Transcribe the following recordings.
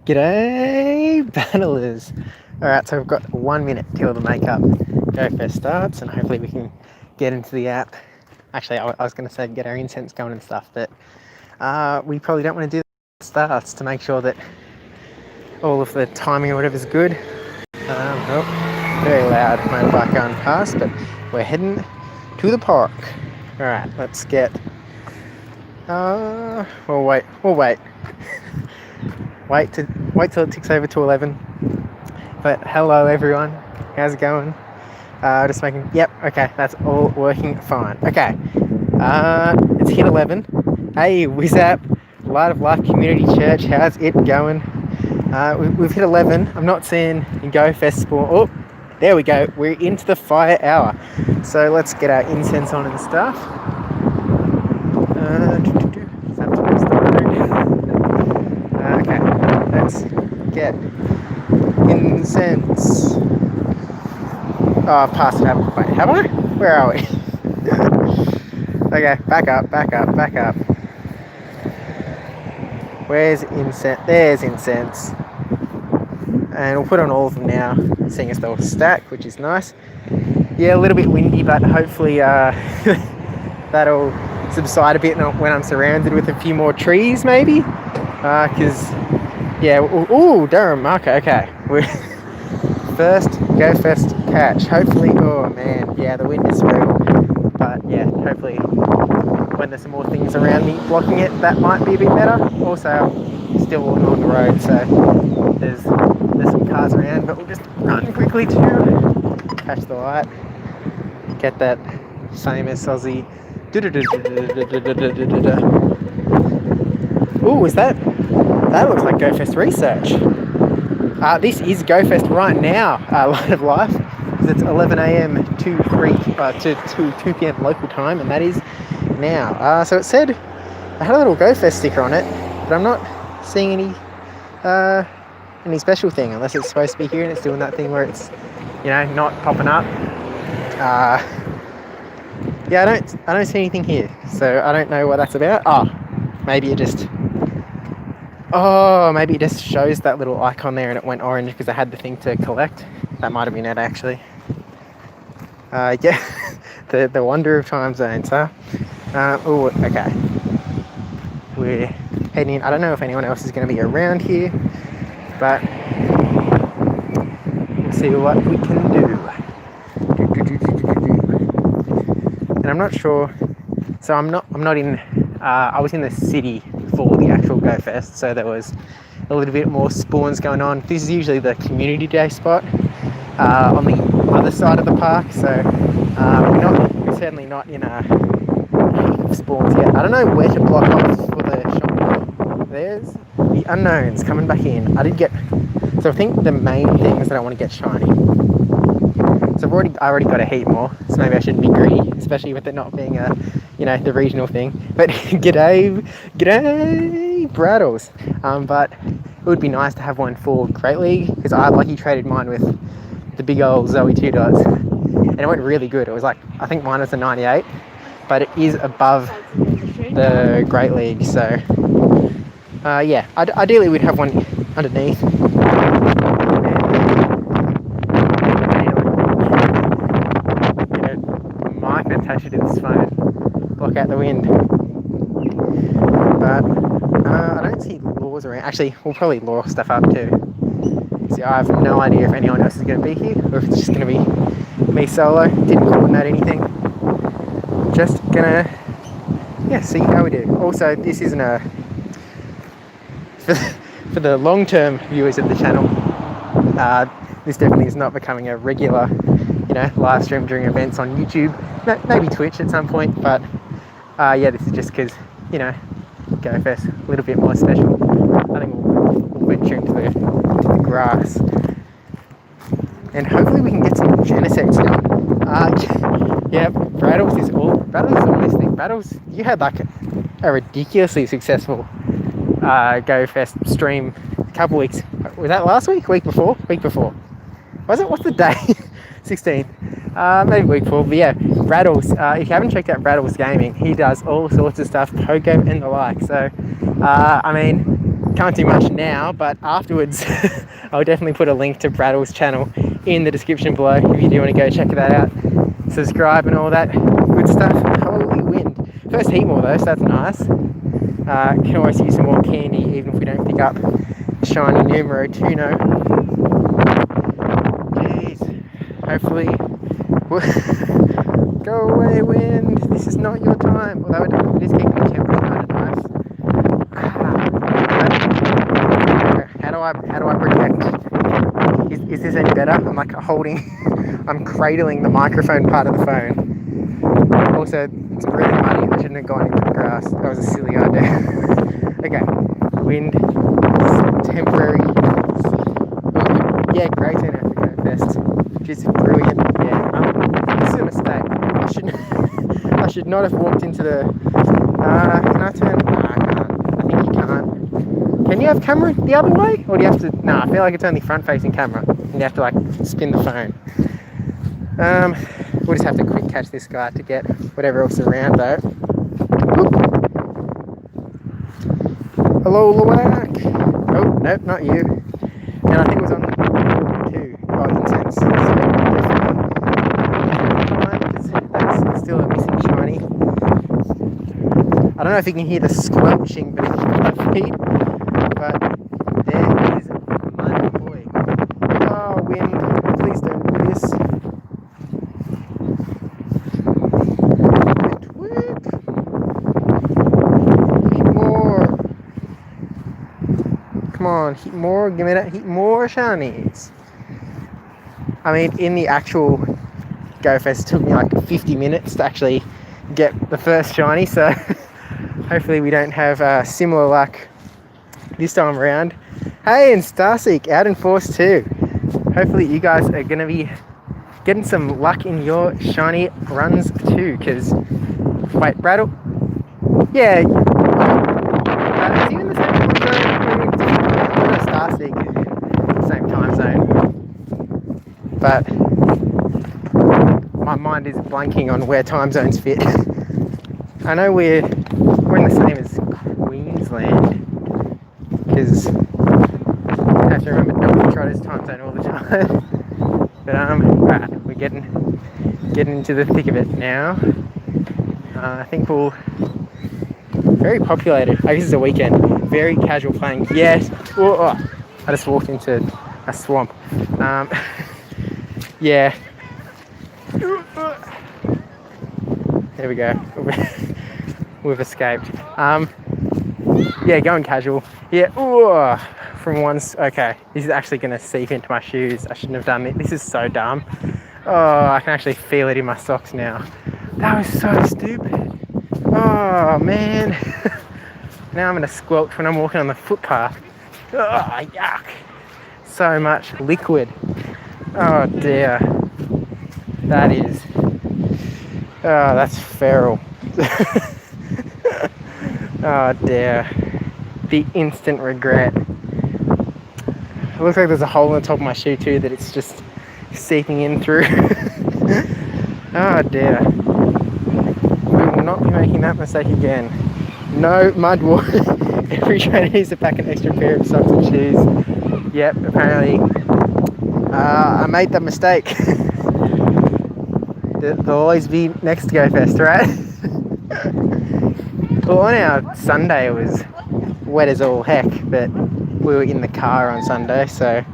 G'day, battlers. Alright, so we've got 1 minute till the makeup GoFest starts, and hopefully we can get into the app. Actually, I was going to say get our incense going and stuff, but we probably don't want to do the starts to make sure that all of the timing or whatever is good. Very loud motorbike going past, but we're heading to the park. Alright, let's get... we'll wait. Wait till it ticks over to 11. But hello everyone, how's it going? Just making, yep, okay, that's all working fine. Okay, it's hit 11. Hey, WizApp, Light of Life Community Church, how's it going? We've hit 11. I'm not seeing GoFest spawn. Oh, there we go, we're into the fire hour. So let's get our incense on and stuff. Okay, let's get incense. Oh, I've passed it. Wait, have I? Where are we? Okay, back up. Where's incense? There's incense. And we'll put on all of them now, seeing as they'll stack, which is nice. Yeah, a little bit windy, but hopefully that'll subside a bit when I'm surrounded with a few more trees, maybe. Because, yeah, ooh, Durham marker, okay. We're first GoFest catch. Hopefully, oh man, yeah, the wind is real. But yeah, hopefully when there's some more things around me blocking it, that might be a bit better. Also, I'm still walking on the road, so there's some cars around, but we'll just run quickly to catch the light. Get that famous Aussie. Ooh, is that? That looks like GoFest research. This is GoFest right now, Light of Life, because it's 11 a.m. to 2 p.m. local time, and that is now. So it said, I had a little GoFest sticker on it, but I'm not seeing any special thing, unless it's supposed to be here and it's doing that thing where it's, not popping up. Yeah, I don't see anything here, so I don't know what that's about. Maybe it just shows that little icon there and it went orange because I had the thing to collect. That might have been it, actually. Yeah, the wonder of time zones, huh? Oh, okay. We're heading in. I don't know if anyone else is going to be around here, but we'll see what we can do. And I'm not sure. So I'm not in. I was in the city for the actual GoFest, so there was a little bit more spawns going on. This is usually the community day spot on the other side of the park, so we're certainly not in a heap of spawns yet. I don't know where to block off for the shop. There's the unknowns coming back in. So I think the main thing is that I want to get shiny. So I already got a heap more, so maybe I shouldn't be greedy, especially with it not being the regional thing. But g'day Braddles. But it would be nice to have one for Great League, because I lucky traded mine with the big old Zoe 2 dots, and it went really good. It was like, I think mine was a 98, but it is above the Great League, so yeah, ideally we'd have one underneath. Attach it to this phone, block out the wind. But I don't see laws around. Actually, we'll probably law stuff up too. See, I have no idea if anyone else is going to be here or if it's just going to be me solo. Didn't coordinate anything. Just gonna, see how we do. Also, this isn't for the long-term viewers of the channel. This definitely is not becoming a regular live stream during events on YouTube, maybe Twitch at some point, but yeah, this is just because, GoFest, a little bit more special. I think we'll venture into the grass, and hopefully we can get some genesects done. Yeah, Braddles is all listening. Braddles, you had like a ridiculously successful GoFest stream a couple weeks. Was that last week? Week before? Was it? What's the day? 16th. Maybe week 4, but yeah, Braddles, if you haven't checked out Braddles Gaming, he does all sorts of stuff, Pogo and the like, so, I mean, can't do much now, but afterwards I'll definitely put a link to Brattle's channel in the description below if you do want to go check that out. Subscribe and all that good stuff. Holy wind. First heat more though, so that's nice. Can always use some more candy even if we don't pick up shiny numero tuno. Jeez. Hopefully go away wind, this is not your time. Although it is keeping the temperature kind of nice. How do I project? Is this any better? I'm like I'm cradling the microphone part of the phone. Also, it's really muddy. I shouldn't have gone into the grass. That was a silly idea. Okay, wind, temporary. Yeah, great turn out to go fest, which is brilliant. Yeah, this is a mistake. I should not have walked into the. Can I turn? No, I can't. I think you can't. Can you have camera the other way? Or do you have to... No, I feel like it's only front-facing camera. And you have to, like, spin the phone. We'll just have to quick catch this guy to get whatever else is around, though. Whoop. Hello, Lawak. Oh, nope, not you. And I think it was on 2. Oh, incense. So, that's still a missing shiny. I don't know if you can hear the squelching beneath my feet. But there is my boy. Oh, wind, please don't do this. Heat more. Come on, heat more. Give me that. Heat more shinies. I mean, in the actual Go Fest, it took me like 50 minutes to actually get the first shiny. So hopefully we don't have similar luck this time around. Hey, and Starseek out in force too. Hopefully you guys are going to be getting some luck in your shiny runs too, because wait, Brattle, yeah, is he in the same time zone? Starseek, same time zone, but my mind is blanking on where time zones fit. I know we're in the same as Queensland, because I have to remember not to try this time zone all the time. But right, we're getting into the thick of it now. I think we'll very populated. I guess it's a weekend. Very casual playing. Yes. Oh, I just walked into a swamp. Yeah. There we go. We've escaped. Yeah, going casual. Yeah, ooh, from once. Okay, this is actually going to seep into my shoes. I shouldn't have done it. This is so dumb. Oh, I can actually feel it in my socks now. That was so stupid. Oh, man. Now I'm going to squelch when I'm walking on the footpath. Oh, yuck. So much liquid. Oh, dear. That is... Oh, that's feral. Oh, dear. The instant regret. It looks like there's a hole in the top of my shoe too that it's just seeping in through. Oh dear. We will not be making that mistake again. No mud water. Every trainer needs to pack an extra pair of socks and shoes. Yep, apparently I made that mistake. There'll always be next Go Fest, right? Well, on our Sunday it was wet as all heck, but we were in the car on Sunday, so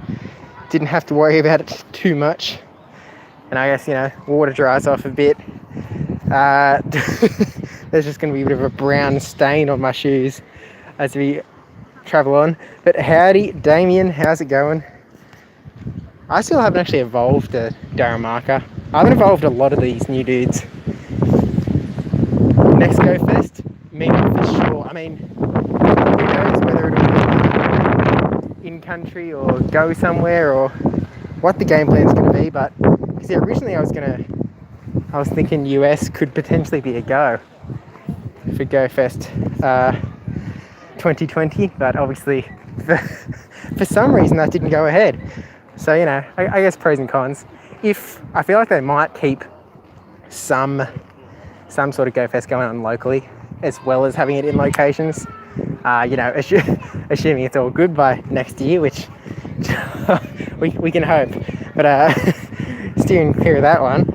didn't have to worry about it too much. And I guess, you know, water dries off a bit. There's just going to be a bit of a brown stain on my shoes as we travel on. But howdy, Damien, how's it going? I still haven't actually evolved a Darumaka. I haven't evolved a lot of these new dudes. Next Go Fest, meet up for sure. I mean, who knows whether it'll be in country or go somewhere or what the game plan's going to be, but because originally I was thinking US could potentially be a go for Go Fest 2020, but obviously for some reason that didn't go ahead. So, you know, I guess pros and cons. I feel like they might keep some sort of Go Fest going on locally, as well as having it in locations. You know, assuming it's all good by next year, which we can hope. But steering clear of that one.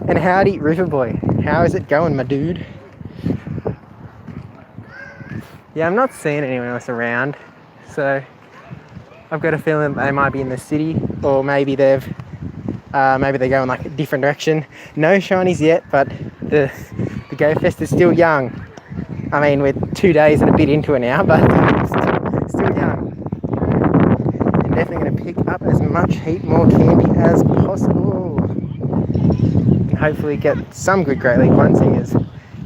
And howdy, River Boy. How is it going, my dude? Yeah, I'm not seeing anyone else around, so I've got a feeling they might be in the city, or maybe they're going like a different direction. No shinies yet, but the Go Fest is still young. I mean, we're 2 days and a bit into it now, but still young. And definitely going to pick up as much more candy as possible. And hopefully get some good Great League one, seeing as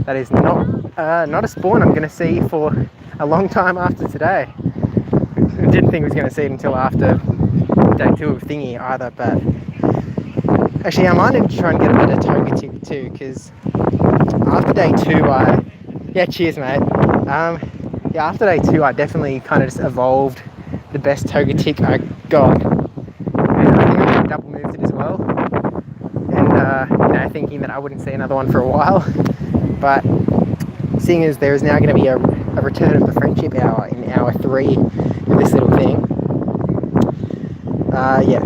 that is not a spawn I'm going to see for a long time after today. I didn't think I was going to see it until after day 2 of Thingy either, but actually I might need to try and get a better toga tick too, because after day 2 yeah, cheers mate. Yeah, after day 2 I definitely kind of just evolved the best toga tick I got, and I think I double moved it as well, and you know, thinking that I wouldn't see another one for a while, but seeing as there is now going to be a return of the friendship hour in hour 3 of this little thing. Yeah.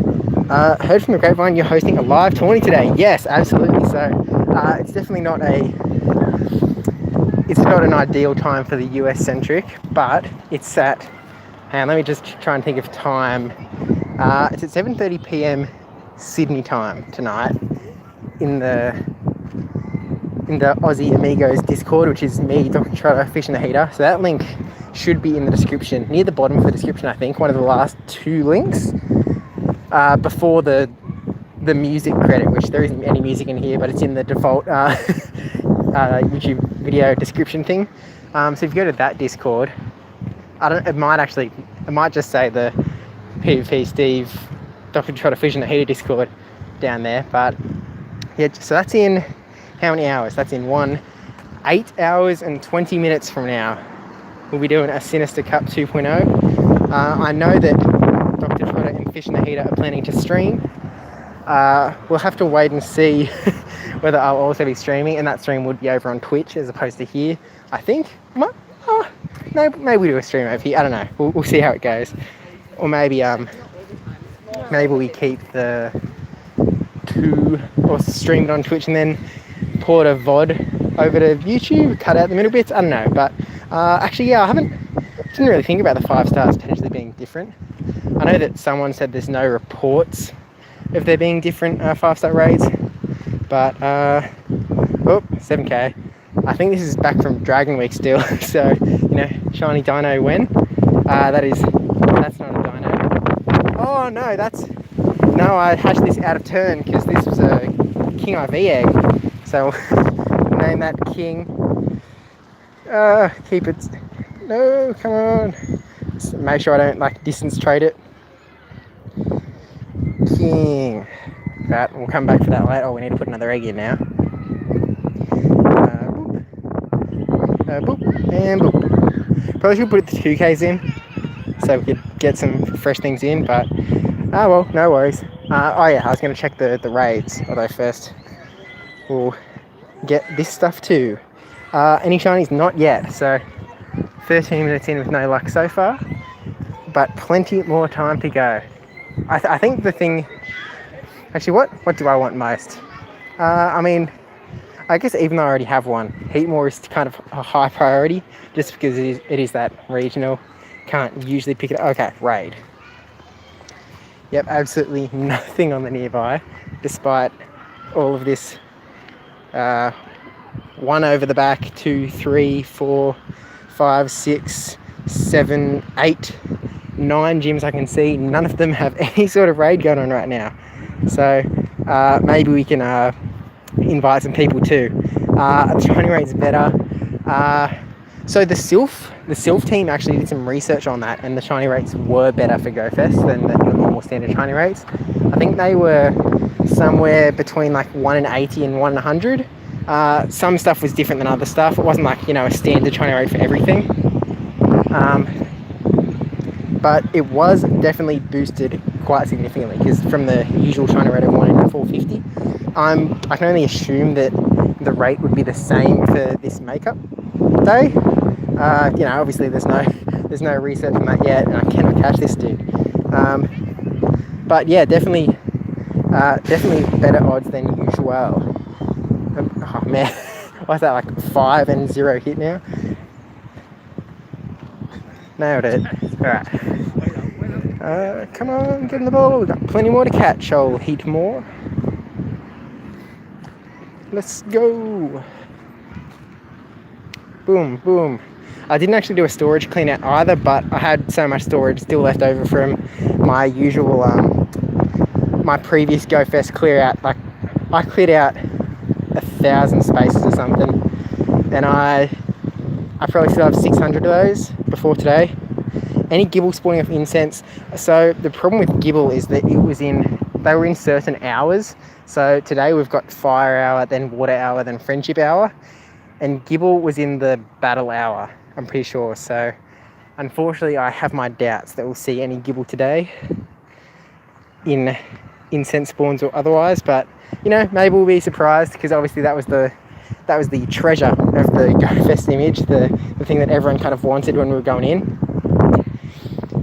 Heard from the grapevine you're hosting a live tourney today. Yes, absolutely. So it's definitely not an ideal time for the US centric, but it's at, and let me just try and think of time. It's at 7:30 p.m. Sydney time tonight in the Aussie Amigos Discord, which is me, Dr. Trotter, Fish and the Heater. So that link should be in the description, near the bottom of the description, I think, one of the last 2 links, before the music credit, which there isn't any music in here, but it's in the default YouTube video description thing. So if you go to that Discord, it might just say the PvP Steve, Dr. Trotter, Fish and the Heater Discord down there, but yeah, so that's in how many hours? That's in 8 hours and 20 minutes from now. We'll be doing a Sinister Cup 2.0. I know that Dr. Trotter and Fish and the Heater are planning to stream. We'll have to wait and see whether I'll also be streaming, and that stream would be over on Twitch as opposed to here, I think. No, maybe we do a stream over here. I don't know. We'll see how it goes. Or maybe we keep the 2 or stream it on Twitch and then port a VOD over to YouTube, cut out the middle bits. I don't know, but actually, yeah, didn't really think about the 5 stars potentially being different. I know that someone said there's no reports of there being different 5-star raids, but 7k. I think this is back from Dragon Week still, so you know, shiny dino when. That's not a dino. Oh no, I hatched this out of turn because this was a King IV egg. So name that King. Keep it. No, come on. Just make sure I don't distance trade it. King. That, we'll come back for that later. Oh, we need to put another egg in now. Boop. And boop. Probably should put the 2Ks in so we could get some fresh things in, but well, no worries. Oh yeah, I was going to check the raids, although first we'll get this stuff too. Any shinies? Not yet, so 13 minutes in with no luck so far, but plenty more time to go. I think the thing, actually, what do I want most? I mean, I guess even though I already have one, Heatmore is kind of a high priority, just because it is that regional. Can't usually pick it up. Okay, raid. Yep, absolutely nothing on the nearby, despite all of this 1 over the back, 2, 3, 4, 5, 6, 7, 8, 9 gyms I can see. None of them have any sort of raid going on right now. So maybe we can invite some people too. The shiny rate's better. So the Sylph team actually did some research on that, and the shiny rates were better for GoFest than the normal standard shiny rates. I think they were somewhere between 1 in 80 and 1 in 100. Some stuff was different than other stuff. It wasn't a standard shiny rate for everything. But it was definitely boosted quite significantly, because from the usual shiny rate of 1 in 450, I can only assume that the rate would be the same for this makeup day. You know, obviously there's no research on that yet, and I cannot catch this dude. But yeah, definitely better odds than usual. Oh man, what's that, like 5 and 0 hit now? Nailed it. Alright. Come on, get in the ball. We've got plenty more to catch. I'll hit more. Let's go. Boom, boom. I didn't actually do a storage clean out either, but I had so much storage still left over from my usual, my previous GoFest clear out. Like, I cleared out 1,000 spaces or something, and I probably still have 600 of those before today. Any gibble spawning of incense. So the problem with gibble is that they were in certain hours. So today we've got fire hour, then water hour, then friendship hour, and gibble was in the battle hour, I'm pretty sure. So unfortunately I have my doubts that we'll see any gibble today in incense spawns or otherwise, but you know, maybe we'll be surprised, because obviously that was the treasure of the GoFest image, the thing that everyone kind of wanted when we were going in.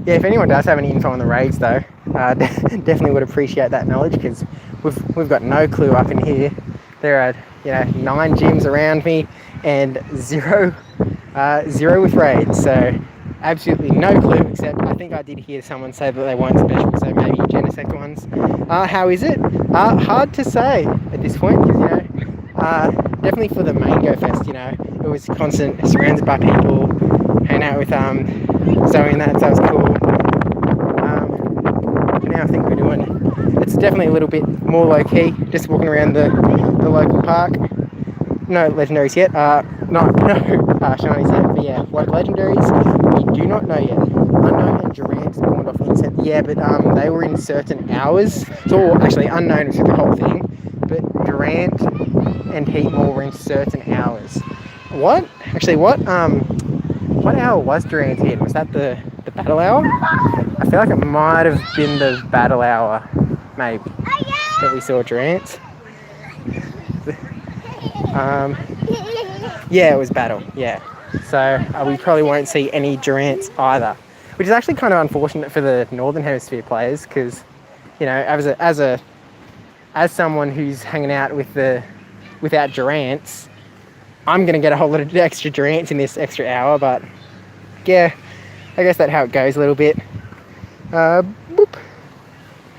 Yeah, if anyone does have any info on the raids though, definitely would appreciate that knowledge, because we've got no clue up in here. There are, you know, 9 gyms around me and zero with raids, so absolutely no clue, except I think I did hear someone say that they weren't special, so maybe Genesect ones. How is it? Hard to say at this point, because, you know, definitely for the main GoFest, you know, it was constant, surrounded by people, hanging out with Zoe and that, so it was cool. But now I think we're doing, it's definitely a little bit more low-key, just walking around the local park. No legendaries yet, no shinies yet, but yeah, what legendaries, we do not know yet. Unknown and Durant spawned off incense, yeah, but they were in certain hours, so actually Unknown was the whole thing, but Durant and Heatmore were in certain hours. What hour was Durant in? Was that the battle hour? I feel like it might have been the battle hour, maybe, that we saw Durant. Yeah, it was battle, yeah. So we probably won't see any Durants either, which is actually kind of unfortunate for the Northern Hemisphere players, because, you know, as someone who's hanging out without Durants, I'm going to get a whole lot of extra Durants in this extra hour, but yeah, I guess that's how it goes a little bit. Boop.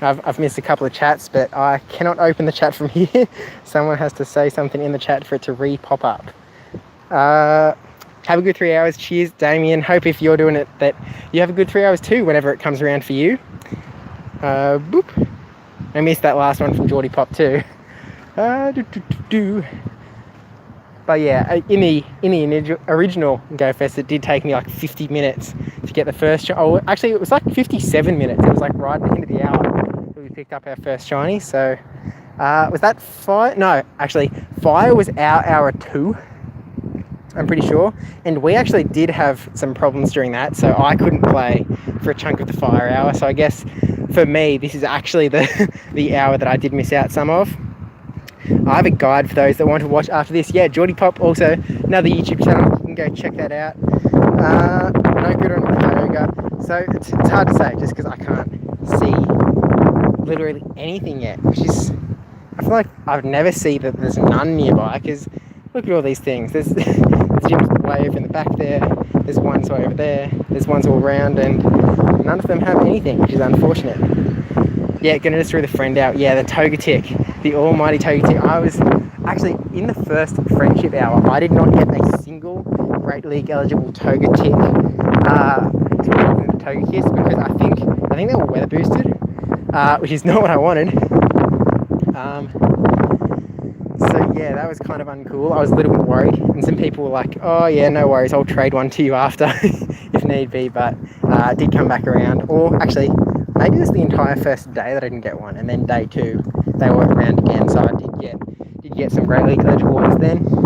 I've missed a couple of chats, but I cannot open the chat from here. Someone has to say something in the chat for it to re-pop up. Have a good 3 hours. Cheers, Damien. Hope if you're doing it that you have a good 3 hours too whenever it comes around for you. Boop. I missed that last one from Geordie Pop too. But yeah, in the original GoFest, it did take me like 50 minutes to get the first shiny. Oh, actually, it was like 57 minutes. It was like right at the end of the hour that we picked up our first shiny. So, was that Fire? No, actually, Fire was our hour 2, I'm pretty sure. And we actually did have some problems during that, so I couldn't play for a chunk of the Fire hour. So I guess for me, this is actually the hour that I did miss out some of. I have a guide for those that want to watch after this. Yeah, Geordie Pop, also another YouTube channel. You can go check that out. No good on Kyogre. So it's hard to say just because I can't see literally anything yet, which is, I feel like I've never seen that there's none nearby, because look at all these things. There's gyms way over in the back there. There's ones way over there. There's ones all around, and none of them have anything, which is unfortunate. Yeah, gonna just throw the friend out. Yeah, the Togetic, the almighty Togetic. I was actually in the first friendship hour. I did not get a single Great League eligible Togetic Togekiss, because I think they were weather boosted, which is not what I wanted. So yeah, that was kind of uncool. I was a little bit worried, and some people were like, "Oh yeah, no worries, I'll trade one to you after if need be." But it did come back around, or actually, maybe it was the entire first day that I didn't get one, and then day 2 they were around again. So I did get some Great League eligible ones then. So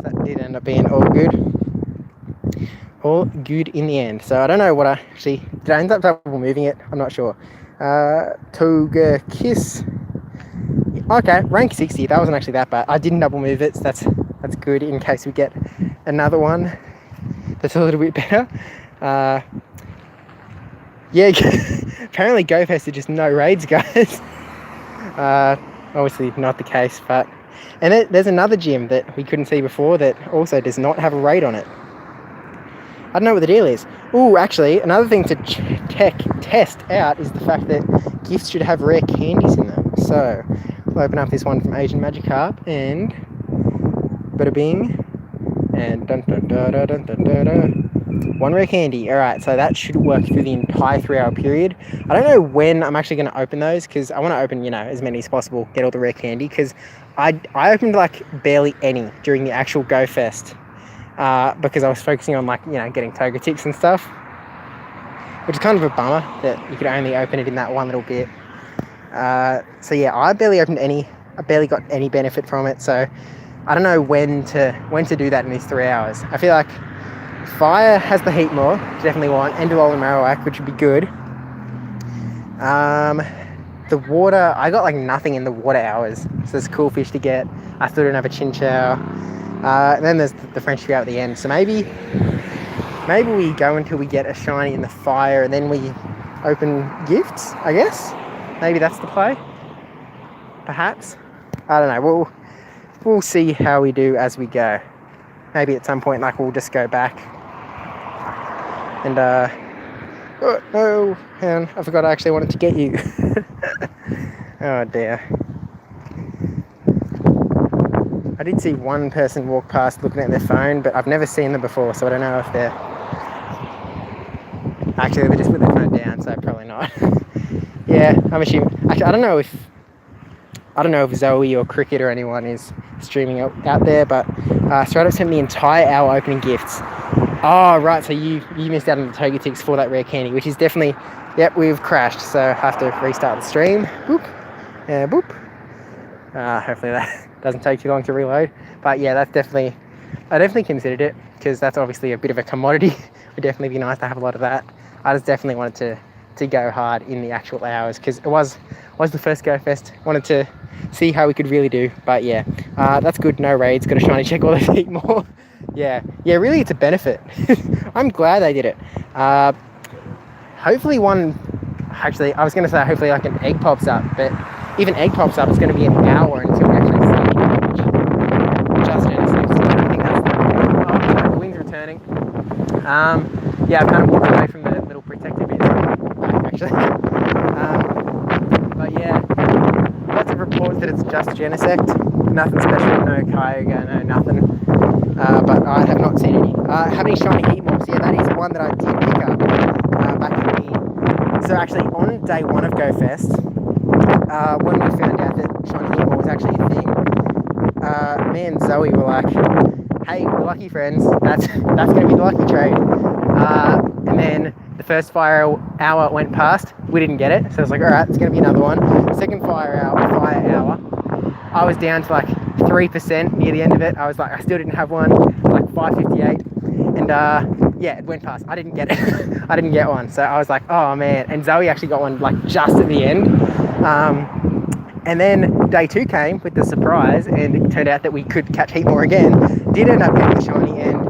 that did end up being all good in the end. So I don't know what did I end up double moving it? I'm not sure. Togekiss. Okay, rank 60. That wasn't actually that bad. I didn't double move it, so That's good in case we get another one that's a little bit better. Yeah, apparently GoFest are just no raids, guys. Obviously not the case, but... And there's another gym that we couldn't see before that also does not have a raid on it. I don't know what the deal is. Oh, actually, another thing to test out is the fact that gifts should have rare candies in them. So, we'll open up this one from Asian Magikarp, and... Bada bing. And dun dun dun dun dun dun dun dun. One rare candy. Alright, so that should work through the entire 3-hour period. I don't know when I'm actually going to open those, because I want to open, you know, as many as possible, get all the rare candy, because I opened like barely any during the actual Go Fest, because I was focusing on, like, you know, getting Togetix and stuff, which is kind of a bummer that you could only open it in that one little bit. So yeah, I barely opened any. I barely got any benefit from it, so I don't know when to do that in these 3 hours. I feel like Fire has the heat more, which I definitely want, Endulol and Marowak, which would be good. The water, I got like nothing in the water hours, so there's cool fish to get. I still don't have a Chinchou. And then there's the French Trout at the end, so maybe we go until we get a shiny in the Fire, and then we open gifts, I guess. Maybe that's the play, perhaps. I don't know, we'll see how we do as we go. Maybe at some point, like, we'll just go back and oh no, and I forgot I actually wanted to get you. Oh dear. I did see one person walk past looking at their phone, but I've never seen them before, so I don't know if they're... Actually, they just put their phone down, so probably not. Yeah, I'm assuming... Actually, I don't know if Zoe or Cricket or anyone is streaming out there, but Strata sent me the entire hour opening gifts. Oh, right, so you missed out on the Togetix for that rare candy, which is definitely... Yep, we've crashed, so I have to restart the stream. Boop. Yeah, boop. Hopefully that doesn't take too long to reload. But yeah, I definitely considered it, because that's obviously a bit of a commodity. It would definitely be nice to have a lot of that. I just definitely wanted to go hard in the actual hours, because it was the first Go Fest. Wanted to see how we could really do, but yeah, that's good. No raids, got to shiny check all those heat more. Yeah, really, it's a benefit. I'm glad they did it. Hopefully actually, I was going to say hopefully like an egg pops up, but even egg pops up, it's going to be an hour until we actually see the damage. Just NSX. I think that's the wind's returning. Yeah, I've kind of walked away from the little protective bit, actually. But yeah, lots of reports that it's just Genesect. Nothing special, no Kyogre, no nothing. But I have not seen any. Have any shiny Heatmops? Yeah, that is one that I did pick up back in the... So actually, on day one of Go Fest, when we found out that shiny Heatmop was actually a thing, me and Zoe were like, hey, we're lucky friends, that's going to be the lucky trade. And then the first fire hour went past, we didn't get it, so I was like, alright, it's going to be another one. Second fire hour, I was down to like 3% near the end of it. I was like, I still didn't have one, like 558, and yeah, it went past. I didn't get it. I didn't get one, so I was like, oh man. And Zoe actually got one like just at the end. And then day 2 came with the surprise, and it turned out that we could catch heat more again. Did end up getting the shiny, and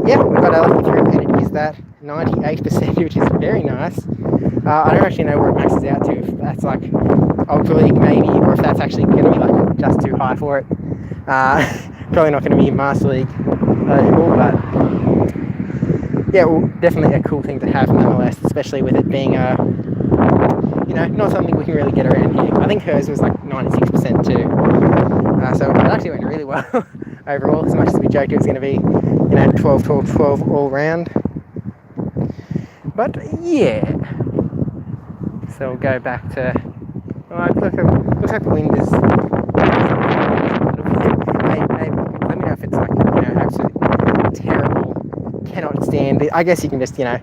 yeah, we got our lucky through, and it is that 98%, which is very nice. I don't actually know where it maxes out to, if that's like Ultra League maybe, or if that's actually going to be like just too high for it. Probably not going to be Master League eligible, but yeah, well, definitely a cool thing to have nonetheless, especially with it being you know, not something we can really get around here. I think hers was like 96% too. So it actually went really well overall, as much as we joked it was going to be, you know, 12, 12, 12 all round. But yeah. So we'll go back to... Oh, looks like the wind is... Maybe, let me know if it's like, you know, absolutely terrible, cannot stand it. I guess you can just, you know,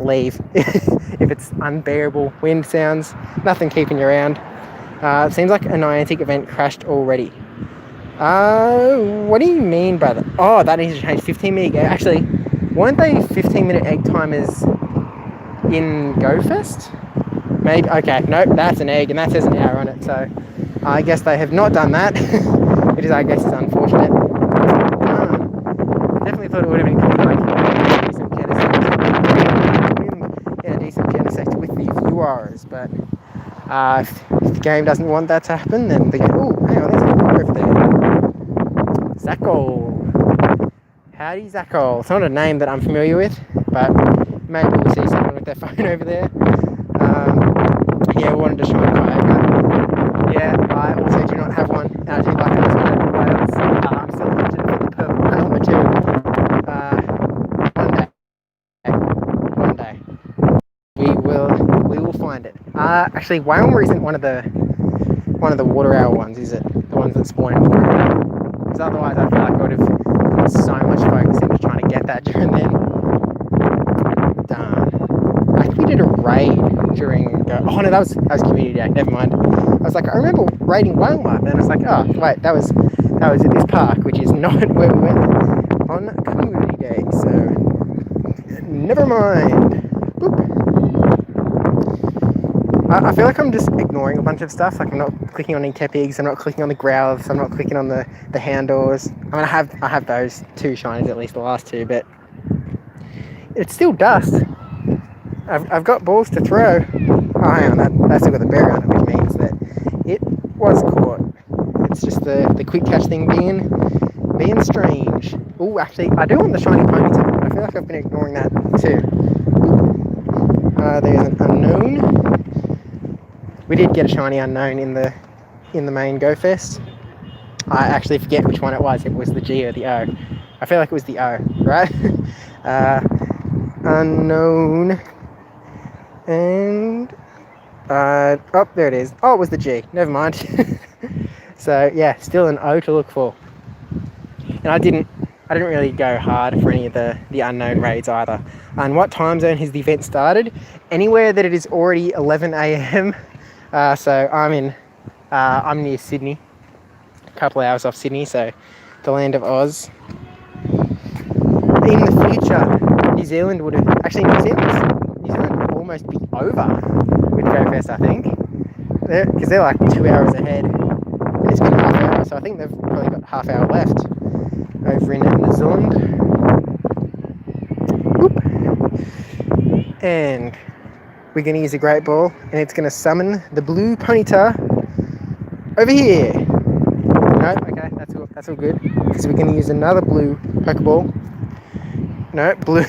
leave if it's unbearable wind sounds. Nothing keeping you around. It seems like a Niantic event crashed already. What do you mean by that? Oh, that needs to change. 15-minute egg. Actually, weren't they 15-minute egg timers in GoFest? Maybe. Okay, nope, that's an egg, and that says an hour on it, so I guess they have not done that. Which is, I guess, is unfortunate. thought it would have been cool, like, decent Genesect. Yeah, decent Genesect with the viewers, but if the game doesn't want that to happen, then they go, oh, hang on, there's a viewer over there. Zacol. Howdy, Zacol. It's not a name that I'm familiar with, but maybe we'll see someone with their phone over there. Yeah, wanted to shine by it, but yeah, I also do not have one, and I do like those purple whales. I'm still looking for the purple whale material. One day, we will find it. Actually, Wailmer isn't one of the water owl ones, is it? The ones that spawn in water. Because otherwise, I feel like I would have put so much focus into trying to get that during then. Darn. I think we did a raid during. Oh no, that was community day. Never mind. I was like, I remember raiding Wailmer, and I was like, oh wait, that was in this park, which is not where we went on community day. So never mind. Boop. I feel like I'm just ignoring a bunch of stuff. Like I'm not clicking on any Kepigs, I'm not clicking on the Growliths, I'm not clicking on the Houndours. I mean, I have those 2 shinies, at least the last 2, but it's still dust. I've got balls to throw. Oh, hang on, that's still got the berry on it, which means that it was caught. It's just the quick catch thing being strange. Oh, actually, I do want the shiny Ponytail. I feel like I've been ignoring that too. There's an unknown. We did get a shiny unknown in the main Go Fest. I actually forget which one it was. It was the G or the O. I feel like it was the O, right? Unknown. And oh, there it is. Oh, it was the G. Never mind. So yeah, still an O to look for. And I didn't really go hard for any of the unknown raids either. And what time zone has the event started? Anywhere that it is already 11 a.m. So I'm near Sydney, a couple of hours off Sydney, so the land of Oz. In the future, New Zealand would almost be over with GoFest, I think, because they're like 2 hours ahead. And it's been half hour, so I think they've probably got half hour left over in New Zealand. Whoop. And we're going to use a Great Ball, and it's going to summon the blue Ponyta over here. No, okay, that's all good. Because we're going to use another blue Pokeball. No, blue.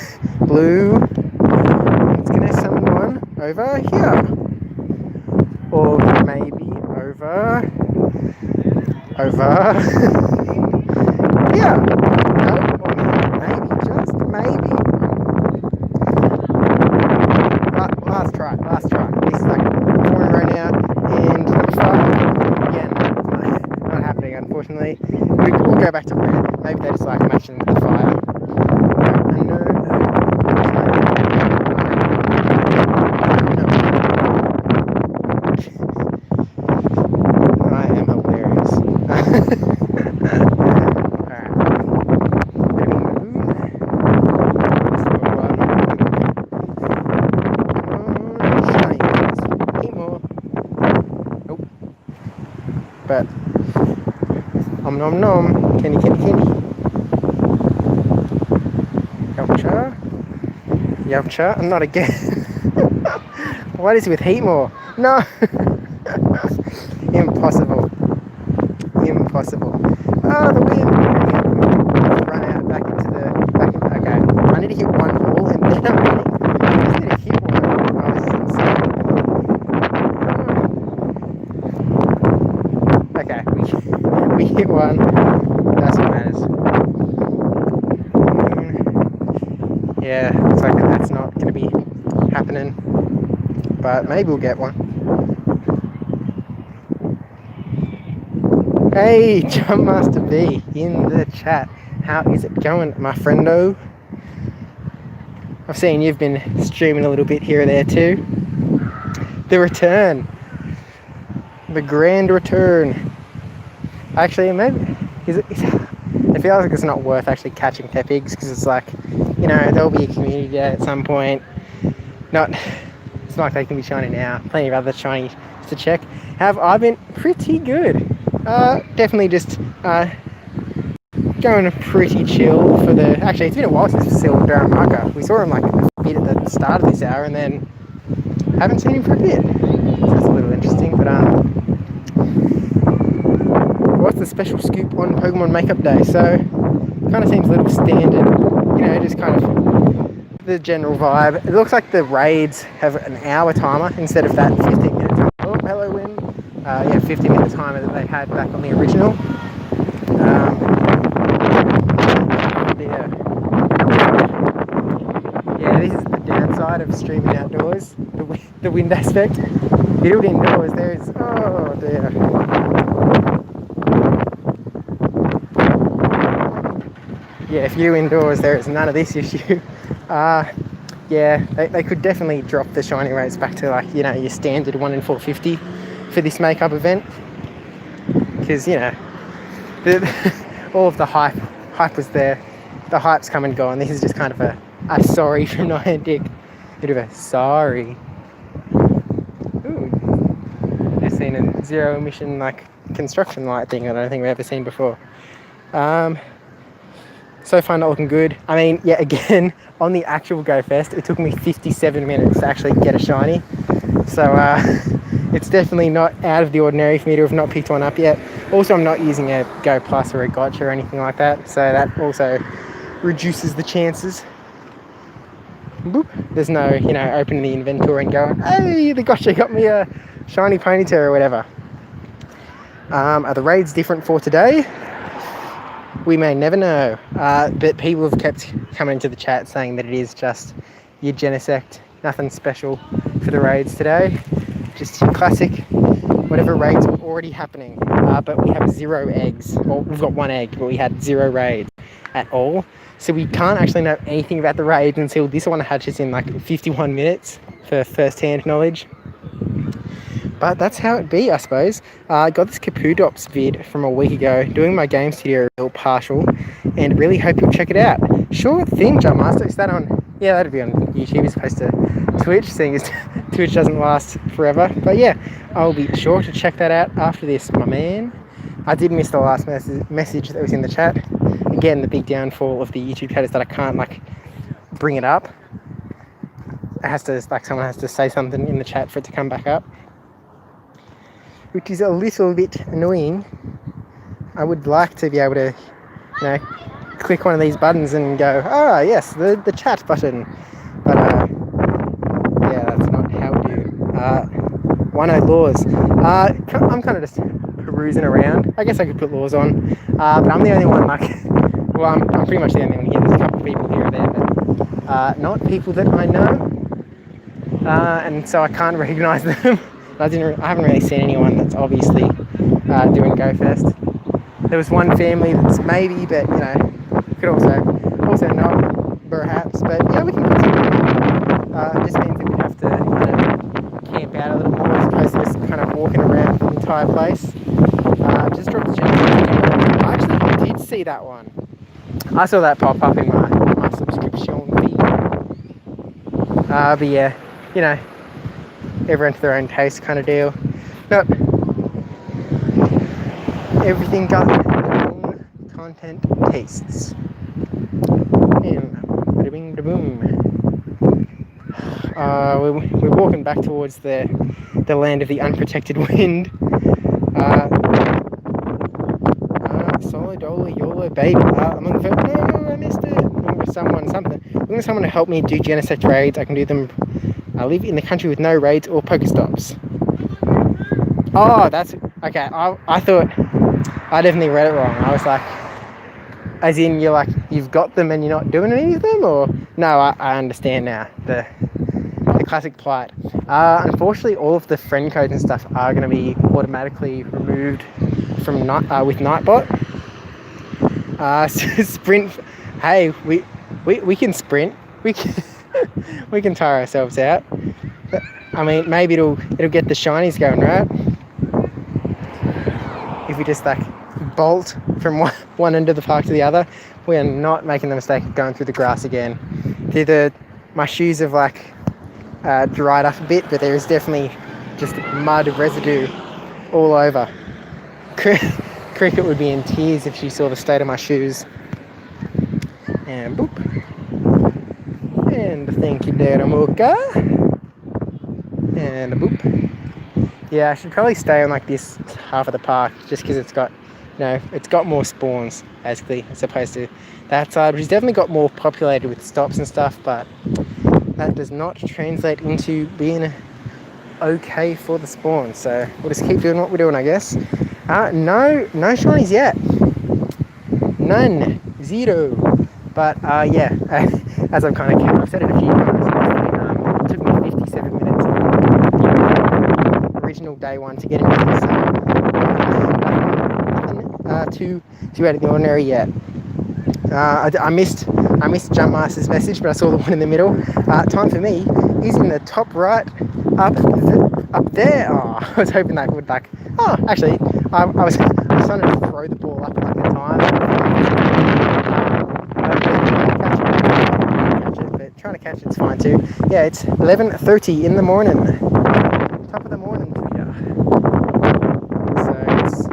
It's going to summon one over here. Or maybe over here. No, or maybe, just maybe. Last try. This is like 4 in a row now, and number 5. Yeah, no, not happening, unfortunately. We'll go back to red. Maybe they just like matching with the fire. No. I am hilarious. But nom nom, kenny. Yamcha, I'm not again. What is with Heatmore? No. Impossible. Oh, the wind. Run out back into the okay. I need to hit one ball and then I'm winning. I just need to hit one. Oh, this is insane. Okay, we hit one. That's what matters. Yeah, looks like that's not going to be happening, but maybe we'll get one. Hey, Jumpmaster B in the chat. How is it going, my friendo? I've seen you've been streaming a little bit here or there too. The return. The grand return. Actually, maybe it feels like it's not worth actually catching Tepigs, because it's like, you know, there'll be a community day at some point. It's not like they can be shiny now. Plenty of other shinies to check. I've been pretty good. Definitely just going pretty chill for the... Actually, it's been a while since we saw Darren Marker. We saw him like a bit at the start of this hour and then haven't seen him for a bit. So that's a little interesting, but what's the special scoop on Pokemon Makeup Day? So, kind of seems a little standard, you know, just kind of the general vibe. It looks like the raids have an hour timer instead of that 15-minute timer. Oh, hello, Win. Yeah, 15-minute timer that they had back on the original. Yeah, this is the downside of streaming outdoors, the wind aspect. Build indoors, there's, oh dear. Yeah, if you're indoors, there is none of this issue. Yeah, they could definitely drop the shiny rates back to, like, you know, your standard 1 in 450 for this makeup event. Because, you know, all of the hype was there. The hype's come and gone. This is just kind of a sorry from Niantic. Bit of a sorry. Ooh. Just seen a zero emission, like, construction light thing I don't think we've ever seen before. So far not looking good. I mean, yeah, again, on the actual Go Fest, it took me 57 minutes to actually get a shiny. So it's definitely not out of the ordinary for me to have not picked one up yet. Also, I'm not using a Go Plus or a Gotcha or anything like that, so that also reduces the chances. Boop. There's no, you know, opening the inventory and going, hey, the Gotcha got me a shiny Ponytail or whatever. Are the raids different for today? We may never know, but people have kept coming into the chat saying that it is just your Genesect, nothing special for the raids today, just your classic, whatever raids are already happening, but we have 0 eggs, well, we've got 1 egg, but we had 0 raids at all, so we can't actually know anything about the raids until this one hatches in like 51 minutes for first-hand knowledge. But that's how it be, I suppose. I got this Kapudops vid from a week ago, doing my game studio real partial, and really hope you'll check it out. Sure thing, Jumpmaster. Is that on? Yeah, that'd be on YouTube as opposed to Twitch, seeing as Twitch doesn't last forever. But yeah, I'll be sure to check that out after this, my man. I did miss the last message that was in the chat. Again, the big downfall of the YouTube chat is that I can't, like, bring it up. It has to, like, someone has to say something in the chat for it to come back up, which is a little bit annoying. I would like to be able to, you know, click one of these buttons and go, ah, yes, the chat button. But, yeah, that's not how we do. 1.0 laws. I'm kind of just perusing around. I guess I could put laws on, but I'm the only one, like, well, I'm pretty much the only one here. There's a couple of people here and there, but not people that I know, and so I can't recognise them. I haven't really seen anyone that's obviously doing Go Fest. There was one family that's maybe, but, you know, could also not, perhaps. But yeah, we can continue. It just means that we have to, you know, camp out a little more as opposed to just kind of walking around the entire place. Just dropped the channel. I actually did see that one. I saw that pop up in my subscription feed. But yeah, you know, everyone to their own taste kind of deal. Nope. Everything got their own content tastes. And bada-bing, da-boom. We're walking back towards the land of the unprotected wind. Solo Dolo YOLO baby. I'm on the phone. No, I missed it. I'm looking for someone to help me do Genesect raids. I can do them. I live in the country with no raids or Pokestops. Oh, that's okay. I thought I definitely read it wrong. I was like, as in you've got them and you're not doing any of them, or no? I understand now the classic plight. Unfortunately, all of the friend codes and stuff are going to be automatically removed from with Nightbot. So sprint. Hey, we can sprint. We can tire ourselves out. But, I mean, maybe it'll get the shinies going, right? If we just, like, bolt from one end of the park to the other, we are not making the mistake of going through the grass again. My shoes have, like, dried up a bit, but there is definitely just mud residue all over. Correct cricket would be in tears if she saw the state of my shoes. And boop. And thank you, Daramuka. And a boop. Yeah, I should probably stay on like this half of the park just because it's got, it's got more spawns basically as opposed to that side, which has definitely got more populated with stops and stuff, but that does not translate into being okay for the spawn. So we'll just keep doing what we're doing, I guess. No shinies yet. None. Zero. But yeah, as I've said it a few times, it took me 57 minutes on the original day one to get into this. So nothing too out of the ordinary yet. I missed Jumpmaster's message, but I saw the one in the middle. Time for me is in the top right, up there. Oh, I was hoping that would actually, I was trying to throw the ball up at the time. But trying to catch it's fine too. Yeah, it's 11:30 in the morning. Top of the morning for ya. So it's,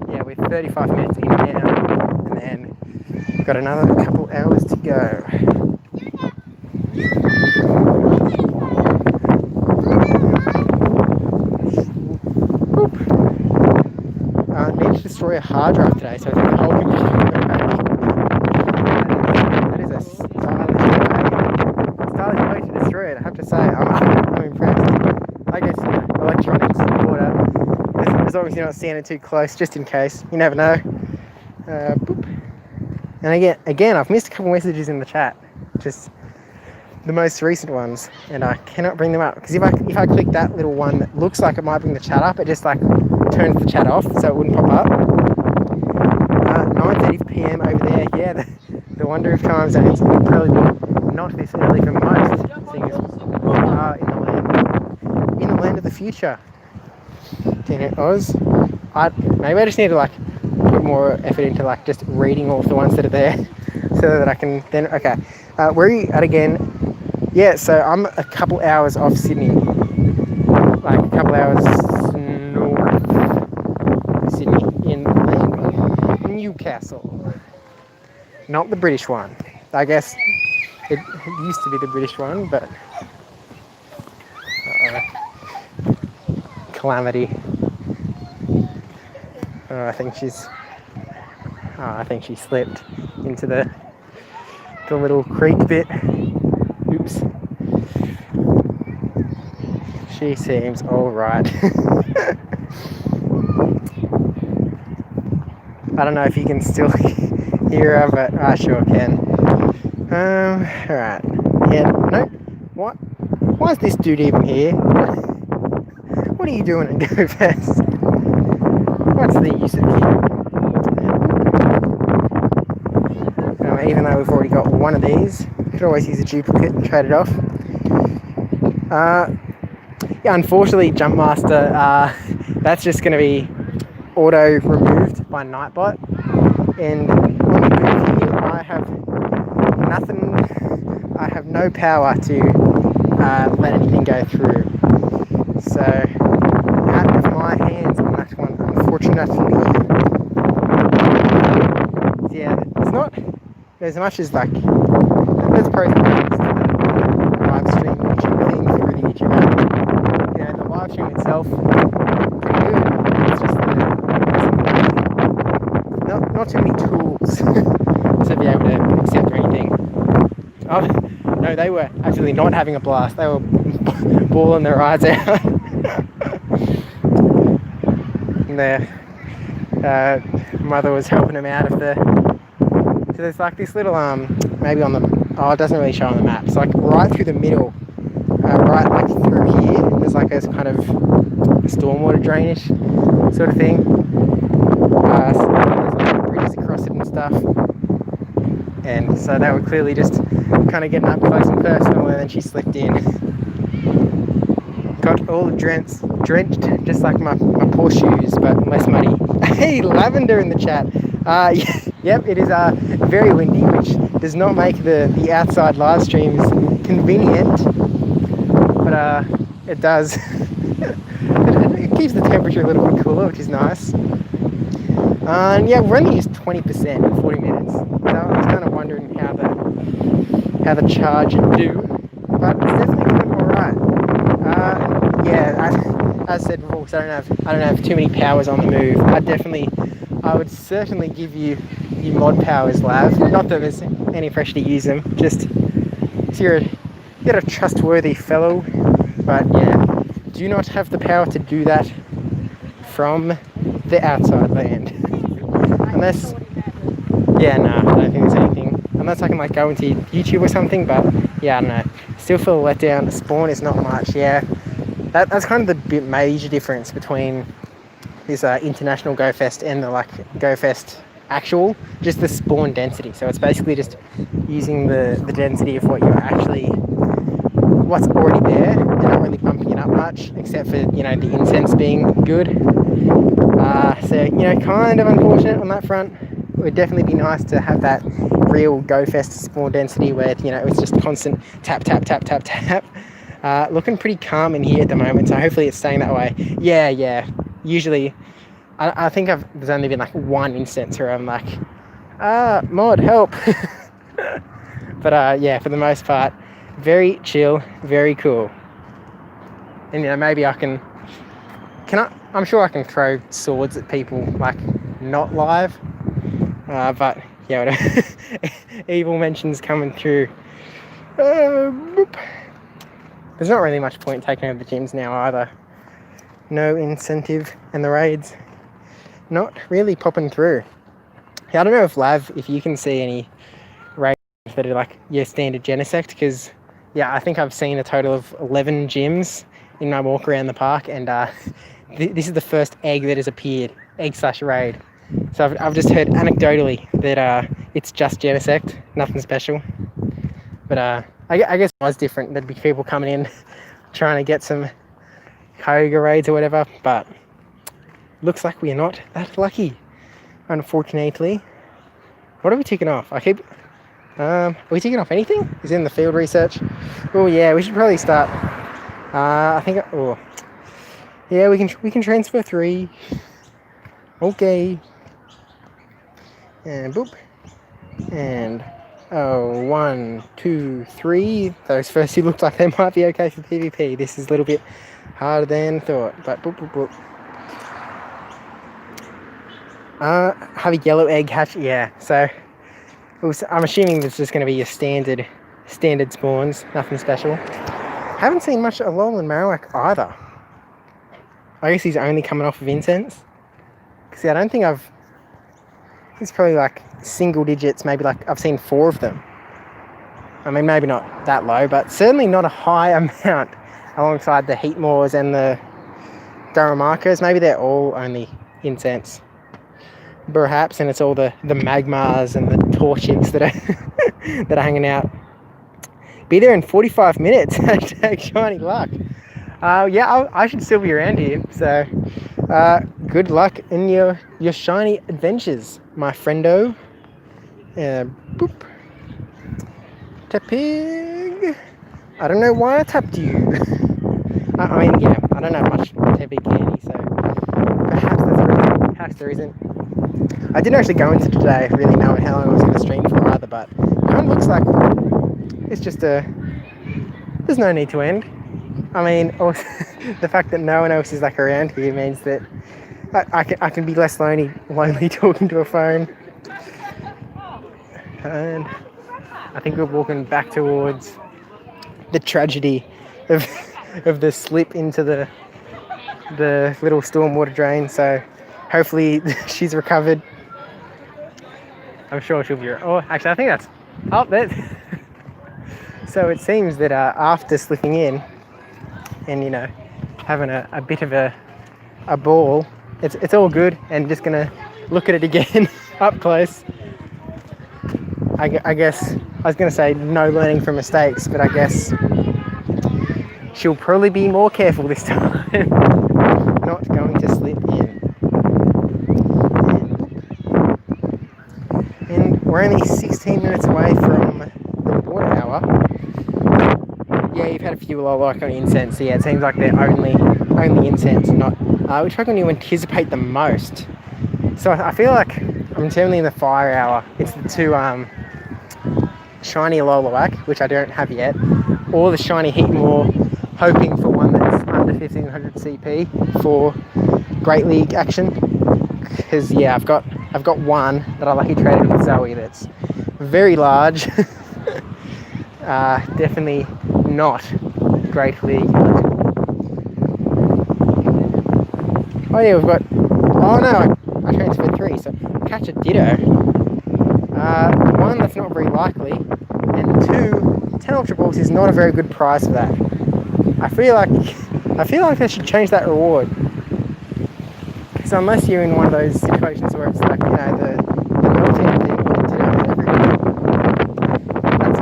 yeah, we're 35 minutes in now, and then we've got another couple hours to go. Need to destroy a hard drive today, so I think the whole computer will go back. That is a stylish way to destroy it, I have to say. I'm impressed. I guess electronics order, as long as you're not seeing it too close, just in case. You never know. Boop. And again, I've missed a couple messages in the chat, just the most recent ones, and I cannot bring them up because if I click that little one that looks like it might bring the chat up, it just turns the chat off so it wouldn't pop up. 9:30 p.m. over there. Yeah, the wonder of time zones would probably be not this early for most things in the land of the future. Dang it, Oz. Maybe I just need to put more effort into just reading all of the ones that are there so that I can then. Okay, where are you at again? Yeah, so I'm a couple hours off Sydney, a couple hours north of Sydney in Newcastle. Not the British one. I guess it used to be the British one, but calamity. I think she slipped into the little creek bit. Oops. She seems alright. I don't know if you can still hear her, but I sure can. Alright. Yeah, no. What? Why is this dude even here? What are you doing at Go Fest? What's the use of you? Even though we've already got one of these, could always use a duplicate and trade it off. Yeah, unfortunately, Jumpmaster, that's just going to be auto removed by Nightbot, and on the move here, I have nothing. I have no power to let anything go through. So out of my hands on that one, unfortunately. Yeah, it's not as much as there's pros and cons to the live stream YouTube thing through the YouTube app. The live stream itself, pretty good. It's just not too many tools to be able to accept or anything. Oh no, they were actually not having a blast. They were bawling their eyes out. And their mother was helping them out of the. So there's this little maybe on the it doesn't really show on the map. So right through the middle, right through here, there's a kind of stormwater drainage sort of thing. So there's bridges across it and stuff. And so they were clearly just kind of getting up close and personal, and then she slipped in. Got all drenched just like my poor shoes, but less muddy. Hey, Lavender in the chat. Yep, it is very windy, which does not make the outside live streams convenient, but it does. It keeps the temperature a little bit cooler, which is nice. Yeah, we're only used 20% in 40 minutes. So I was kind of wondering how the charge would do, but it's definitely doing alright. Yeah, as said before, because I don't have too many powers on the move. I would certainly give you mod powers, Lav. Not that there's any pressure to use them, just so you're a trustworthy fellow. But yeah, do not have the power to do that from the outside land. Unless, yeah, no, I don't think there's anything. Unless I can like go into YouTube or something, but yeah, I don't know. Still feel let down. The spawn is not much, yeah. That's kind of the major difference between this international GoFest and the like GoFest actual, just the spawn density. So it's basically just using the density of what's already there. You're not really bumping it up much, except for, you know, the incense being good. So, you know, kind of unfortunate on that front. It would definitely be nice to have that real GoFest spawn density where, you know, it's just constant tap, tap, tap, tap, tap. Looking pretty calm in here at the moment, so hopefully it's staying that way. Yeah. Usually, I think there's only been like one instance where I'm like, mod, help. But yeah, for the most part, very chill, very cool. And, you know, maybe I'm sure I can throw swords at people, like, not live. But, yeah, whatever. Evil mentions coming through. There's not really much point taking over the gyms now either. No incentive, and the raids not really popping through. Yeah, I don't know if you can see any raids that are like your standard Genesect, because yeah, I think I've seen a total of 11 gyms in my walk around the park, and this is the first egg that has appeared, egg/raid. So I've just heard anecdotally that it's just Genesect, nothing special. But I guess it was different. There'd be people coming in trying to get some Koga raids or whatever, but looks like we are not that lucky, unfortunately. What are we ticking off? Are we ticking off anything? Is it in the field research? Oh yeah, we should probably start. Yeah, we can transfer 3. Okay. And boop. And 1, 2, 3. Those first 2 looked like they might be okay for PvP. This is a little bit harder than thought, but boop, boop, boop. Have a yellow egg hatch, yeah. So I'm assuming this is going to be your standard spawns, nothing special. Haven't seen much of Alolan Marowak either. I guess he's only coming off of incense. Because I don't think it's probably like single digits, maybe like I've seen 4 of them. I mean, maybe not that low, but certainly not a high amount alongside the Heatmores and the Daramakos. Maybe they're all only incense. Perhaps, and it's all the Magmars and the Torchics that are hanging out. Be there in 45 minutes. Hashtag shiny luck. Yeah, I should still be around here. So, good luck in your shiny adventures, my friendo. Boop. Tapping. I don't know why I tapped you. I mean, yeah, I don't have much Teppig candy, so perhaps that's the reason. Perhaps there isn't. I didn't actually go into today really knowing how long I was going to stream for either, but it kind of looks like it's just there's no need to end. I mean, also, the fact that no one else is like around here means that I can be less lonely talking to a phone. And I think we're walking back towards the tragedy of the slip into the little stormwater drain. So hopefully she's recovered. I'm sure she'll be. Oh, actually, I think that's up there. So it seems that after slipping in and, you know, having a bit of a ball, it's all good, and just gonna look at it again up close. I guess I was gonna say no learning from mistakes, but I guess she'll probably be more careful this time. Not going to slip in. And we're only 16 minutes away from the water hour. Yeah, you've had a few like on incense, so yeah, it seems like they're only incense, not which one you anticipate the most. So I feel like I'm definitely in the fire hour. It's the two shiny Lolawak, which I don't have yet, or the shiny Heatmore, hoping for one that's under 1500 CP for Great League action. Because yeah, I've got one that I lucky traded with Zoe that's very large. Definitely not Great League. Oh yeah, we've got. Oh no, I transferred 3, so catch a Ditto. One, that's not very likely, and 2, 10 Ultra Balls is not a very good prize for that. I feel like they should change that reward. Because unless you're in one of those situations where it's like, you know, the melting thing with Ditto everywhere, that's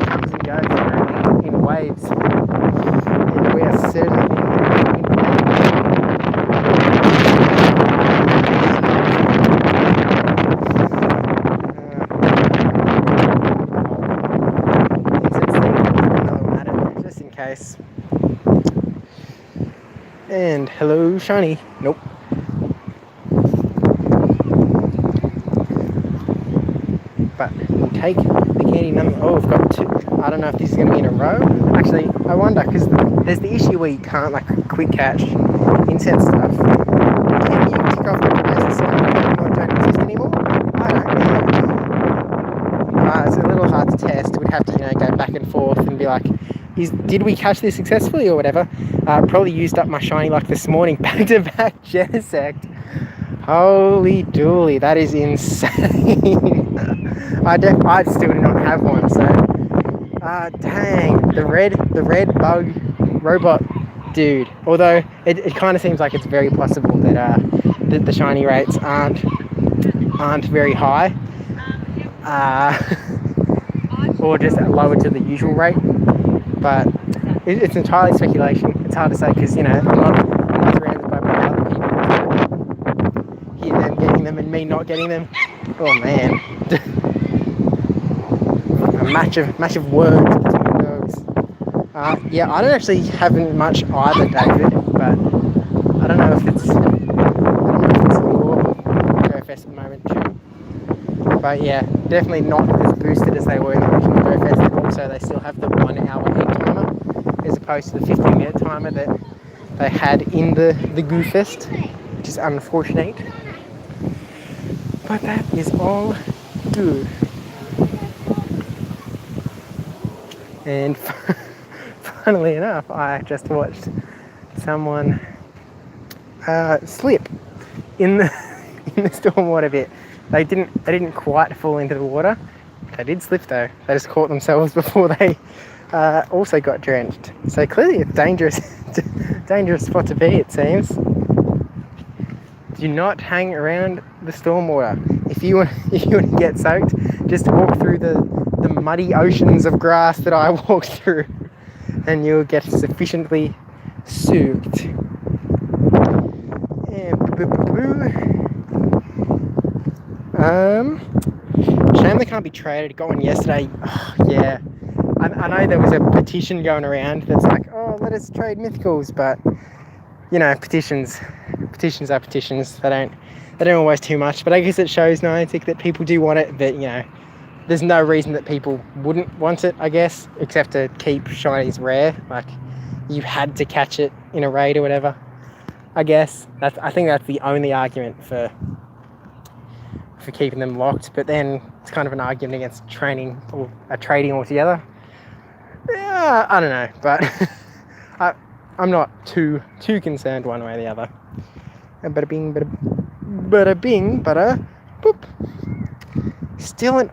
comes and goes in waves. And we are certainly case. And hello, shiny. Nope. But we'll take the candy number. Oh, we've got 2. I don't know if this is going to be in a row. Actually, I wonder, because there's the issue where you can't like quick catch inset stuff. Can you tick off the devices that don't exist anymore? I don't know. It's a little hard to test. We'd have to, you know, go back and forth and be like, did we catch this successfully or whatever? Probably used up my shiny luck this morning, back-to-back Genesect. Holy dooly, that is insane. I still do not have one, so dang, the red bug robot dude. Although it kind of seems like it's very possible that the shiny rates aren't very high, or just lower to the usual rate. But it's entirely speculation. It's hard to say because, you know, I'm not surrounded by other people. Hear them getting them and me not getting them. Oh man. A match of words between dogs. Yeah, I don't actually have much either, David, but I don't know if it's your GoFest at the moment too. But yeah, definitely not as boosted as they were in the original GoFest. Also, they still have the 1 hour egg timer as opposed to the 15-minute timer that they had in the GoFest, which is unfortunate. But that is all good. And funnily enough, I just watched someone slip in the stormwater bit. They didn't quite fall into the water. They did slip though. They just caught themselves before they also got drenched. So clearly it's dangerous spot to be, it seems. Do not hang around the stormwater. If you want to get soaked, just walk through the muddy oceans of grass that I walked through, and you'll get sufficiently soaked. And shame they can't be traded. Got one yesterday. Oh, yeah, I know there was a petition going around that's like, oh, let us trade mythicals, but you know, petitions are petitions. They don't always do much, but I guess it shows Niantic that people do want it. But you know, there's no reason that people wouldn't want it, I guess, except to keep shinies rare. Like, you had to catch it in a raid or whatever. I guess I think that's the only argument for keeping them locked. But then it's kind of an argument against trading altogether. Yeah, I don't know, but I'm not too concerned one way or the other. Bada bing, bada bing, bada boop. Still,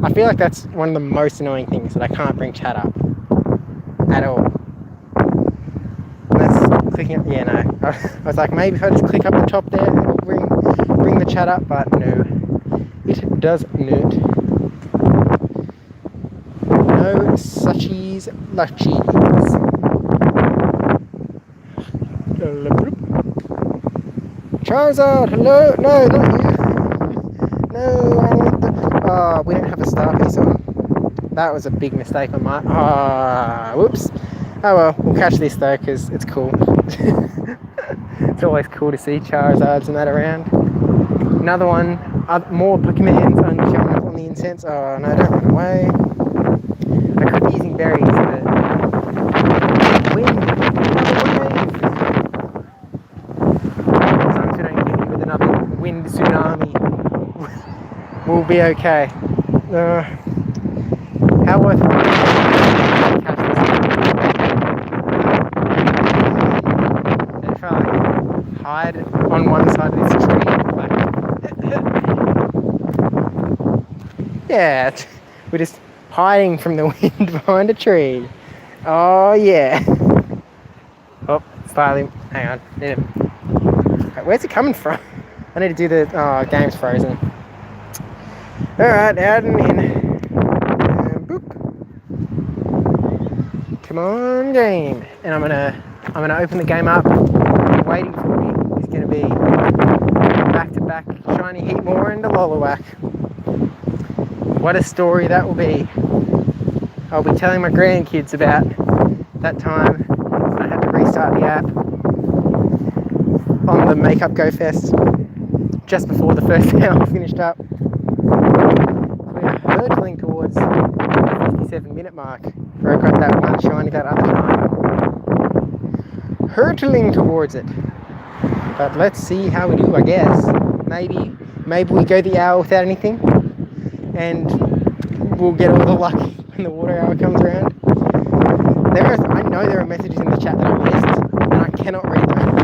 I feel like that's one of the most annoying things, that I can't bring chat up at all. That's clicking up. Yeah, no. I was like, maybe if I just click up the top there, it'll bring the chat up, but no, it does not. No suchies luchies. Charizard, hello. No, not you. No, I want the. We don't have a star piece on. That was a big mistake on my. Whoops. Oh well, we'll catch this though because it's cool. It's always cool to see Charizards and that around. Another one, more commands on showing up on the incense. Oh no, don't run away. I could be using berries, but wind, another wave. As long as we don't get hit with another wind tsunami, we'll be okay. How worth it? Catch this one. And try like hide on one side of this tree. Yeah, we're just hiding from the wind behind a tree. Oh yeah. Oh, slightly. Hang on. Where's it coming from? I need to do the. Oh, game's frozen. All right, out and in. Boop. Come on, game. And I'm gonna open the game up. Waiting for me is gonna be back-to-back shiny Heatmore and a Lolowak. What a story that will be. I'll be telling my grandkids about that time I had to restart the app on the Makeup Go Fest just before the first hour finished up. We are hurtling towards the 57-minute mark where I got that one shiny that other time. Hurtling towards it. But let's see how we do, I guess. Maybe we go the hour without anything and we'll get all the luck when the water hour comes around. I know there are messages in the chat that I missed and I cannot read them.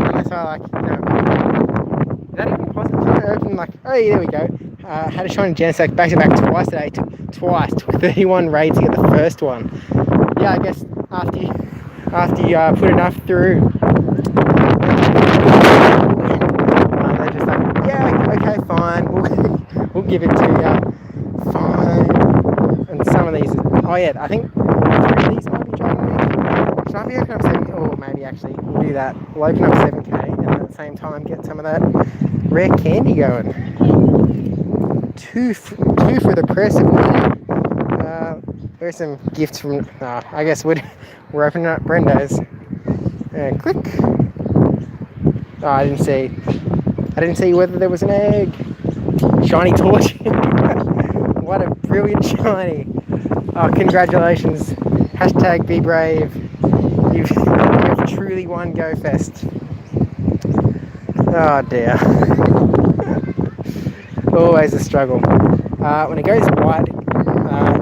Unless I is that even possible? Can I open oh yeah, there we go. Had a shiny Genesect back-to-back twice today. Took 31 raids to get the first one. Yeah, I guess after you put enough through, they're just like, yeah, okay, fine. We'll give it to you. Fine. And some of these, oh yeah, I think 3 of these might be Dragon Week. Should I be opening up 7K? Oh, maybe actually, we'll do that. We'll open up 7K and at the same time get some of that rare candy going. Two for the press. There's some gifts from, I guess we're opening up Brendo's. Click. Oh, I didn't see whether there was an egg. Shiny torch. What a brilliant shiny. Oh, congratulations. Hashtag be brave. You've truly won GoFest. Oh dear. Always a struggle. When it goes white,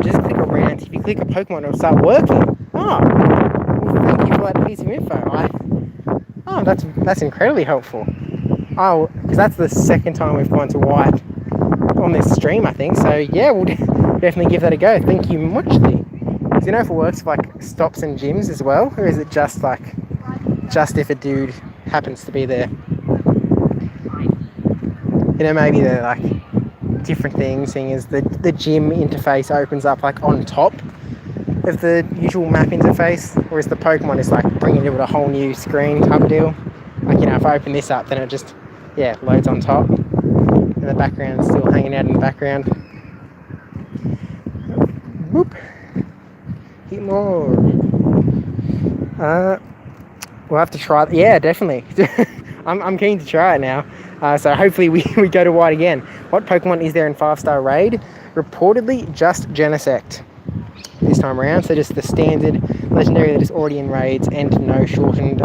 just click around. If you click a Pokemon, it'll start working. Oh, well, thank you for that piece of info. That's incredibly helpful. Oh, because that's the second time we've gone to white on this stream, I think. So yeah, we'll definitely give that a go. Thank you muchly. Do you know if it works for stops and gyms as well, or is it just if a dude happens to be there? Maybe they're different things, seeing as the gym interface opens up on top of the usual map interface, whereas the Pokemon is bringing it with a whole new screen type of deal. If I open this up, then it just loads on top, and the background is still hanging out in the background. Whoop. Hit more. We'll have to try. Yeah, definitely. I'm keen to try it now. So hopefully we go to white again. What Pokemon is there in 5-star raid? Reportedly just Genesect this time around. So just the standard legendary that is already in raids and no shortened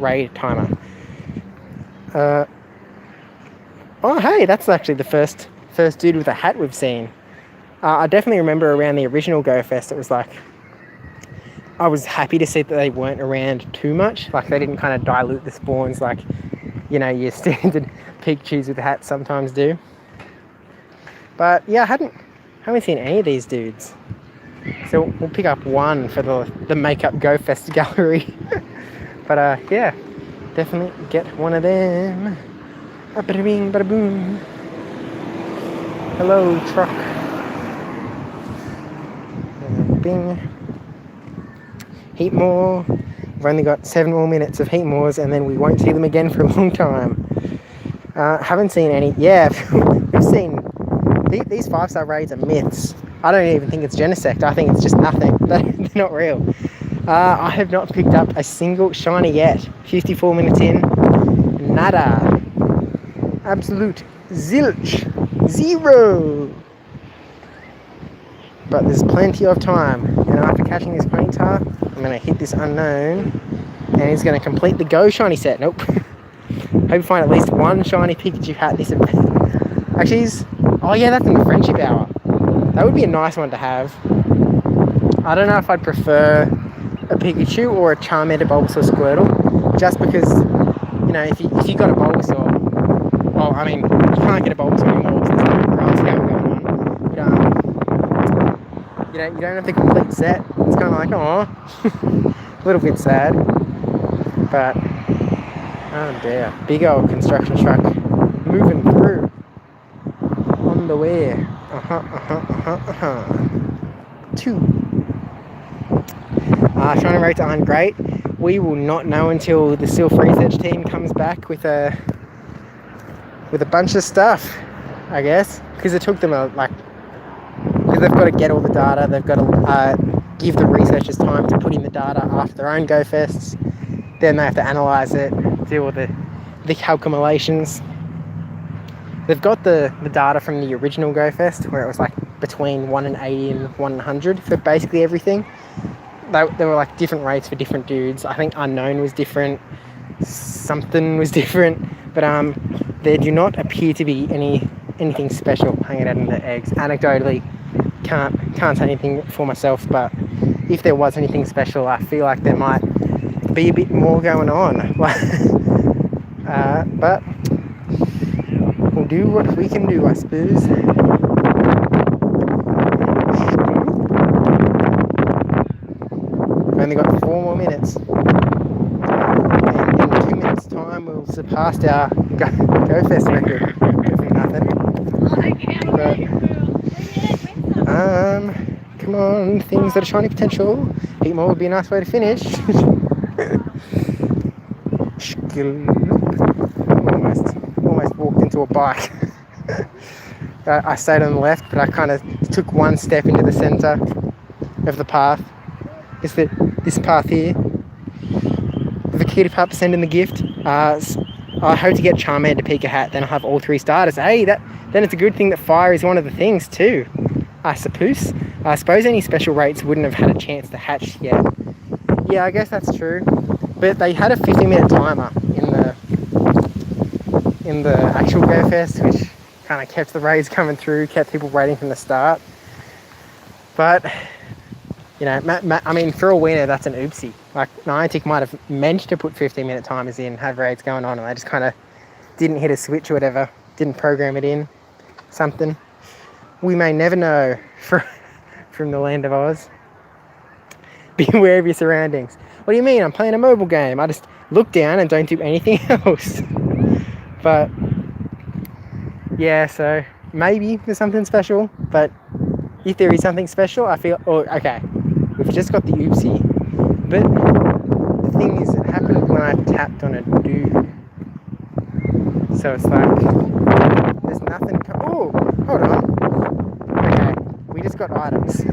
raid timer. Oh hey, that's actually the first dude with a hat we've seen. I definitely remember around the original GoFest, it was I was happy to see that they weren't around too much. They didn't kind of dilute the spawns your standard Pikachus with hats sometimes do. But yeah, I haven't seen any of these dudes. So we'll pick up one for the Makeup Go Fest gallery. But yeah, definitely get one of them. Bada bing, bada boom. Hello, truck. Bing. Heatmore. We've only got 7 more minutes of Heatmores and then we won't see them again for a long time. Haven't seen any. Yeah, we've seen these 5-star raids are myths. I don't even think it's Genesect. I think it's just nothing. They're not real. I have not picked up a single shiny yet. 54 minutes in, nada. Absolute zilch. Zero. But there's plenty of time. And after catching this painter, I'm going to hit this unknown. And he's going to complete the Go shiny set. Nope. Hope you find at least one shiny Pikachu hat this event. Actually, oh yeah, that's in the Friendship Hour. That would be a nice one to have. I don't know if I'd prefer a Pikachu or a Charmander, Bulbasaur, Squirtle, just because, you know, if you got a Bulbasaur, well, I mean, you can't get a Bulbasaur anymore because there's no grass scale going on. But, you know, you don't have the complete set. It's kind of like, oh, a little bit sad. But, oh dear, big old construction truck moving through on the way. Two. Shiny rates aren't great. We will not know until the Silph research team comes back with a bunch of stuff, I guess, because it took them because they've got to get all the data. They've got to give the researchers time to put in the data after their own Go Fests. Then they have to analyze it, do all the calculations. They've got the data from the original Go Fest, where it was like between 1 and 80 and 1 and 100 for basically everything. There were like different rates for different dudes. I think Unknown was different, something was different, but there do not appear to be anything special hanging out in the eggs. Anecdotally, can't say anything for myself, but if there was anything special, I feel like there might be a bit more going on. But we'll do what we can do, I suppose. We've only got 4 more minutes. And in 2 minutes' time, we'll surpass our Go Fest record. Hopefully nothing. But, come on, things that are shiny potential. Heat more would be a nice way to finish. Almost walked into a bike. I stayed on the left, but I kind of took one step into the centre of the path. Is that this path here? The Vaquita Pup sending the gift. I hope to get Charmander, Pika hat, then I'll have all 3 starters. Hey, then it's a good thing that fire is one of the things too, I suppose. I suppose any special rates wouldn't have had a chance to hatch yet. Yeah, I guess that's true. But they had a 50-minute timer in the actual Go Fest, which kind of kept the raids coming through, kept people waiting from the start. But, you know, I mean, for all we know, that's an oopsie. Like, Niantic might have meant to put 15-minute timers in, have raids going on, and they just kind of didn't hit a switch or whatever, didn't program it in, something. We may never know from the land of Oz. Be aware of your surroundings. What do you mean? I'm playing a mobile game. I just look down and don't do anything else. But, yeah, so maybe there's something special, but if there is something special, I feel, okay, we've just got the oopsie, but the thing is, it happened when I tapped on a dude, so it's like, there's nothing, oh, hold on, okay, we just got items.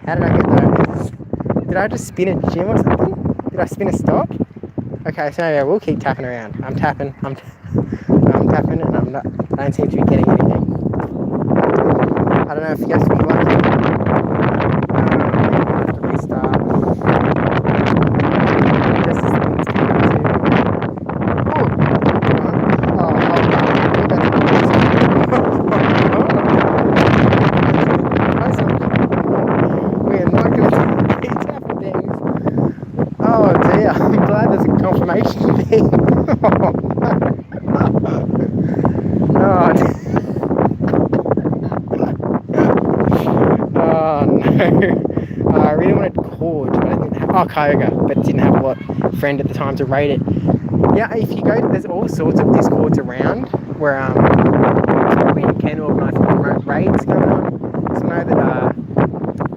How did I get those? Did I just spin a gym or something? Did I spin a stop? Okay, so yeah, we'll keep tapping around. I'm tapping, and I don't seem to be getting anything. I don't know if you guys will be lucky. I'll have to restart. Just as the wind's coming too. We are not going to keep tapping things. Oh dear, I'm glad there's a confirmation thing. Oh dear. Oh no. I really wanted Cord, but I didn't have, Kyogre, but didn't have a friend at the time to rate it. Yeah, if you go, there's all sorts of Discords around where we can organise remote raids going on. So know that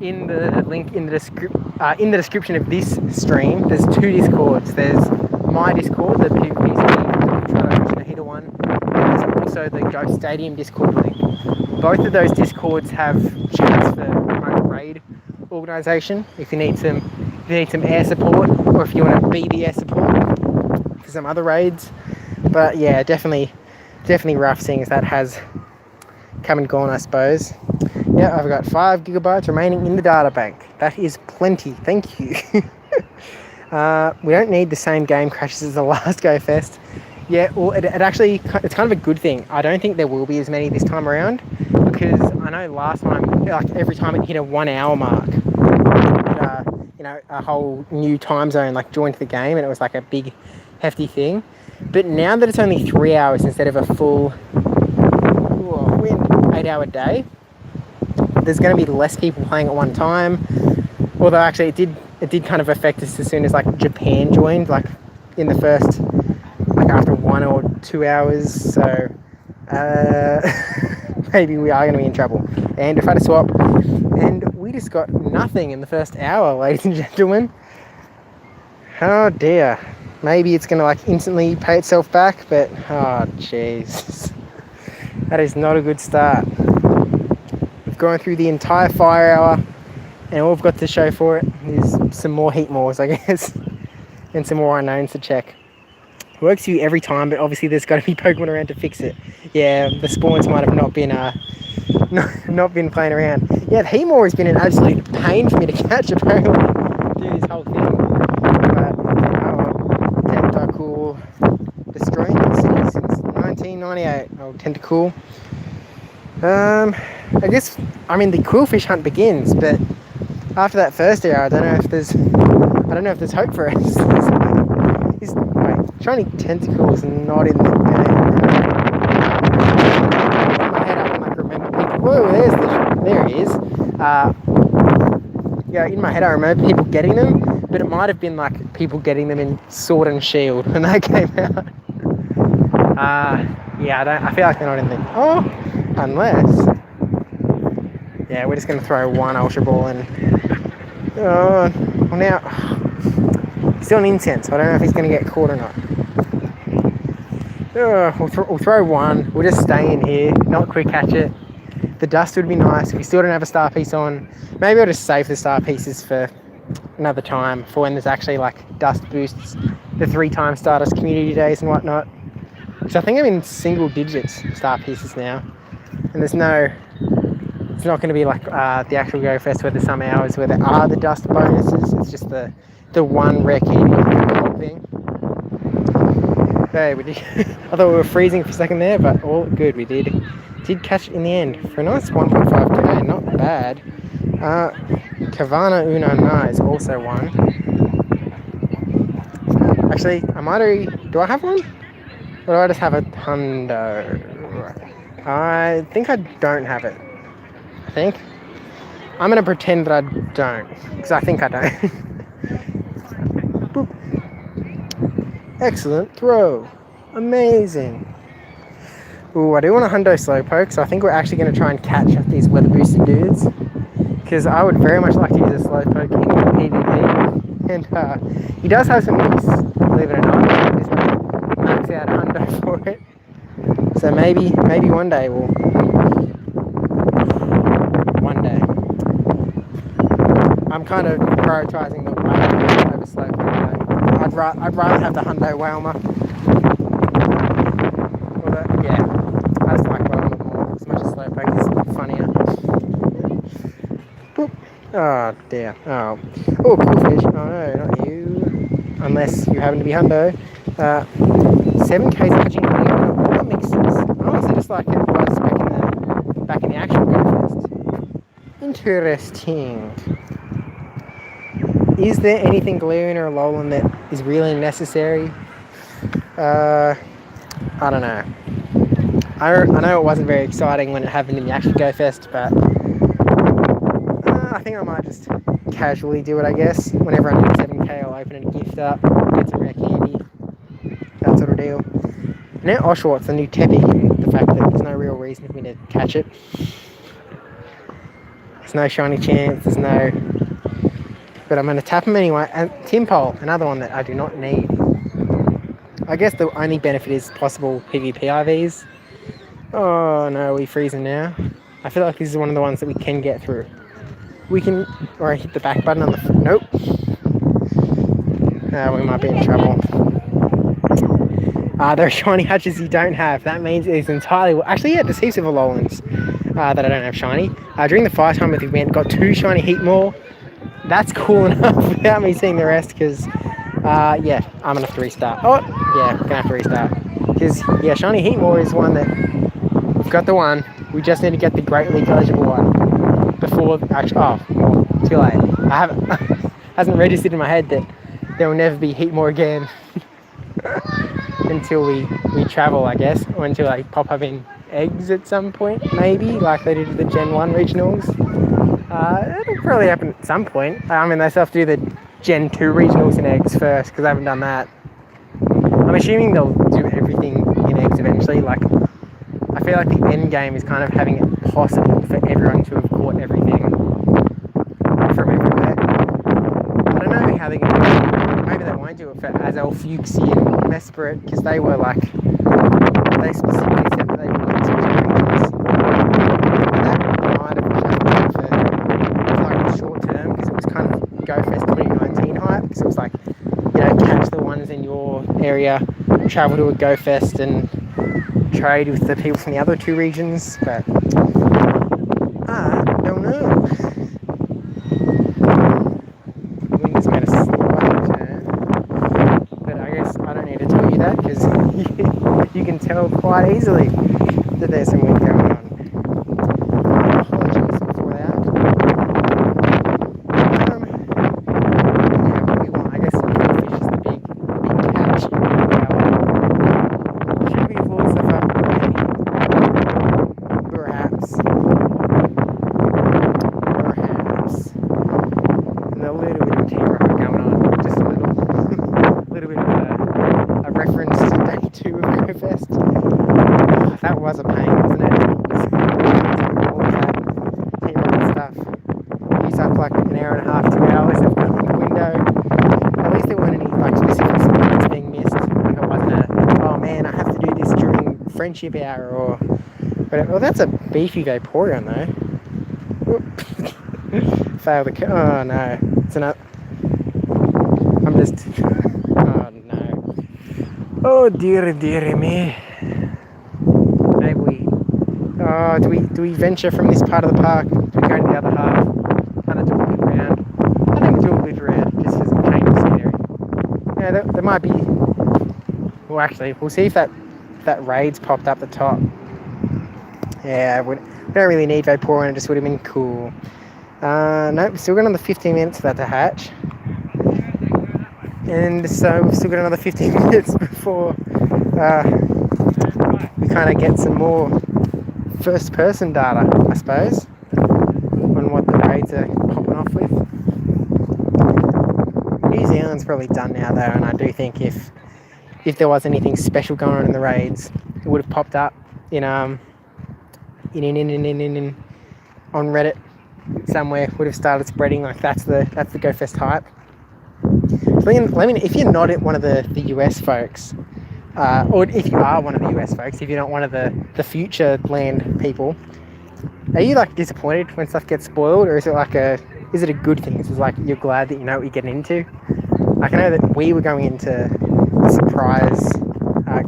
in the link in the description of this stream, there's 2 Discords. There's my Discord, the PvP Hitter one, and there's also the Ghost Stadium Discord link. Both of those Discords have chats for remote raid organisation. If you need some you need some air support, or if you want to be the air support for some other raids. But yeah, definitely rough, seeing as that has come and gone, I suppose. Yeah, I've got 5 gigabytes remaining in the data bank. That is plenty, thank you. We don't need the same game crashes as the last Go Fest. Yeah, well, it's kind of a good thing. I don't think there will be as many this time around, because I know last time, like every time it hit a 1 hour mark, you know, a whole new time zone like joined the game, and it was like a big hefty thing. But now that it's only 3 hours instead of a full 8-hour day, there's going to be less people playing at one time. Although actually it did kind of affect us as soon as like Japan joined, like in the first, like after 1 or 2 hours. So maybe we are going to be in trouble. And if I had a swap, and we just got nothing in the first hour, ladies and gentlemen. Oh dear. Maybe it's going to like instantly pay itself back, but oh jeez. That is not a good start. We've gone through the entire fire hour, and all we've got to show for it is some more heat mores, I guess, and some more unknowns to check. It works for you every time, but obviously there's got to be Pokemon around to fix it. Yeah, the spawns might have not been not been playing around. Yeah, the heat more has been an absolute pain for me to catch, apparently, through this whole thing. But Tentacool destroying the city since 1998. Oh, Tentacool. I guess, I mean, the Quillfish hunt begins, but after that first hour, I don't know if there's hope for us. Wait, shiny Tentacool is not in the game. In my head, I can like remember people. Whoa, there he is. Yeah, in my head, I remember people getting them, but it might have been like people getting them in Sword and Shield when they came out. Yeah, I feel like they're not in the. Oh, unless. Yeah, we're just going to throw one Ultra Ball and... Oh, well now... Still an incense. I don't know if he's going to get caught or not. We'll throw one. We'll just stay in here. Not quick catch it. The dust would be nice. We still don't have a star piece on. Maybe I'll just save the star pieces for another time, for when there's actually like dust boosts, the 3-time Stardust community days and whatnot. So I think I'm in single digits star pieces now. And there's no... It's not going to be like the actual Go Fest where there's some hours where there are the dust bonuses. It's just the one rare candy thing. Okay, we did. I thought we were freezing for a second there, but all good. We did catch it in the end for a nice 1.5k. Not bad. Kavana Una Na is also one. Actually, do I have one? Or do I just have a hundo? I think I don't have it. I think. I'm going to pretend that I don't, because I think I don't. Boop. Excellent throw. Amazing. Ooh, I do want a hundo Slowpoke, so I think we're actually going to try and catch these weather boosted dudes, because I would very much like to use a Slowpoke in PvP, and he does have some use, believe it or not. I just want to max out hundo for it. So maybe one day we'll... I'm kind of prioritising the Whalmer over Slowpoke. I'd rather have the hundo Whalmer. Although, yeah, I just like Whalmer more, as much as Slowpoke is funnier. Boop. Oh dear. Oh, Quillfish. Oh no, not you. Unless you happen to be hundo. 7k's catching that makes sense. Honestly, just like it was back in the actual Go Fest. Interesting. Is there anything Galarian or Alolan that is really necessary? I don't know. I know it wasn't very exciting when it happened in the actual Go Fest, but I think I might just casually do it, I guess. Whenever I need 7k, I'll open a gift up, get some rare candy, that sort of deal. Now Oshawott, the new Teppy, the fact that there's no real reason for me to catch it. There's no shiny chance, there's no... But I'm going to tap him anyway. And Timpole, another one that I do not need. I guess the only benefit is possible PvP IVs. Oh no, we freezing now. I feel like this is one of the ones that we can get through. We can... Or I hit the back button on the... Nope. we might be in trouble. There are shiny hatches you don't have. That means it's entirely... Well, actually, yeah, there's heaps of Alolans that I don't have shiny. During the fire time with the event, got 2 shiny heat more. That's cool enough without me seeing the rest, because, yeah, I'm going to have to restart. Oh, yeah, we're going to have to restart. Because, yeah, shiny heat more is one that... We've got the one. We just need to get the Great League eligible one before... Actually, oh, too late. I haven't... hasn't registered in my head that there will never be heat more again. Until we travel, I guess, or until they pop up in eggs at some point, maybe, like they did with the Gen 1 regionals. It'll probably happen at some point. I mean, they still have to do the Gen 2 regionals in eggs first, because I haven't done that. I'm assuming they'll do everything in eggs eventually. Like, I feel like the end game is kind of having it possible for everyone to have caught everything from everywhere. I don't know how they're going to do it. Maybe they won't do it for Azel, Fuchsie and Mesprit, because they were like, they specifically said that they wanted to do regions. That might have just been for like short term, because it was kind of GoFest 2019 hype, because it was like, you know, catch the ones in your area, travel to a GoFest and trade with the people from the other 2 regions, but I don't know. Wind has made a slight turn, but I guess I don't need to tell you that, because you can tell quite easily that there's some wind going on. Apologies for that. Yeah, what we want, I guess, fish is the big catch. Should we have all stuff up? Maybe. Perhaps. And a little bit of teamwork going on. Just a little bit of a reference to day 2 of GoFest. Oh, that was a pain, wasn't it? All of that teamwork and stuff. Used up like an hour and a half, 2 hours of going in the window. At least there weren't any like specific spots being missed. Like it wasn't a, oh man, I have to do this during friendship hour or whatever. Well, that's a beefy Vaporeon though. Failed the oh no, it's another. I'm just. Oh no. Oh dear me. Maybe we. Oh, do we venture from this part of the park? Do we go to the other half? Kind of do a loop around. I think we'll do a loop around just as a change of scenery. Yeah, there might be. Well, actually, we'll see if that raid's popped up the top. Yeah, we don't really need Vaporeon. It just would have been cool. Nope, we've still got another 15 minutes for that to hatch. And so we've still got another 15 minutes before we kind of get some more first person data, I suppose, on what the raids are popping off with. New Zealand's probably done now though, and I do think if there was anything special going on in the raids, it would have popped up in on Reddit somewhere, would have started spreading. Like that's the GoFest hype. So let me know if you're not one of the US folks, or if you are one of the US folks, if you're not one of the future land people, are you like disappointed when stuff gets spoiled, or is it a good thing? It's like you're glad that you know what you're getting into. Like I know that we were going into the surprise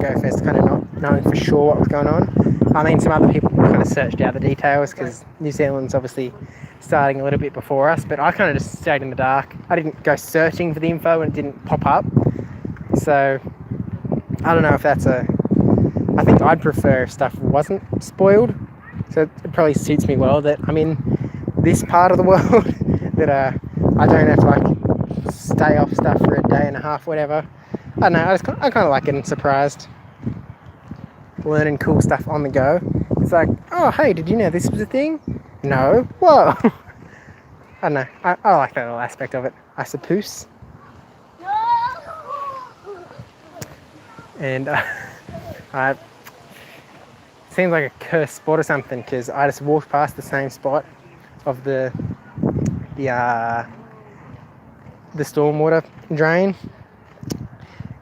GoFest kind of not knowing for sure what was going on. I mean, some other people kind of searched out the details because New Zealand's obviously starting a little bit before us, but I kind of just stayed in the dark. I didn't go searching for the info and it didn't pop up. So I don't know if that's I think I'd prefer if stuff wasn't spoiled. So it probably suits me well that I'm in this part of the world that I don't have to like stay off stuff for a day and a half, whatever. I don't know, I kind of like getting surprised. Learning cool stuff on the go. It's like, oh hey, did you know this was a thing? No? Whoa! I don't know, I like that little aspect of it, I suppose. And it seems like a cursed spot or something, because I just walked past the same spot of the stormwater drain,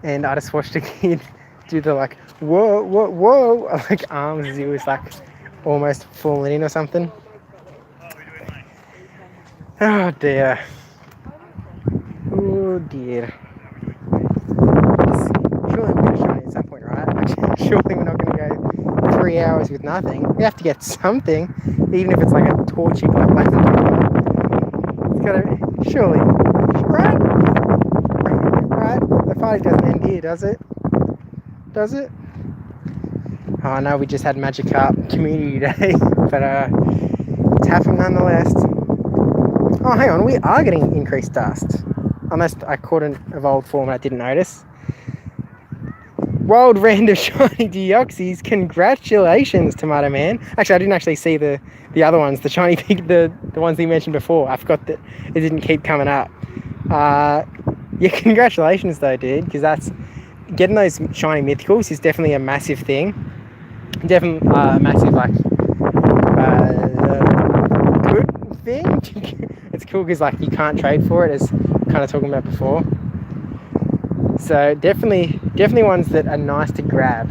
and I just watched a kid do the like whoa like arms as he was like almost falling in or something. Oh dear. Surely we're not going to go 3 hours with nothing. We have to get something, even if it's like a torchy black and white. It's got to, surely, right? Right? The party doesn't end here, does it? Does it? Oh no, we just had Magic Carp Community Day, but it's happening nonetheless. Oh, hang on, we are getting increased dust. Unless I caught an evolved form and I didn't notice. Wild random shiny deoxys. Congratulations, Tomato Man. Actually, I didn't actually see the other ones, the shiny pig, the ones that you mentioned before. I forgot that it didn't keep coming up. Yeah, congratulations though, dude, because that's getting those shiny mythicals is definitely a massive thing. Definitely a massive like good thing. It's cool because like you can't trade for it, as kind of talking about before. So definitely ones that are nice to grab.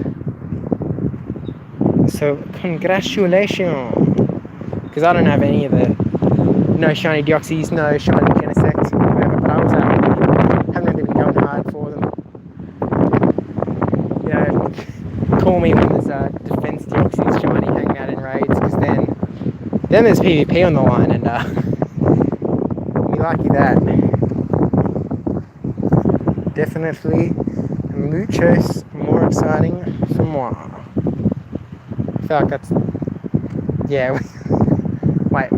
So congratulations, because I don't have any of the no shiny deoxys, no shiny genesects, whatever. But I was haven't really been going hard for them. You know, call me when there's defense deoxys shiny hanging out in raids, because then there's PvP on the line, and be lucky that. Definitely muchos more exciting for moi. I feel like that's, yeah. Wait,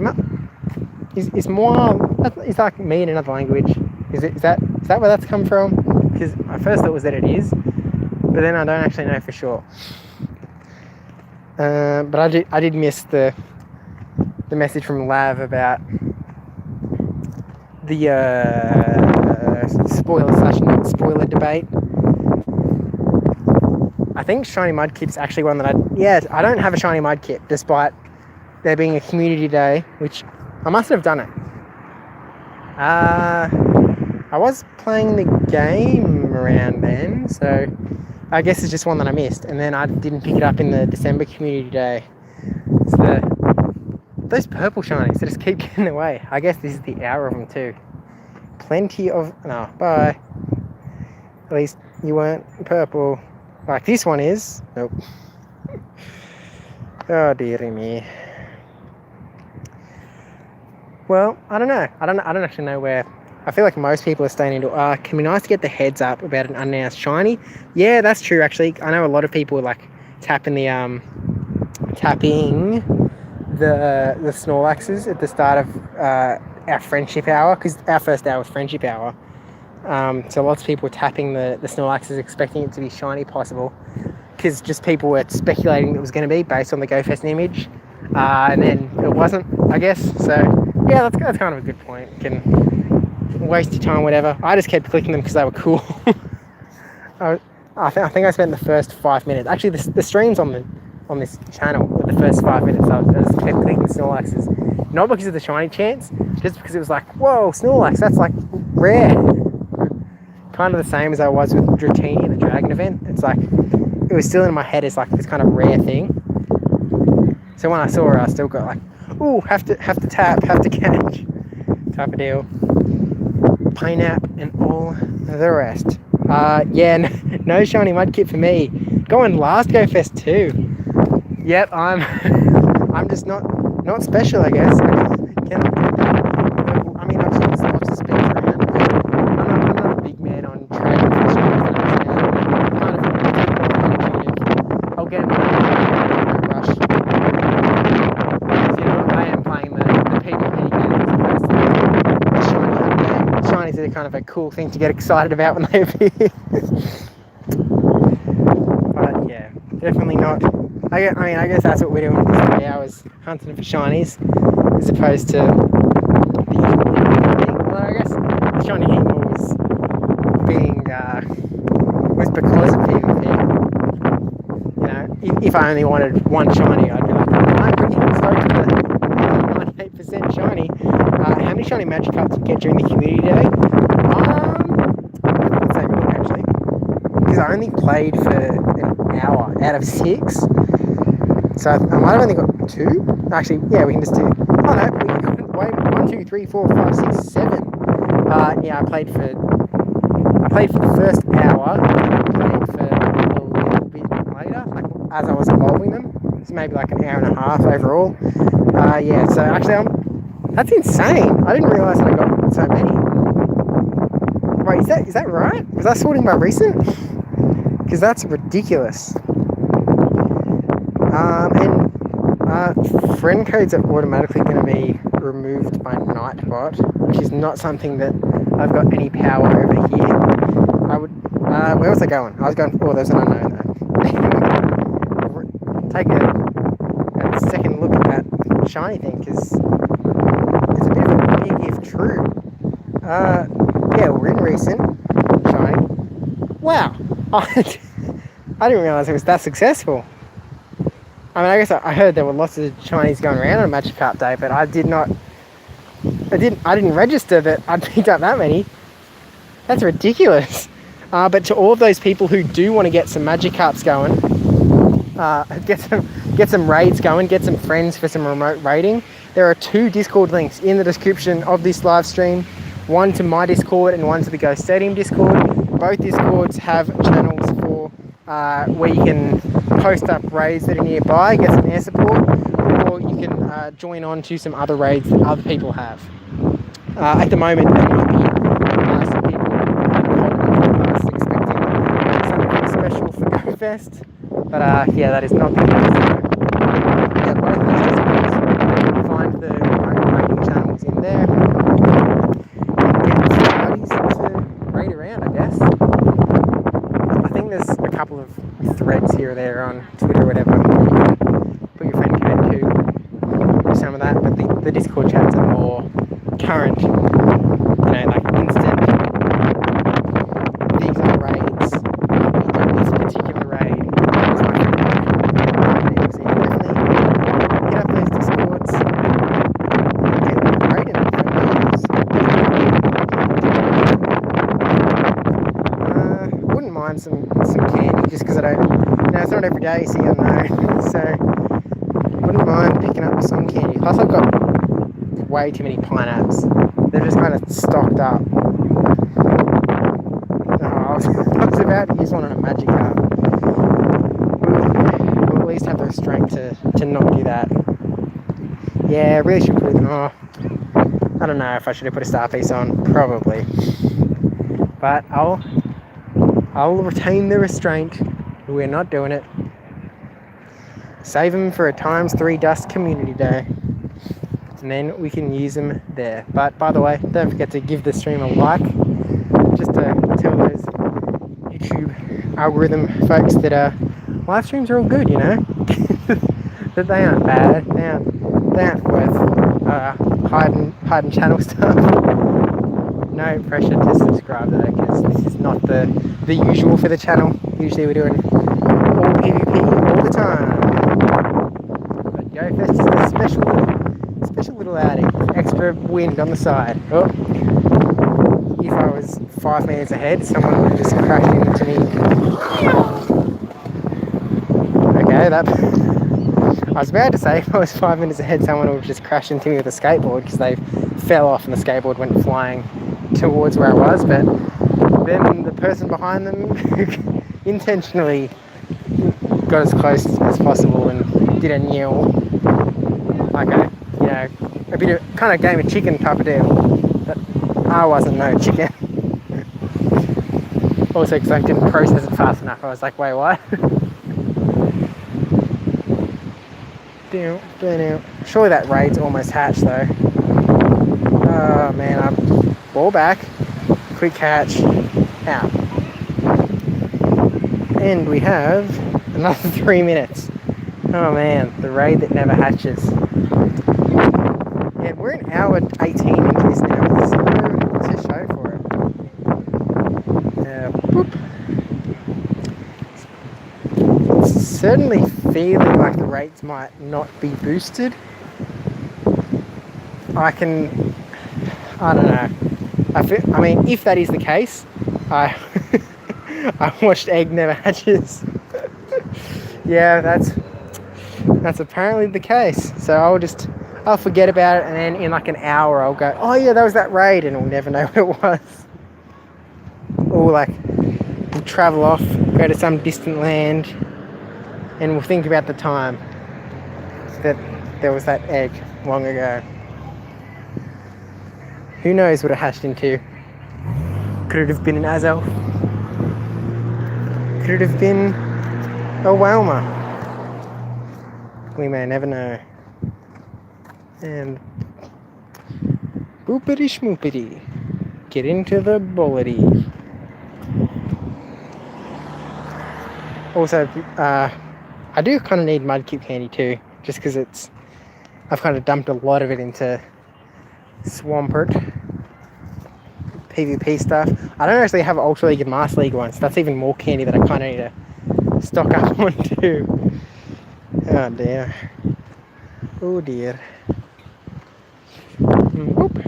is moi, is like me in another language? Is that where that's come from? Because my first thought was that it is, but then I don't actually know for sure. But I did miss the message from Lav about the spoiler/not spoiler debate. I think shiny mudkip's actually one that I don't have a shiny mudkip, despite there being a community day, which I must have done it. I was playing the game around then, so I guess it's just one that I missed, and then I didn't pick it up in the December community day. It's those purple shinies that just keep getting away. I guess this is the hour of them too. Plenty of, no, bye. At least you weren't purple like this one is. Nope. Oh dearie me. Well, I don't know. I don't actually know where. I feel like most people are staying into. Can be nice to get the heads up about an unannounced shiny. Yeah, that's true. Actually, I know a lot of people are like tapping the Snorlaxes at the start of our friendship hour, because our first hour was friendship hour. So lots of people were tapping the Snorlaxes, expecting it to be shiny possible, because just people were speculating it was going to be based on the GoFest image, and then it wasn't, I guess. So yeah, that's kind of a good point. You can waste your time, whatever. I just kept clicking them because they were cool. I think I spent the first 5 minutes. Actually, the streams on this channel were the first 5 minutes. I just kept clicking Snorlaxes, not because of the shiny chance, just because it was like, whoa, Snorlax, that's like rare. Kind of the same as I was with Dratini at the Dragon event. It's like, it was still in my head as like this kind of rare thing. So when I saw her, I still got like, ooh, have to tap, have to catch, type of deal. Pineapple and all the rest. Yeah, no shiny mudkip for me. Going last GoFest too. Yep, I'm just not special, I guess. I mean, I've seen lots of speeds around. I'm not a big man on trading for shinies. I'll get it in a rush. You know, I am playing the PvP game as opposed to the shiny game. Shinies are kind of a cool thing to get excited about when they appear. But yeah, definitely not. I guess that's what we're doing this 3 hours, hunting for shinies, as opposed to the well, I guess the shiny Heatmore was because of PvP. You know, if I only wanted one shiny, I'd be like, I'm pretty stoked with the 98% shiny. How many shiny Magic Carps did you get during the community day? Let's take a look actually, because I only played for an hour out of 6. So I might have only got 2. Actually, yeah, we can just do. Oh no, we couldn't wait. 1, 2, 3, 4, 5, 6, 7. Yeah, I played for the first hour. And I played for a little bit later. as I was evolving them. It's maybe like an hour and a half overall. Yeah, so actually that's insane. I didn't realise that I got so many. Wait, is that right? Was I sorting by recent? Because that's ridiculous. And friend codes are automatically going to be removed by Nightbot, which is not something that I've got any power over here. I would, where was I going? I was going, oh, there's an unknown there. Take a second look at that shiny thing, because it's a bit of a big if true. Yeah, we're in recent, shiny. Wow, I didn't realise it was that successful. I mean, I guess I heard there were lots of shinies going around on Magikarp Day, but I didn't register that I'd picked up that many. That's ridiculous. But to all of those people who do want to get some Magikarps going, get some raids going, get some friends for some remote raiding, there are 2 Discord links in the description of this live stream. One to my Discord and one to the Ghost Stadium Discord. Both Discords have channels for where you can post up raids that are nearby, get some air support, or you can join on to some other raids that other people have. At the moment, there might be some people expecting something special for GoFest, but yeah, that is not the case. Yeah, both these Discords, find the remote raiding channels in there, and get some buddies to raid around, I guess. I think there's a couple of threads here or there on Twitter or whatever. You can put your friend code to some of that, but the Discord chats are more current, you know, like instant. These are raids. This particular raid is my favorite. So you definitely hit up those Discords, get raiding with wouldn't mind some candy, just because I don't, it's not every day you see unknown, so wouldn't mind picking up some candy. Plus I've got way too many pineapples. They're just kind of stocked up. I was about to use one on a Magikarp. We'll at least have the restraint to not do that. Yeah, I really should put it on. I don't know if I should have put a star piece on, probably. But I'll retain the restraint. We're not doing it. Save them for a ×3 dust community day, and then we can use them there. But by the way, don't forget to give the stream a like, just to tell those YouTube algorithm folks that live streams are all good, you know. That they aren't bad, they aren't worth hiding channel stuff. No pressure to subscribe though, because this is not the usual for the channel. Usually we're doing all PvP all the time. But GoFest is a special little outing. Extra wind on the side. Oh. If I was 5 meters ahead, someone would have just crashed into me. Okay, I was about to say, if I was 5 minutes ahead, someone would have just crashed into me with a skateboard because they fell off and the skateboard went flying towards where I was, but then the person behind them intentionally got as close as possible and did a kneel. Okay, yeah, a bit of kind of game of chicken type of deal, but I wasn't no chicken. Also because I didn't process it fast enough. I was like, wait, what? Surely that raid's almost hatched though. Oh man, ball back, quick catch, out. And we have another 3 minutes. Oh man, the raid that never hatches. Yeah, we're an hour 18 into this now. There's no to show for it. Boop. It's certainly feeling like the rates might not be boosted. I don't know. I mean, if that is the case, I watched Egg Never Hatches. Yeah, that's apparently the case. So I'll forget about it, and then in like an hour I'll go, oh yeah, that was that raid, and I'll never know what it was. Or like, we'll travel off, go to some distant land, and we'll think about the time that there was that egg long ago. Who knows what it hatched into? Could it have been an Azelf? Could it have been a Walmer? We may never know. And boopity schmoopity, get into the bullety. Also, I do kind of need mudkip candy too, just because I've kind of dumped a lot of it into Swampert PvP stuff. I don't actually have Ultra League and Master League ones. That's even more candy that I kind of need to stock up on too. Oh dear. Oh dear. Whoop.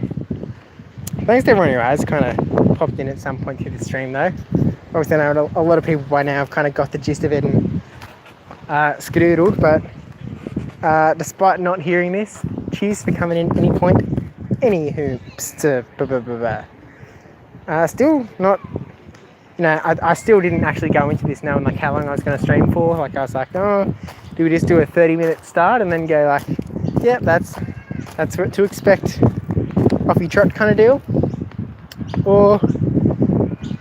Thanks to everyone who has kind of popped in at some point through the stream though. Obviously I know a lot of people by now have kind of got the gist of it and skedoodled, but despite not hearing this, cheers for coming in any point. Anywho, still not, you know, I still didn't actually go into this knowing like how long I was going to stream for. Like I was like, oh, do we just do a 30-minute start and then go like, yep, that's what to expect, off your trot kind of deal, or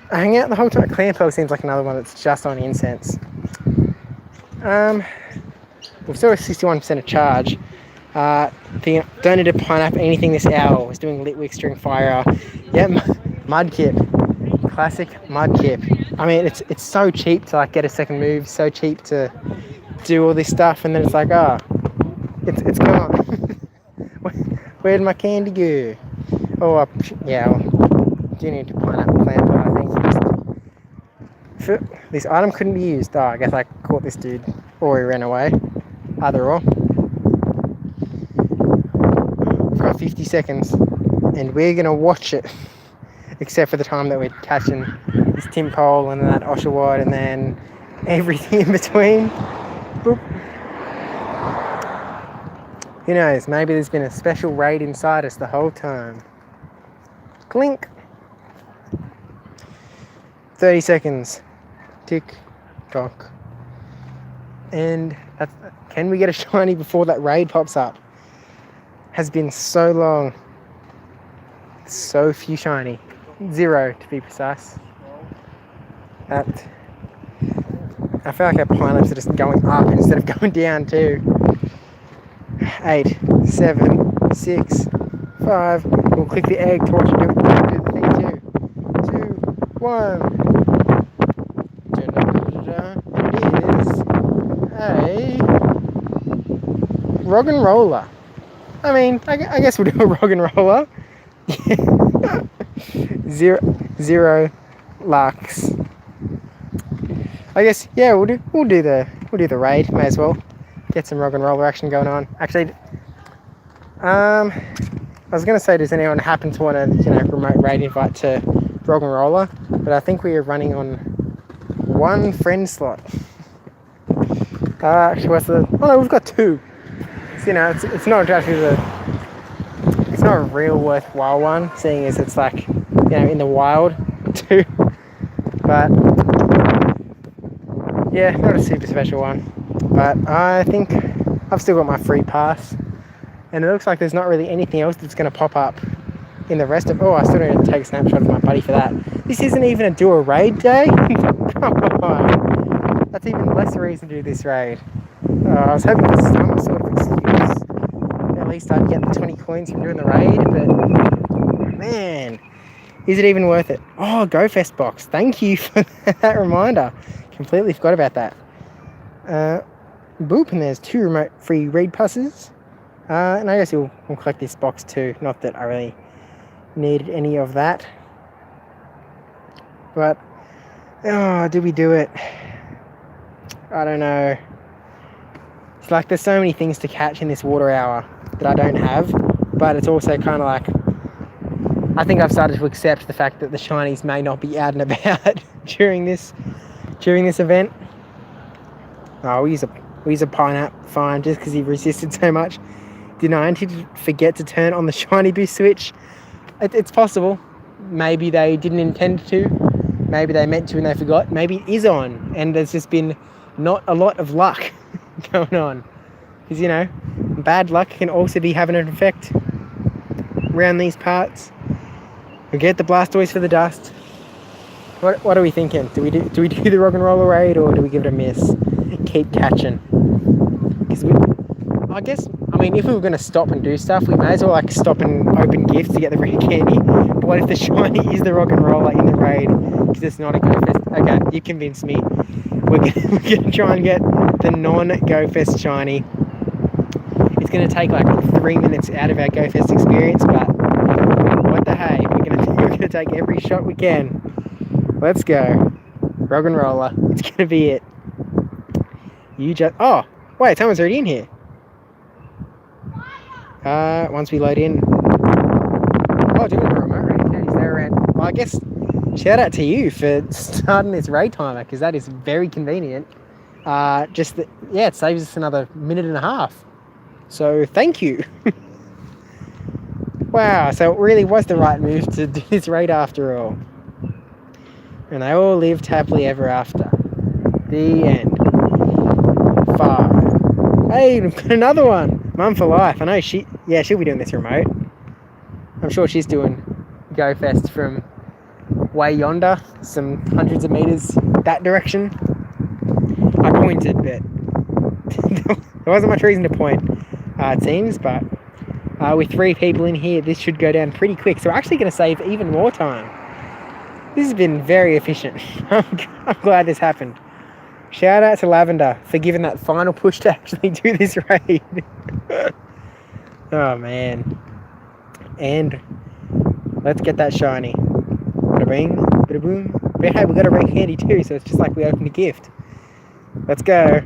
hang out the whole time. Clampearl seems like another one that's just on incense. We're still at 61% of charge. Don't need to pine up anything this hour. I was doing Litwicks during fire hour. Yeah, mudkip, classic mudkip. I mean, it's so cheap to like get a second move, so cheap to do all this stuff, and then it's like, oh, it's gone. Where'd my candy go? Oh, yeah, I do need to pine up the plant, but I think this item couldn't be used. Oh, I guess I caught this dude, or he ran away. Either or. We've got 50 seconds, and we're gonna watch it. Except for the time that we're catching this tin pole and then that Oshawott and then everything in between. Boop. Who knows, maybe there's been a special raid inside us the whole time. Clink. 30 seconds. Tick tock. And can we get a shiny before that raid pops up? Has been so long. So few shiny. 0 to be precise. I feel like our pineapples are just going up instead of going down too. 8, 7, 6, 5. We'll click the egg torch and do the thing too. 2, 1. It is a Rog and Roller. I mean, I guess we'll do a Rog and Roller. 0 lux. I guess, yeah, we'll do the raid. May as well get some Rog and Roller action going on. Actually, I was gonna say, does anyone happen to want to, remote raid invite to Rog and Roller? But I think we are running on 1 friend slot. Actually, oh no, we've got 2. So, it's not exactly it's not a real worthwhile one, seeing as it's like, in the wild too. But yeah, not a super special one. But I think I've still got my free pass, and it looks like there's not really anything else that's going to pop up in the rest of. Oh, I still need to take a snapshot of my buddy for that. This isn't even a do a raid day. Come on, that's even less reason to do this raid. I was hoping for some sort of excuse. At least I'd get the 20 coins from doing the raid, but man, is it even worth it? Oh, GoFest box. Thank you for that reminder. Completely forgot about that. Boop, and there's 2 remote free raid passes. And I guess we'll collect this box too. Not that I really needed any of that. But, did we do it? I don't know. It's like there's so many things to catch in this water hour that I don't have. But it's also kind of like, I think I've started to accept the fact that the shinies may not be out and about during this event. Oh, we use a pineapple, fine, just because he resisted so much. Did I forget to turn on the shiny boost switch? It's possible. Maybe they didn't intend to. Maybe they meant to and they forgot. Maybe it is on, and there's just been not a lot of luck going on. Because, you know, bad luck can also be having an effect around these parts. We get the Blastoise for the dust. What are we thinking? Do we do the rock and roller raid, or do we give it a miss? Keep catching. Because I mean, if we were going to stop and do stuff, we may as well like stop and open gifts to get the rare candy. But what if the shiny is the rock and roller in the raid? Because it's not a Go Fest. Okay, you convinced me. We're gonna try and get the non-Go Fest shiny. It's going to take like 3 minutes out of our Go Fest experience, but what the hey? We're gonna take every shot we can. Let's go. Rock and roller. It's gonna be it. Oh, wait, someone's already in here. Once we load in. Oh, doing a remote raid. Is there around? Well, I guess shout out to you for starting this raid timer, because that is very convenient. It saves us another minute and a half. So thank you. Wow, so it really was the right move to do this raid after all. And they all lived happily ever after. The end. 5. Hey, we've got another one. Mum for life. I know she'll be doing this remote. I'm sure she's doing Go Fest from way yonder, some hundreds of meters that direction. I pointed, but there wasn't much reason to point, it seems, but with 3 people in here, this should go down pretty quick. So we're actually going to save even more time. This has been very efficient. I'm glad this happened. Shout out to Lavender for giving that final push to actually do this raid. Oh man. And let's get that shiny. Bada bing, bada boom. But hey, we got a rare candy too, so it's just like we opened a gift. Let's go.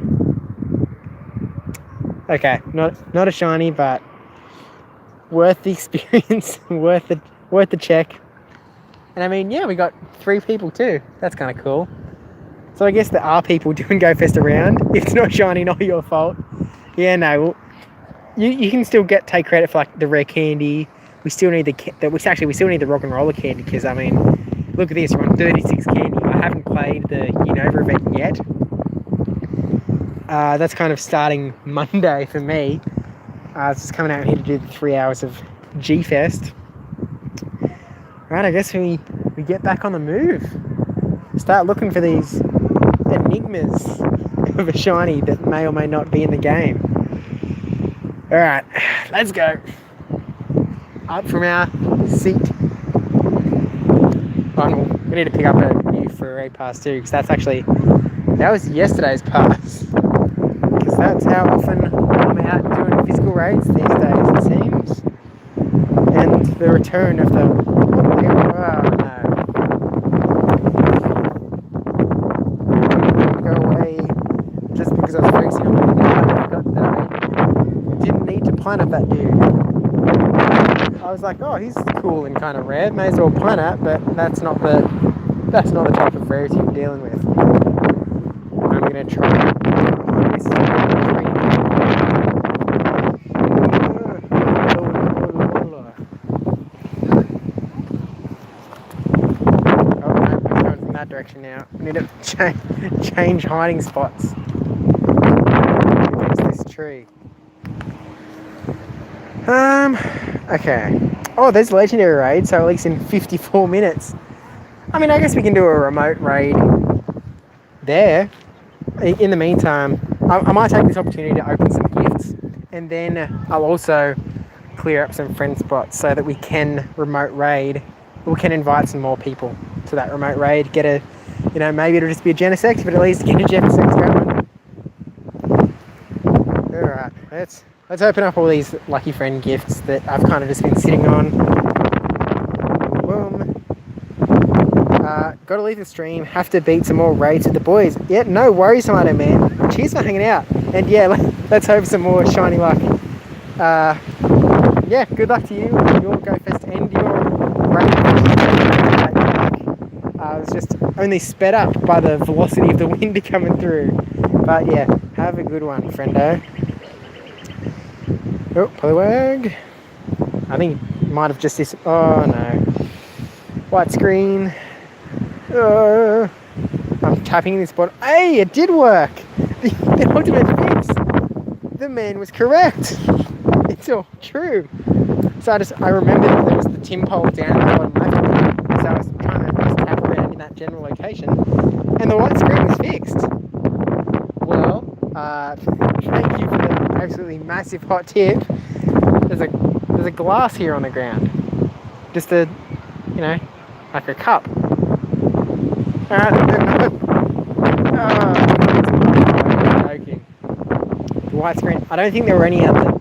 Okay, not a shiny, but worth the experience, worth the check. And I mean, yeah, we got 3 people too. That's kind of cool. So I guess there are people doing Go Fest around. If it's not shiny, not your fault. Yeah, no. Well, you can still take credit for like the rare candy. We still need we still need the rock and roller candy, because I mean, look at this. We're on 36 candy. I haven't played the Unova event yet. That's kind of starting Monday for me. It's just coming out here to do the 3 hours of G Fest. Right, I guess we get back on the move. Start looking for these enigmas of a shiny that may or may not be in the game. Alright, let's go. Up from our seat. Oh, we need to pick up a new for a pass too, because that was yesterday's pass. Because that's how often I'm out doing physical raids these days, it seems. And the return of the... Oh no. Go away. Just because I was focusing on the I forgot that I didn't need to planet that dude. I was like, oh, he's cool and kind of rare. May as well planet, but that's not the type of rarity we're dealing with. I'm gonna try this direction now. We need to change hiding spots against this tree. Okay. Oh, there's legendary raid, so at least in 54 minutes. I mean, I guess we can do a remote raid there. In the meantime, I might take this opportunity to open some gifts, and then I'll also clear up some friend spots so that we can remote raid. We can invite some more people to that remote raid. Get a, maybe it'll just be a Genesect, but at least get a Genesect going. Alright, let's open up all these lucky friend gifts that I've kind of just been sitting on. Boom. Gotta leave the stream. Have to beat some more raids with the boys. Yeah, no worries, Tomato Man. Cheers for hanging out. And yeah, let's hope some more shiny luck. Yeah, good luck to you, your Go Fest and your raid. It was just only sped up by the velocity of the wind coming through. But yeah, have a good one, friendo. Oh, Poliwag. I think it might have just this. Oh no. White screen. I'm tapping in this spot. Hey, it did work. the ultimate fix. The man was correct. It's all true. So I remembered that there was the tim pole down at the bottom left. So I was trying to just tap around in that general location, and the white screen was fixed. Well, thank you for the absolutely massive hot tip. There's a glass here on the ground. Just a, like a cup. Alright, joking. The white screen. I don't think there were any other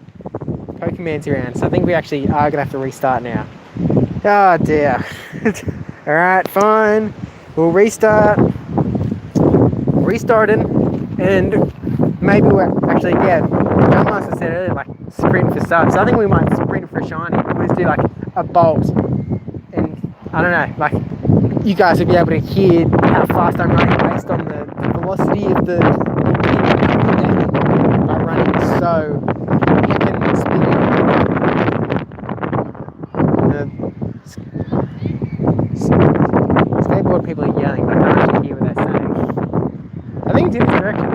Pokemons around, so I think we actually are gonna have to restart now. Oh dear. Alright, fine. We'll restart. Restarted, and maybe we're actually, Grandmaster said earlier, like sprint for subs. So I think we might sprint for shiny. We'll just do like a bolt, and I don't know, like you guys will be able to hear how fast I'm running based on the velocity of the by running so heckin' speed. Skateboard people are yelling, but I can't actually hear what they're saying. I think Tim's direction.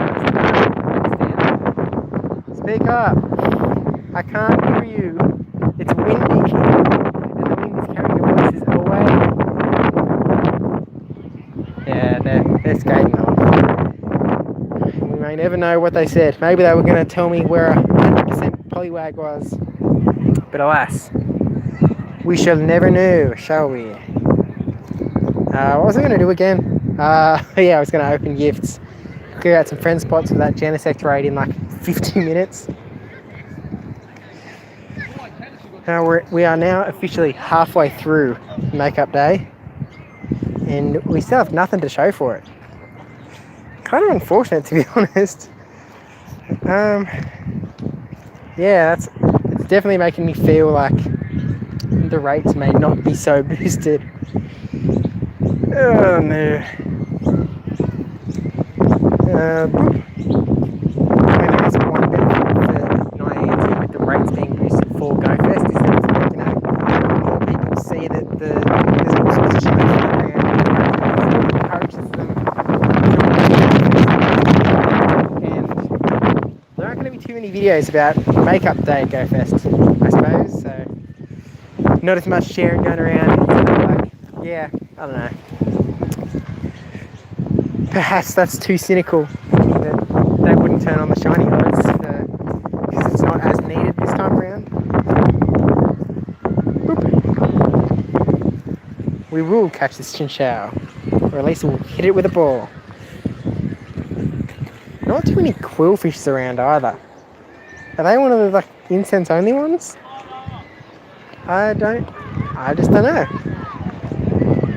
Speak up. I can't hear you. It's windy, and the wind is carrying your voices away. Yeah, they're skating off. We may never know what they said. Maybe they were going to tell me where 100% polywag was. But alas, we shall never know, shall we? What was I going to do again? Yeah, I was going to open gifts. Clear out some friend spots for that Genesect raid in like 50 minutes. We are now officially halfway through makeup day, and we still have nothing to show for it. Kind of unfortunate, to be honest. Yeah, it's definitely making me feel like the rates may not be so boosted. Oh no. There is one benefit for Niantic with the rates being boosted for GoFest is that more people see that there's all sorts of shit around and encourages them. And there aren't going to be too many videos about Makeup Day at GoFest, I suppose, so not as much sharing going around. Yeah, I don't know. Perhaps that's too cynical, thinking that they wouldn't turn on the shiny lights because it's not as needed this time around. Boop. We will catch this chinchou, or at least we'll hit it with a ball. Not too many quillfishes around either. Are they one of the incense only ones? I just don't know.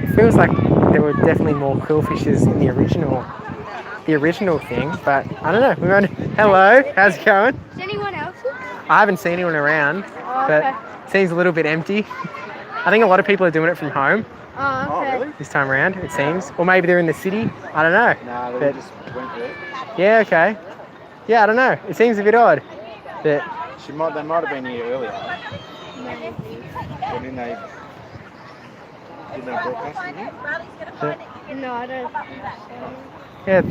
It feels like there were definitely more quillfishes in the original thing, but I don't know. Hello, how's it going? Is anyone else here? I haven't seen anyone around, but it seems a little bit empty. I think a lot of people are doing it from home. Oh, okay. Really? This time around, it seems. Or maybe they're in the city. I don't know. No, they just went there. Yeah, okay. Yeah, I don't know. It seems a bit odd. But They might have been here earlier. Or didn't they broadcast in here? No, I don't. yeah,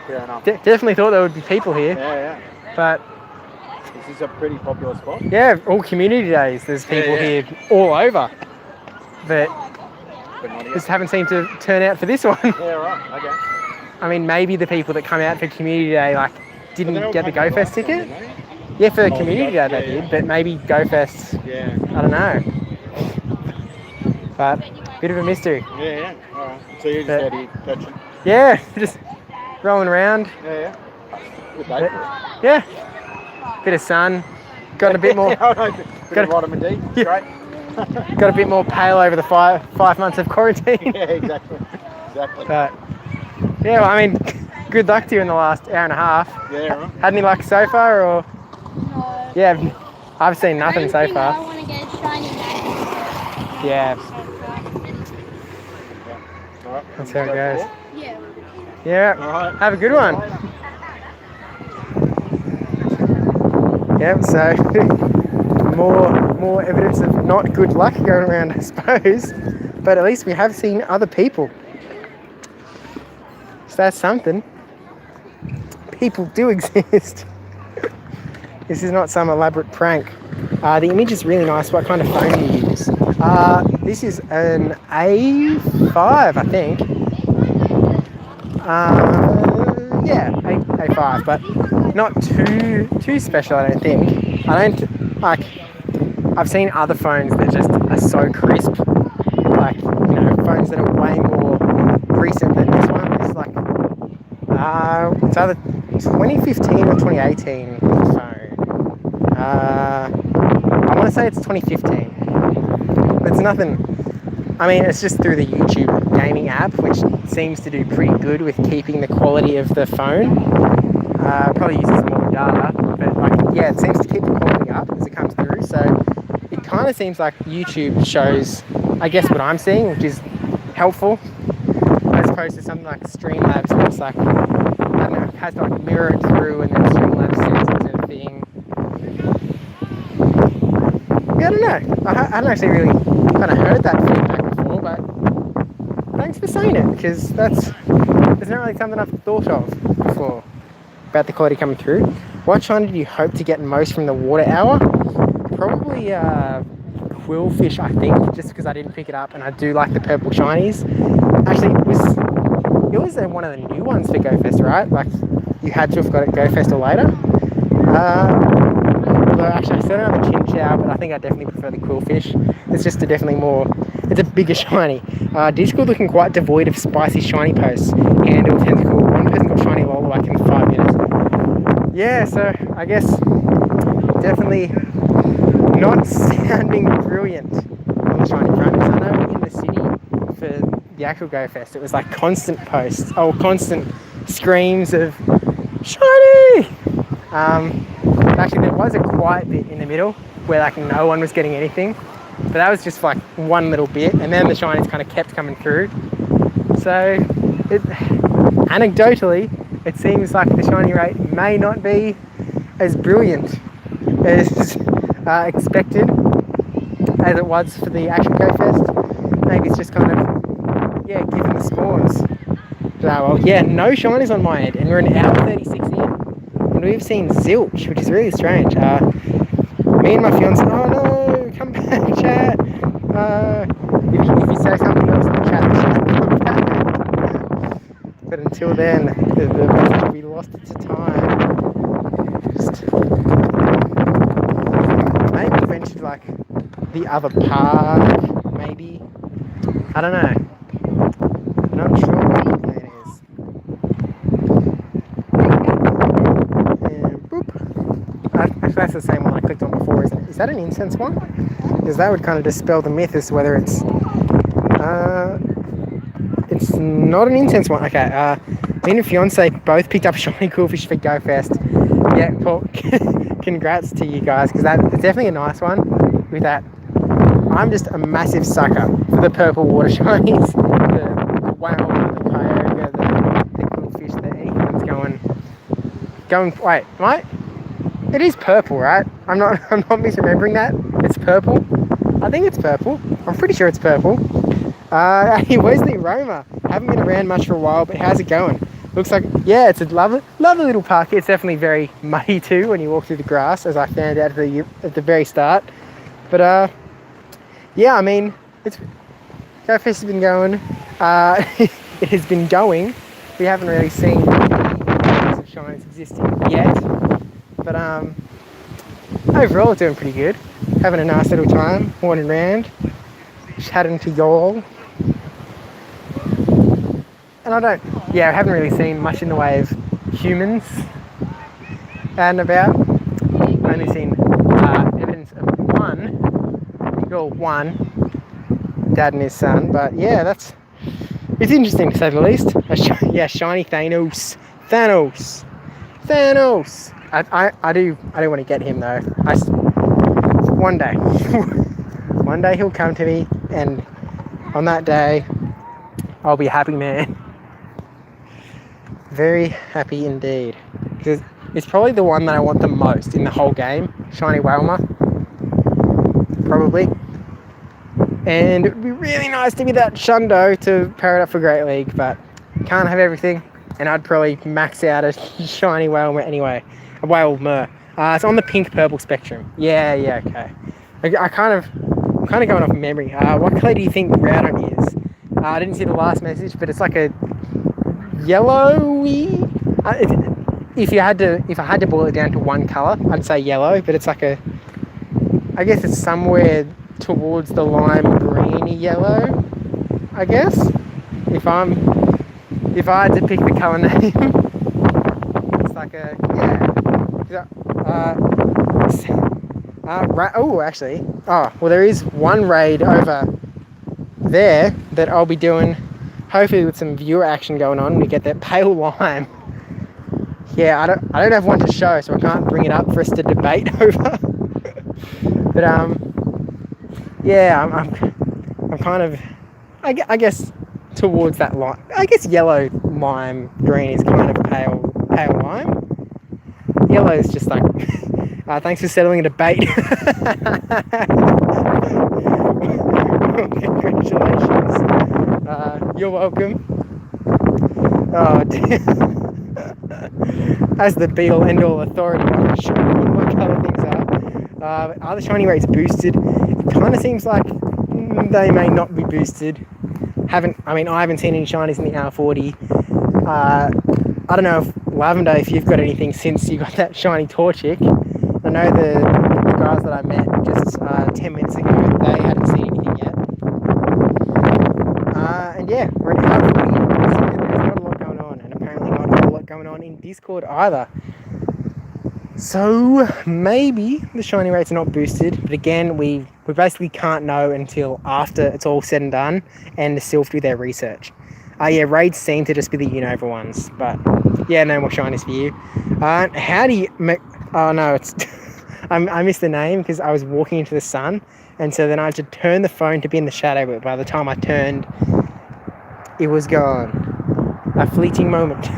Fair enough. definitely thought there would be people here. Yeah. But This is a pretty popular spot. yeah, all community days, there's people here all over. But But not just here. haven't seemed to turn out for this one. Yeah, right. Okay. I mean, maybe the people that come out for community day didn't But they all get the come to GoFest last time, ticket. didn't they? Yeah, for Oh, community day they yeah. did, but maybe GoFest, Yeah. I don't know. But bit of a mystery. Yeah. All right. So you're just But- out here catching. Yeah, just rolling around. Yeah. Good day. But, yeah, bit of sun. Got a bit more. I know, bit Got of vitamin D. Yeah. Great. Got a bit more pale over the five months of quarantine. Yeah, exactly. But yeah, well, I mean, good luck to you in the last hour and a half. Yeah, right. Had any luck so far, or No. yeah, I've seen nothing so I far. want to get shiny magnet. Yeah, All right. that's how it goes. Yeah. Yeah, All right. have a good one. Yep, so more evidence of not good luck going around, I suppose. But at least we have seen other people. So that's something. people do exist. This is not some elaborate prank. The image is really nice. What kind of phone do you use? This is an A5, I think. Yeah, A5, but not too special, I don't think. I don't like. I've seen other phones that just are so crisp, like, you know, phones that are way more recent than this one. This is like, it's either 2015 or 2018 phone. I want to say it's 2015. It's nothing. I mean, it's just through the YouTube gaming app, which seems to do pretty good with keeping the quality of the phone. Probably uses more data, but like, yeah, it seems to keep the quality up as it comes through. So it kind of seems like YouTube shows, I guess, what I'm seeing, which is helpful, as opposed to something like Streamlabs, where it's like, I don't know, it has to like mirror it through, and then Streamlabs sends it to the thing. Yeah, I don't know. I hadn't actually really kind of heard that feedback before, but thanks for saying it, because it's not really something I've thought of before about the quality coming through. What shiny do you hope to get most from the water hour? Probably quillfish, I think, just because I didn't pick it up, and I do like the purple shinies. Actually, it was one of the new ones for GoFest, right? Like, you had to have got it GoFest or later. Although actually I still don't have a chinchou, but I think I definitely prefer the quillfish. It's just it's a bigger shiny. Discord looking quite devoid of spicy shiny posts. Handle, tentacle, one person got shiny Lolowak in 5 minutes. Yeah, so I guess definitely not sounding brilliant on the shiny front. Because I know in the city for the actual GoFest, it was like constant posts, constant screams of shiny! Actually, there was a quiet bit in the middle where like no one was getting anything, but that was just like one little bit, and then the shinies kind of kept coming through. So anecdotally, it seems like the shiny rate may not be as brilliant as expected as it was for the actual GoFest. Maybe it's just kind of, yeah, given the spawns. So, well, yeah, no shinies on my end, and we're an hour 36 in, and we've seen zilch, which is really strange. Me and my fiance, oh no, come back, chat. If you say something else in the chat, come back. But until then, the message will be lost to time. Just maybe eventually, like the other park, maybe. I don't know. Not sure what the plan is. And boop. Actually, that's the same one I clicked on before, isn't it? Is that an incense one? Because that would kind of dispel the myth as to whether it's not an incense one. Okay, me and fiance both picked up shiny quillfish for GoFest. Yeah, well, congrats to you guys, because it's definitely a nice one with that. I'm just a massive sucker for the purple water shinies. The whale, the Kyogre, the quillfish, the Ethan's going, wait, right? It is purple, right? I'm not misremembering that. It's purple. I think it's purple. I'm pretty sure it's purple. Hey, where's the aroma? I haven't been around much for a while, but how's it going? Looks like, yeah, it's a lovely little park. It's definitely very muddy too when you walk through the grass, as I found out at the very start. But yeah, I mean, GoFest has been going. It has been going. We haven't really seen any of shines existing yet. But overall, doing pretty good. Having a nice little time, wandering around, chatting to y'all. And I haven't really seen much in the way of humans out and about. I've only seen evidence of one, dad and his son. But yeah, it's interesting to say the least. Shiny Thanos. I do want to get him though. One day he'll come to me, and on that day I'll be a happy man. Very happy indeed. Because it's probably the one that I want the most in the whole game. Shiny Wailmer. Probably. And it would be really nice to be that Shundo to pair it up for Great League, but can't have everything. and I'd probably max out a shiny whale anyway. A whale mer. It's on the pink-purple spectrum. Yeah, okay. I'm kind of going off memory. What colour do you think Groudon is? I didn't see the last message, but it's like a yellowy. If I had to boil it down to one colour, I'd say yellow. But it's like a. I guess it's somewhere towards the lime greeny yellow. I guess if I had to pick the colour name, it's like a there is one raid over there that I'll be doing, hopefully with some viewer action going on. We get that pale lime. Yeah, I don't have one to show, so I can't bring it up for us to debate over. But yeah, I'm kind of, I guess towards that line. I guess yellow lime green is kind of pale lime. Yellow is just like. Thanks for settling a debate. Congratulations. You're welcome. Oh, dear. As the be-all end-all authority, I'm not sure what colour things are the shiny rates boosted? It kind of seems like they may not be boosted. I haven't seen any shinies in the R40. I don't know if Lavender, if you've got anything since you got that shiny Torchic. I know the guys that I met just 10 minutes ago, they hadn't seen anything yet. And yeah, we're in R40, so there's not a lot going on, and apparently not a lot going on in Discord either. So maybe the shiny rates are not boosted, but again, we basically can't know until after it's all said and done and the Sylph do their research. Yeah, raids seem to just be the Unova ones, but yeah, no more shinies for you. How do you make... Oh no, it's... I missed the name because I was walking into the sun, and so then I had to turn the phone to be in the shadow, but by the time I turned, it was gone. A fleeting moment.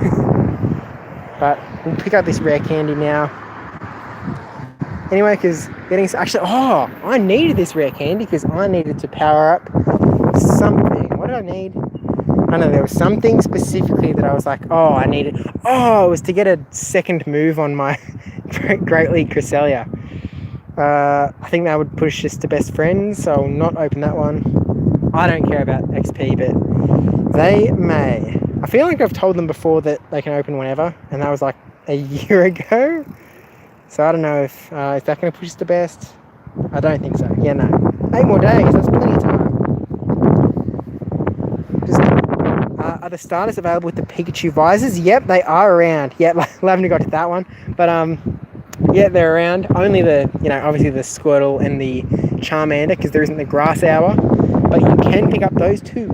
But we'll pick up this rare candy now. Anyway, because I needed this rare candy because I needed to power up something. What did I need? I know there was something specifically that I was like, I needed. It was to get a second move on my Great League Cresselia. I think that would push us to best friends, so I'll not open that one. I don't care about XP, but they may. I feel like I've told them before that they can open whenever, and that was like a year ago. So I don't know if is that going to push us to best. I don't think so. Yeah, no. 8 more days. That's plenty of time. Are the starters available with the Pikachu visors? Yep, they are around. Yep, Lavender got to that one, but yeah, they're around. Only obviously the Squirtle and the Charmander, because there isn't the Grass Hour, but you can pick up those too.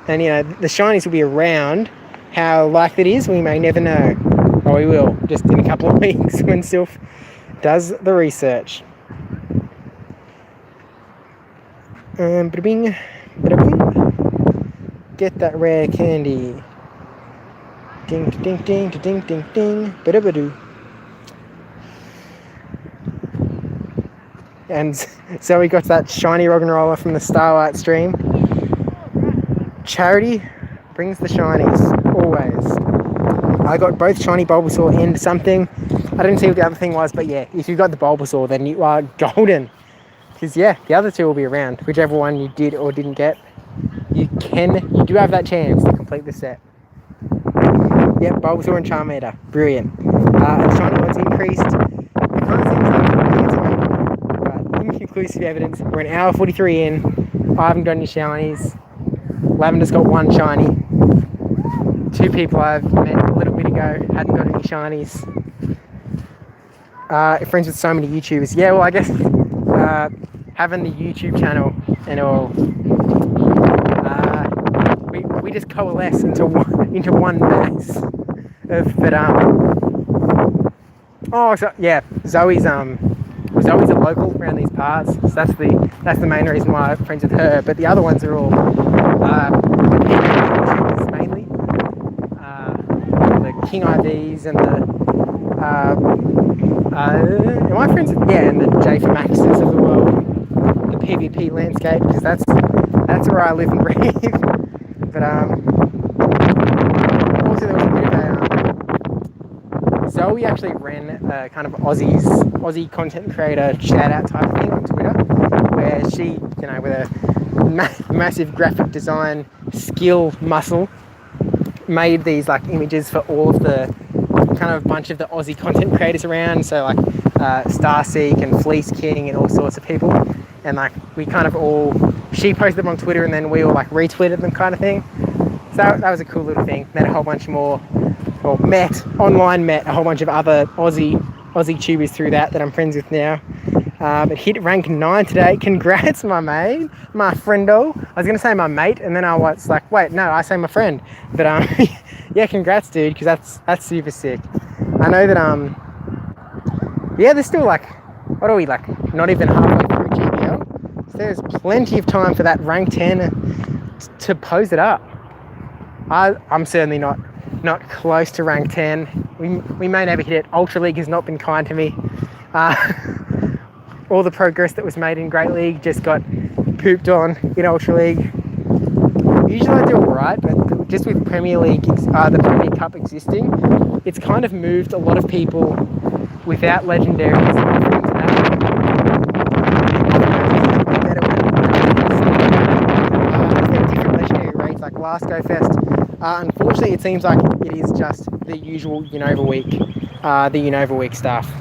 And the shinies will be around. How likely it is, we may never know. Or we will, just in a couple of weeks when Sylph does the research. Bada-bing, bada-bing. Get that rare candy. Ding, ding, ding, ding, ding, ding, bada-ba-doo. And so we got that shiny Roggenrola from the Starlight stream. Charity brings the shinies, always. I got both shiny Bulbasaur and something. I didn't see what the other thing was, but yeah, if you got the Bulbasaur, then you are golden. Because yeah, the other two will be around. Whichever one you did or didn't get, you do have that chance to complete the set. Yep, Bulbasaur and Charmander, brilliant. The shiny one's increased. It kind of seems like but inconclusive evidence. We're an hour 43 in. I haven't got any shinies. Lavender's got one shiny. 2 people I've met a little bit ago hadn't got any shinies. Friends with so many YouTubers. Yeah, well, I guess having the YouTube channel and all, we just coalesce into one mass of. But so yeah, Zoe's a local around these parts, so that's the main reason why I'm friends with her. But the other ones are all mainly the King IVs and the am I friends with, yeah, and the J for Maxes of the world, the PvP landscape, because that's where I live and breathe. But Zoe actually ran a kind of Aussie content creator shout out type thing on Twitter, where she, you know, with a massive graphic design skill muscle, made these like images for all of the kind of bunch of the Aussie content creators around. So like Starseek and Fleece King and all sorts of people. And like we kind of all, she posted them on Twitter and then we all like retweeted them kind of thing. So that was a cool little thing. Met a whole bunch more, or met a whole bunch of other Aussie tubers through that I'm friends with now. But hit rank 9 today. Congrats, my mate, my friendo. I was gonna say my mate, and then I was like, wait, no, I say my friend. But yeah, congrats, dude, because that's super sick. I know that yeah, there's still like, what are we, like not even halfway through GBL? So there's plenty of time for that rank 10 to pose it up. I'm certainly not close to rank 10. We may never hit it. Ultra League has not been kind to me. All the progress that was made in Great League just got pooped on in Ultra League. Usually I do alright, but just with Premier League, the Premier Cup existing, it's kind of moved a lot of people without legendaries into that. Different legendary rates like last Go Fest. Unfortunately, it seems like it is just the usual Unova Week stuff.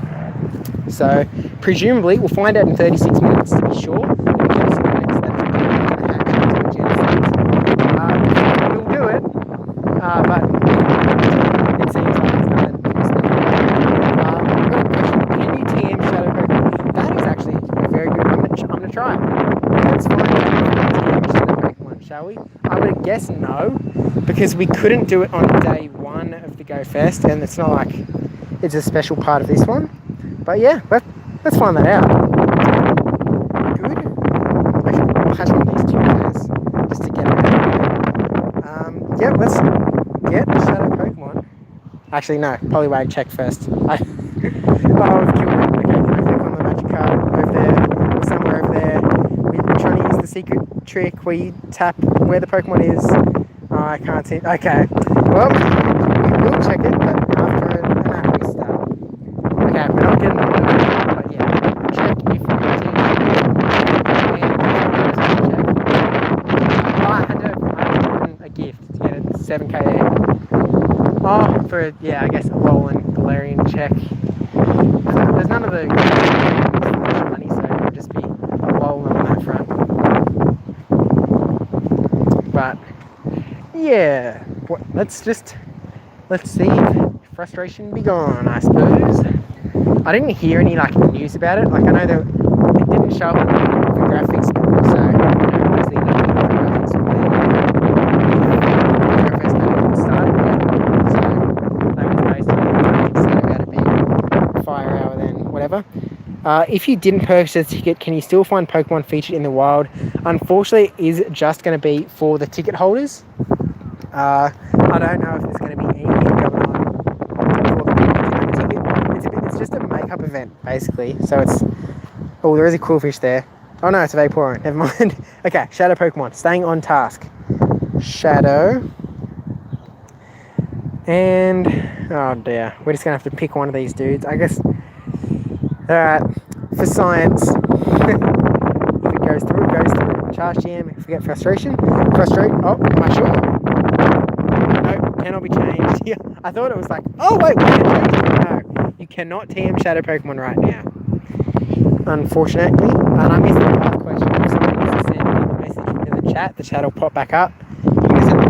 So presumably we'll find out in 36 minutes to be sure. In 36 minutes, that's going to we'll do it, but it seems like it's not a can you TM Shadow Pokemon? That is actually very good. I'm going to try it. Let's find out if we can TM Shadow Pokemon, shall we? I would guess no, because we couldn't do it on day 1 of the Go Fest, and it's not like it's a special part of this one. But yeah, let's find that out. Good. I should patch on these 2 guys just to get it out. Yeah, let's get a Shadow Pokemon. Actually, no, probably wait, check first. I've killed it. Okay, can I click on the magic card over there, or somewhere over there? We're trying to use the secret trick where you tap where the Pokemon is. Oh, I can't see. Okay, well, we will check it, but after an active start. Okay, we're not getting the but yeah, check if we can I had to open a gift to get a 7k there. Oh, for, yeah, I guess a Alolan Galarian check. There's none of the money, so it'll just be Alolan on that front. But yeah, let's see if frustration be gone, I suppose. I didn't hear any like news about it. Like I know that it didn't show up in the graphics, so obviously the graphics were there. The first time it started yet, so that was based on about it being fire hour then whatever. If you didn't purchase a ticket, can you still find Pokemon featured in the wild? Unfortunately, it is just going to be for the ticket holders. I don't know if there's going to be anything going on for the ticket. It's just a makeup event, basically. So it's... Oh, there is a Quillfish there. Oh no, it's a Vaporeon. Never mind. Okay, Shadow Pokemon. Staying on task. Shadow. And... Oh dear. We're just going to have to pick one of these dudes. I guess... Alright. For science. If it goes through, it goes through. Charge Jam. Forget Frustration. Frustrate. Oh, am I sure? No, cannot be changed. Yeah, I thought it was like, oh wait, we can change it. No, you cannot TM Shadow Pokemon right now. Unfortunately. And I missed the last question. If someone wants to send me a message in the chat, the chat will pop back up. You can send me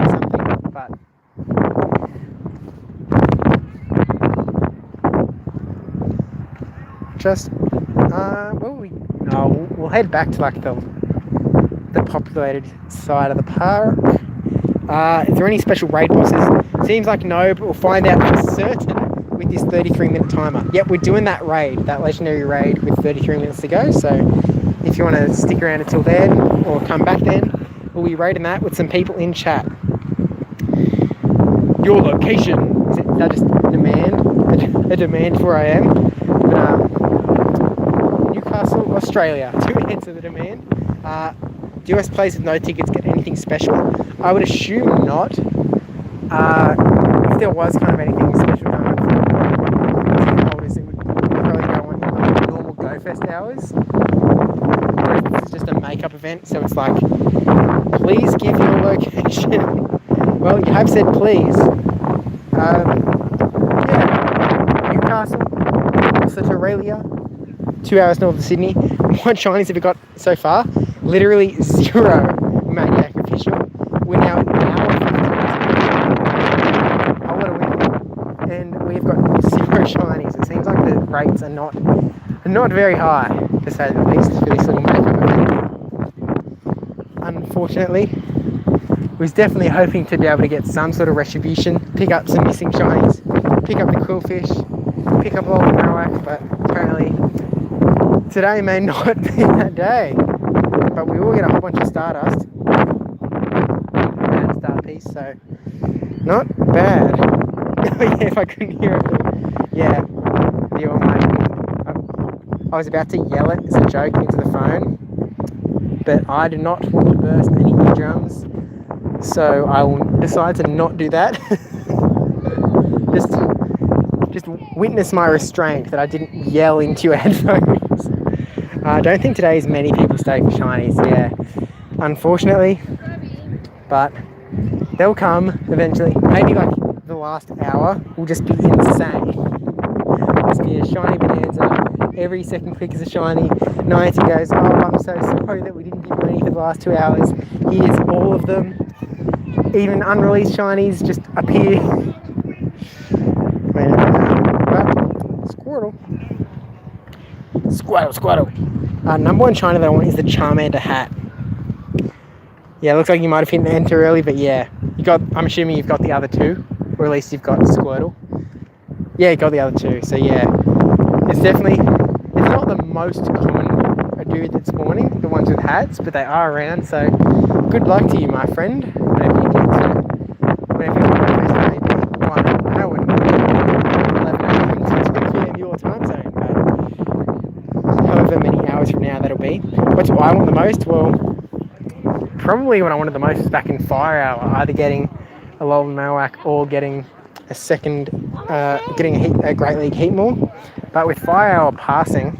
something, but... Just, we'll head back to like the populated side of the park. Is there any special raid bosses? Seems like no, but we'll find out for certain with this 33-minute timer. Yep, we're doing that raid, that legendary raid with 33 minutes to go. So if you want to stick around until then or come back then, we'll be raiding that with some people in chat. Your location. Is that just a demand? A demand for where I am? But, Newcastle, Australia, to answer the demand. Do US players with no tickets get anything special? I would assume not. If there was kind of anything special going on hours. Whereas this is just a makeup event, so it's like, please give your location. Well, you have said please. Yeah, Newcastle, also to Aurelia, 2 hours north of Sydney. What shinies have we got so far? Literally 0 Maniac official. We're now an hour 15. Oh, what a win. And we've got 0 shinies. It seems like the rates are not very high, to say the least, for this little makeup event. Unfortunately, was definitely hoping to be able to get some sort of retribution, pick up some missing shinies, pick up the quillfish, pick up all the marowak, but apparently today may not be that day. But we will get a whole bunch of stardust and star piece, so not bad. Yeah, if I couldn't hear it, yeah, the almighty. I was about to yell it as a joke into the phone, but I do not want to burst any eardrums. So I will decide to not do that. just witness my restraint that I didn't yell into your headphones. I don't think today's many people stay for shinies, yeah, unfortunately, but they'll come eventually. Maybe like the last hour will just be insane. Just be a shiny bonanza. Every second click is a shiny. Niantic goes, oh, I'm so sorry that we didn't give you any for the last 2 hours. Here's all of them. Even unreleased shinies just appear. But Squirtle. Number one shiny that I want is the Charmander hat. Yeah, looks like you might have hit enter early, but yeah, I'm assuming you've got the other two, or at least you've got Squirtle. Yeah, you got the other two. So yeah, it's not the most common dude that's spawning, the ones with hats, but they are around. So good luck to you, my friend. Whenever you get maybe 1 hour and 11 a.m. your time zone, but however many hours from now that'll be. What's what I want the most? Well, probably what I wanted the most was back in Fire Hour, either getting a Alolan Marowak or getting a second, a Great League Heat Maul. But with Fire Hour passing,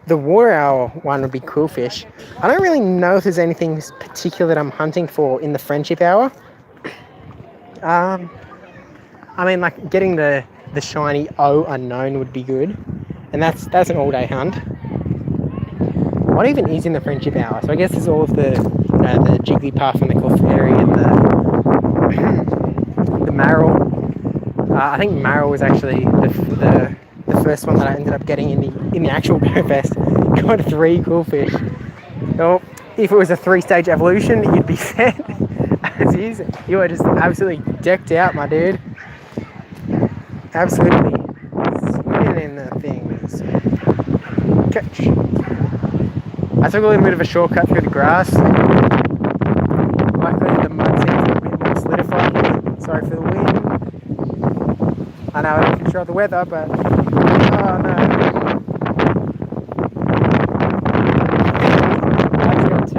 the Water Hour one would be Quillfish. I don't really know if there's anything particular that I'm hunting for in the Friendship Hour. I mean, like getting the shiny O Unknown would be good, and that's an all-day hunt. What even is in the Friendship Hour? So I guess there's all of the Jigglypuff and the Clefairy and the Marill. I think Marill was actually the first one that I ended up getting in the actual Bear Fest. Got 3 Quillfish. Well, if it was a 3-stage evolution, you'd be set as is. You are just absolutely decked out, my dude. Absolutely swimming in the things. Catch. I took a little bit of a shortcut through the grass. Luckily the mud seems a little bit more solidified here. Sorry for the wind. I know I don't control the weather, but oh no. That's got 2.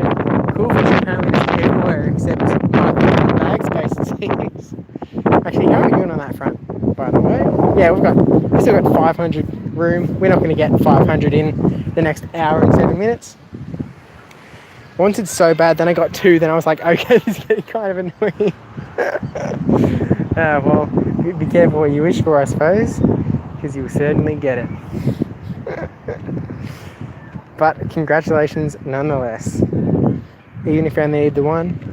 Quillfish apparently just everywhere except my bag space, it seems. Actually, how are we doing on that front, by the way? Yeah, we've still got 500 room. We're not going to get 500 in the next hour and 7 minutes. Wanted so bad, then I got 2, then I was like, okay, this is getting kind of annoying. Well, be careful what you wish for, I suppose, because you'll certainly get it. But congratulations nonetheless. Even if you only need the 1.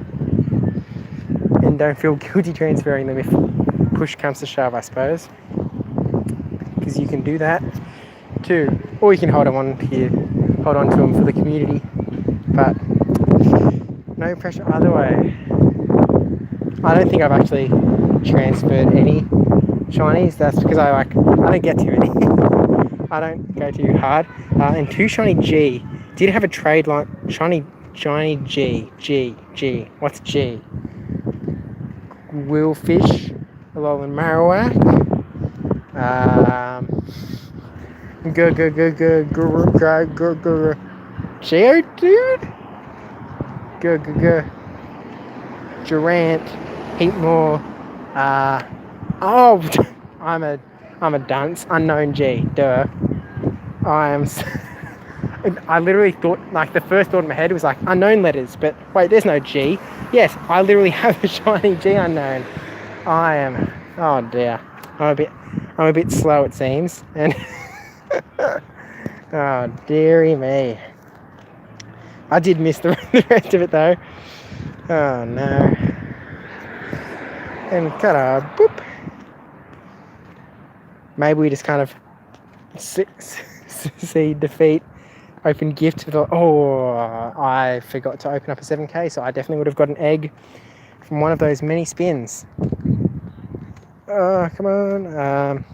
And don't feel guilty transferring them if push comes to shove, I suppose. Because you can do that too. Or you can hold on to them for the community. But no pressure either way. I don't think I've actually transferred any shinies. That's because I don't get too many. I don't go too hard. And 2 shiny G. Did have a trade line. Shiny G. What's G? Quillfish. Alolan Marowak. Geodude? Durant, Heatmore, I'm a dunce, Unknown G, duh. I literally thought, like, the first thought in my head was like unknown letters, but wait, there's no G. Yes, I literally have a shiny G unknown. Oh dear. I'm a bit slow, it seems, and oh dearie me. I did miss the rest of it though. Oh no. And kind of boop. Maybe we just kind of see defeat. Open gift. Oh, I forgot to open up a 7k, so I definitely would have got an egg from one of those many spins. Come on.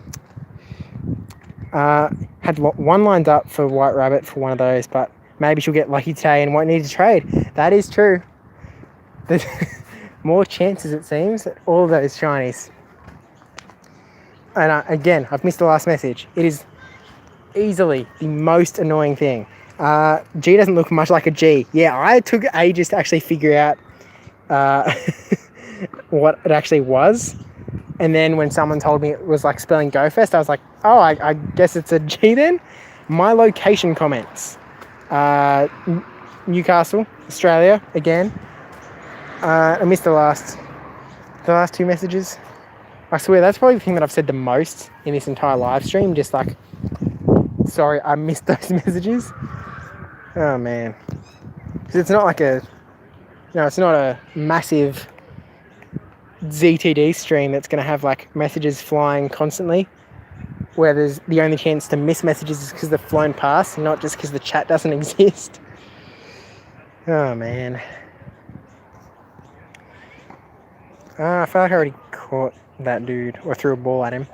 Had one lined up for White Rabbit for one of those, but maybe she'll get lucky today and won't need to trade. That is true. There's more chances, it seems, at all of those shinies. And again, I've missed the last message. It is easily the most annoying thing. G doesn't look much like a G. Yeah, I took ages to actually figure out what it actually was. And then when someone told me it was like spelling Go Fest, I was like, oh, I guess it's a G then. My location comments. Newcastle, Australia, again. I missed the last two messages. I swear, that's probably the thing that I've said the most in this entire live stream. Just like, sorry, I missed those messages. Oh man. Because it's not like it's not a massive ZTD stream that's going to have like messages flying constantly, where there's the only chance to miss messages is because they've flown past, not just because the chat doesn't exist. Oh man. I feel like I already caught that dude, or threw a ball at him.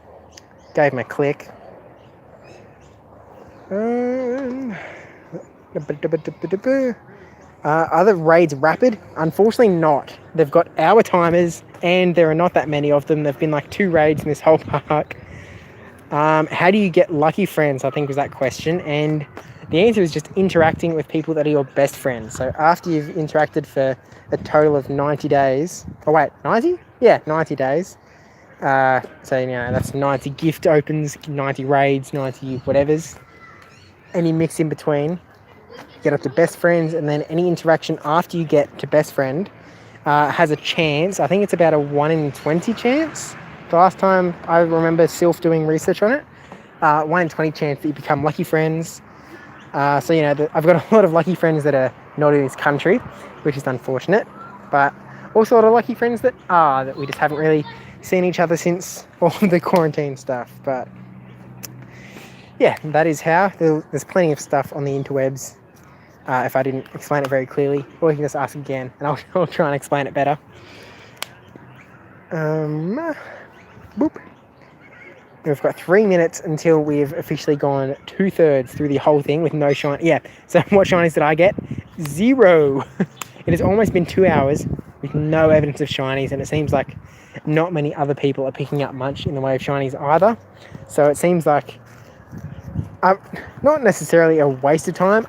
Gave him a click. Are the raids rapid? Unfortunately not. They've got hour timers and there are not that many of them. There've been like 2 raids in this whole park. How do you get lucky friends, I think was that question. And the answer is just interacting with people that are your best friends. So after you've interacted for a total of 90 days. Oh wait, 90? Yeah, 90 days. So, that's 90 gift opens, 90 raids, 90 whatevers. Any mix in between. Get up to best friends, and then any interaction after you get to best friend has a chance. I think it's about a 1 in 20 chance. The last time I remember Sylph doing research on it. 1 in 20 chance that you become lucky friends. I've got a lot of lucky friends that are not in this country, which is unfortunate. But also a lot of lucky friends that we just haven't really seen each other since all of the quarantine stuff. But yeah, that is how. There's plenty of stuff on the interwebs. If I didn't explain it very clearly, or you can just ask again and I'll try and explain it better. Boop. We've got 3 minutes until we've officially gone 2/3 through the whole thing with no shine. Yeah, so what shinies did I get? 0. It has almost been 2 hours with no evidence of shinies, and it seems like not many other people are picking up much in the way of shinies either. So it seems like not necessarily a waste of time.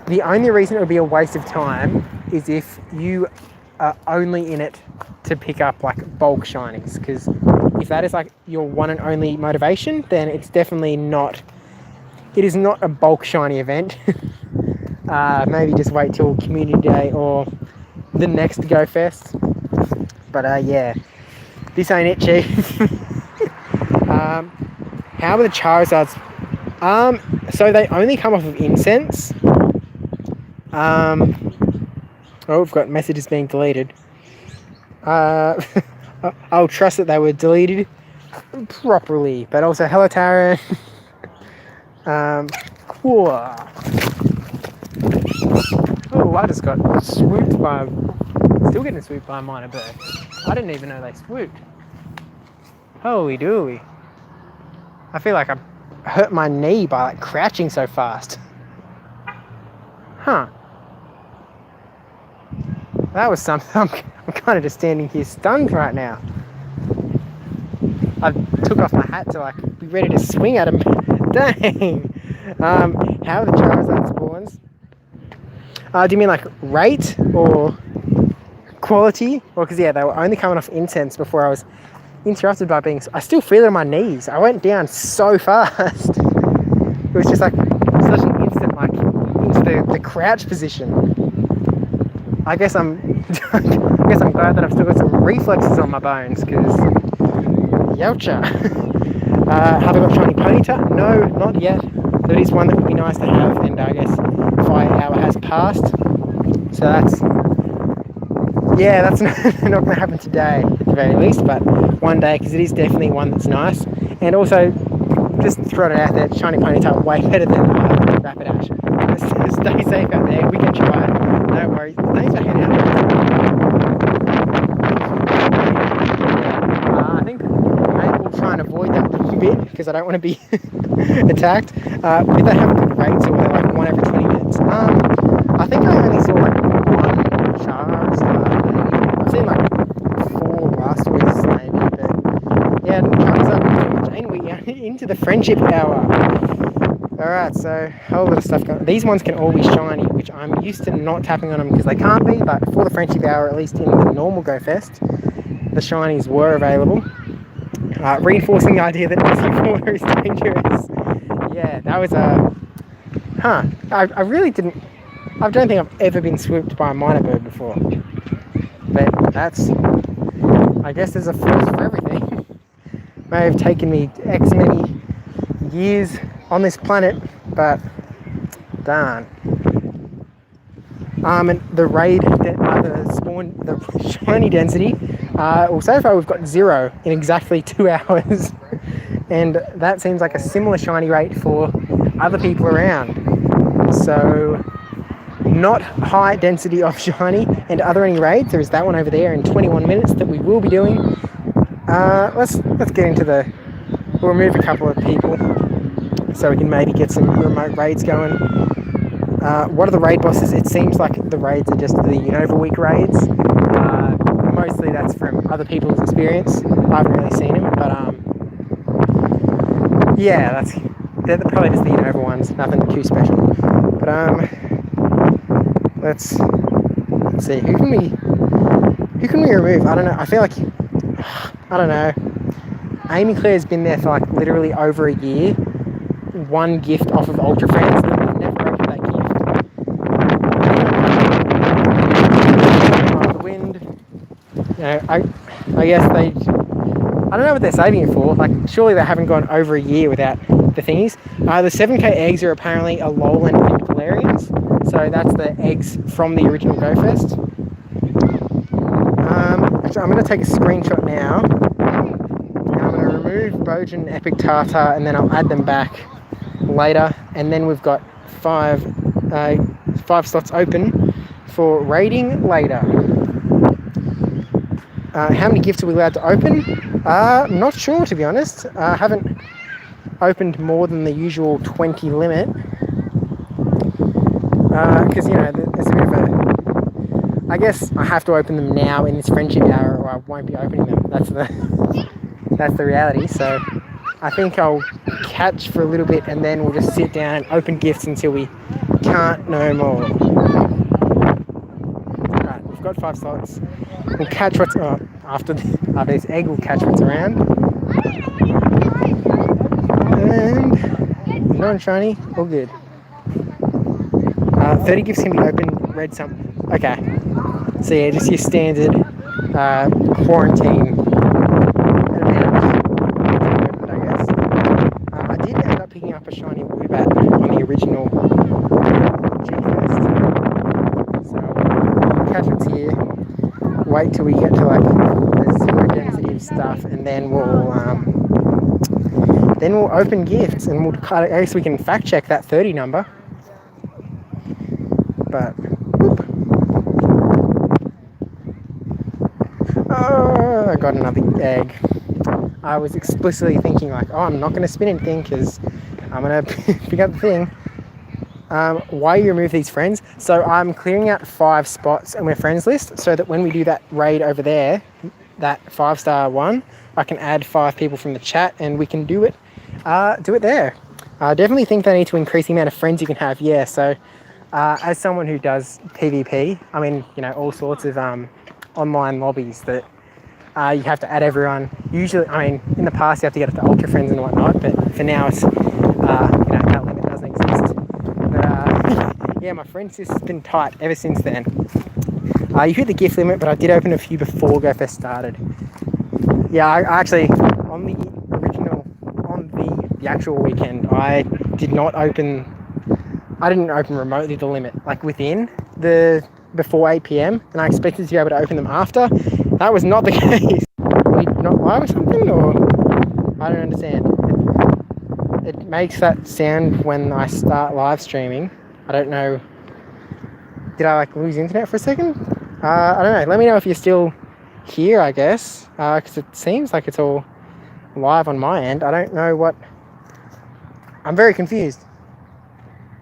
The only reason it would be a waste of time is if you are only in it to pick up like bulk shinies, because if that is like your one and only motivation, then it's definitely not. It is not a bulk shiny event. Maybe just wait till Community Day or the next Go Fest. But yeah, this ain't it, Chief. How are the Charizards? So they only come off of incense. We've got messages being deleted. I'll trust that they were deleted properly. But also, hello, Taryn. Cool. Oh, I just got swooped by... Still getting swooped by a minor bird. I didn't even know they swooped. Holy dooly. I feel like I hurt my knee by like crouching so fast. Huh. That was something. I'm kind of just standing here stunned right now. I took off my hat to like be ready to swing at him. Dang. How are the Charizard spawns? Do you mean like rate or quality? Well, because yeah, they were only coming off incense before I was interrupted by being... I still feel it on my knees. I went down so fast. it was just like such an instant, like into the crouch position. I guess I'm glad that I've still got some reflexes on my bones, because yowcha. Have I got shiny ponytail? No, not yet. But it is one that would be nice to have, and I guess fire hour has passed. So that's not going to happen today at the very least, but one day, because it is definitely one that's nice. And also, just throwing it out there, shiny ponytail way better than Rapidash. Stay safe out there. We can try. No worries. Thanks for hanging out. I think maybe we'll try and avoid that a little bit, because I don't want to be attacked. If they have good rates, or they're like 1 every 20 minutes. I think I only saw like 1 Charizard. I've seen like 4 Blastoise maybe, but yeah, Charizard. And we are into the friendship hour. Alright, so a whole lot of stuff going on. These ones can all be shiny, which I'm used to not tapping on them because they can't be, but for the friendship hour, at least in the normal Go Fest, the shinies were available. Reinforcing the idea that missing water is dangerous. Yeah, that was a... I really didn't... I don't think I've ever been swooped by a minor bird before. But that's... I guess there's a first for everything. May have taken me X many years on this planet, but darn. And the raid, the shiny density, well, so far we've got 0 in exactly 2 hours. And that seems like a similar shiny rate for other people around. So, not high density of shiny. And are there any raids? There is that one over there in 21 minutes that we will be doing. Let's get into the... We'll remove a couple of people so we can maybe get some remote raids going. What are the raid bosses? It seems like the raids are just the Unova Week raids. Mostly that's from other people's experience. I haven't really seen them, but yeah, they're probably just the Unova ones. Nothing too special. But let's see. Who can we remove? I don't know. I feel like I don't know. Amy Claire's been there for like literally over a year. 1 gift off of Ultra Friends, and we've never opened that gift. The wind. You know, I guess I don't know what they're saving it for. Like, surely they haven't gone over a year without the thingies. The 7k eggs are apparently Alolan and Galarians, so that's the eggs from the original Go Fest. Actually, I'm going to take a screenshot now. I'm going to remove Bojan, Epic Tata, and then I'll add them back later. And then we've got 5 slots open for raiding later. How many gifts are we allowed to open? I'm not sure, to be honest. I haven't opened more than the usual 20 limit. Because, you know, there's a bit of a... I guess I have to open them now in this friendship hour, or I won't be opening them. That's the reality. So I think I'll catch for a little bit, and then we'll just sit down and open gifts until we can't no more. Alright, we've got 5 slots. We'll catch what's after this egg. We'll catch what's around. And non-shiny, all good. 30 gifts can be opened. Read some. Okay. So yeah, just your standard quarantine amount, I guess. I did end up picking up a shiny Woobat on the original G-Fest. So we'll catch what's here. Wait till we get to like the 0 density of stuff, and then we'll open gifts, and we'll cut it. I guess we can fact check that 30 number. But whoop. Oh, I got another egg. I was explicitly thinking like, oh, I'm not going to spin anything because I'm going to pick up the thing. Why you remove these friends? So I'm clearing out 5 spots in my friends list so that when we do that raid over there, that 5-star one, I can add 5 people from the chat and we can do it there. I definitely think they need to increase the amount of friends you can have. Yeah, so as someone who does PvP, I mean, you know, all sorts of online lobbies that you have to add everyone. Usually, I mean, in the past you have to get up to Ultra Friends and whatnot, but for now it's, you know, that limit yeah, my friends list has been tight ever since then. You hit the gift limit, but I did open a few before GoFest started. Yeah, I actually, on the actual weekend, I didn't open remotely the limit, like before 8 PM, and I expected to be able to open them after. That was not the case. Were you not live or something, or? I don't understand. It makes that sound when I start live streaming. I don't know. Did I like lose internet for a second? I don't know. Let me know if you're still here, I guess, because it seems like it's all live on my end. I don't know what. I'm very confused.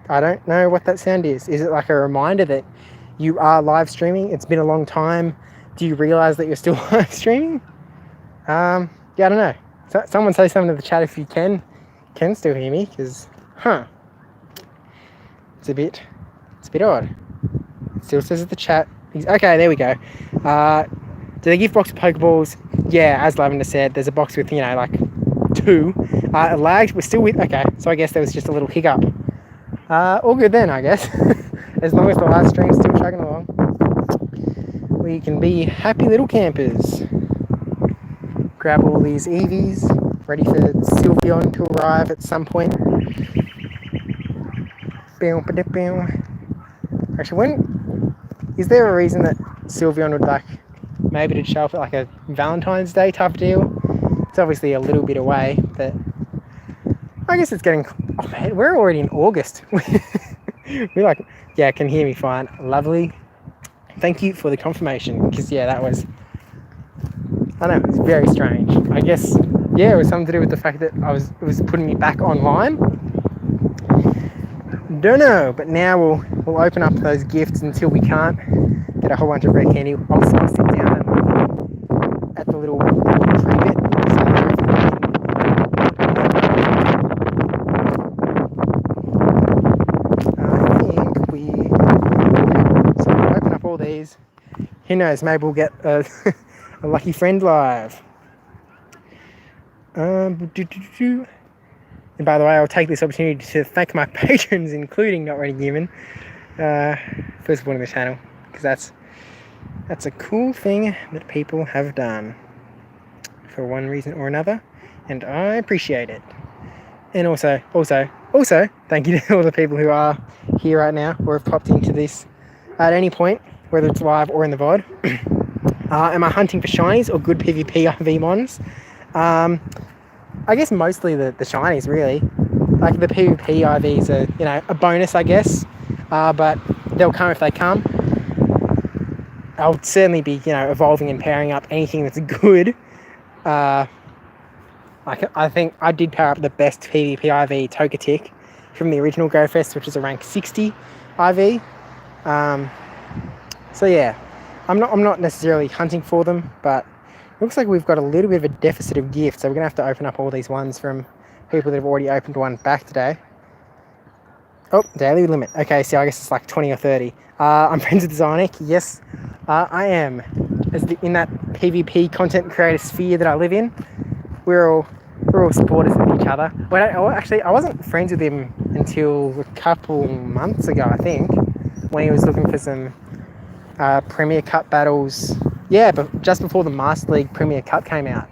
I don't know what that sound is. Is it like a reminder that you are live streaming? It's been a long time. Do you realize that you're still live streaming? Yeah, I don't know. So, someone say something to the chat if you can still hear me, because it's a bit odd. It still says at the chat. Okay, there we go. Do they give box of Pokeballs? Yeah, as Lavender said, there's a box with, like 2. It lagged. We're still with. Okay, so I guess there was just a little hiccup. All good then, I guess. As long as the live stream's still chugging along, we can be happy little campers. Grab all these EVs, ready for Sylveon to arrive at some point. Actually, is there a reason that Sylveon would maybe to show up at like a Valentine's Day type of deal? It's obviously a little bit away, but I guess it's getting. Oh man, we're already in August. We're yeah, can hear me fine. Lovely. Thank you for the confirmation, because yeah, that was. I know, it's very strange. I guess, yeah, it was something to do with the fact that it was putting me back online. Don't know, but now we'll open up those gifts until we can't get a whole bunch of red candy. I'll sit down and at the little tree bit. So we'll open up all these. Who knows, maybe we'll get a lucky friend live. And by the way, I'll take this opportunity to thank my patrons, including Not Ready Human, for supporting the channel, because that's a cool thing that people have done for one reason or another, and I appreciate it. And also, thank you to all the people who are here right now or have popped into this at any point, whether it's live or in the VOD. Am I hunting for shinies or good PvP IV mons? I guess mostly the shinies, really. Like the PvP IVs are, a bonus, I guess. But they'll come if they come. I'll certainly be, evolving and pairing up anything that's good. I think I did pair up the best PvP IV Togetic from the original GoFest, which is a rank 60 IV. So yeah, I'm not necessarily hunting for them, but it looks like we've got a little bit of a deficit of gifts, so we're gonna have to open up all these ones from people that have already opened one back today. Oh, daily limit. Okay, so I guess it's like 20 or 30. I'm friends with Zynic. Yes, I am. In that PvP content creator sphere that I live in, we're all supporters of each other. I wasn't friends with him until a couple months ago, I think, when he was looking for some Premier Cup battles. Yeah, but just before the Master League Premier Cup came out,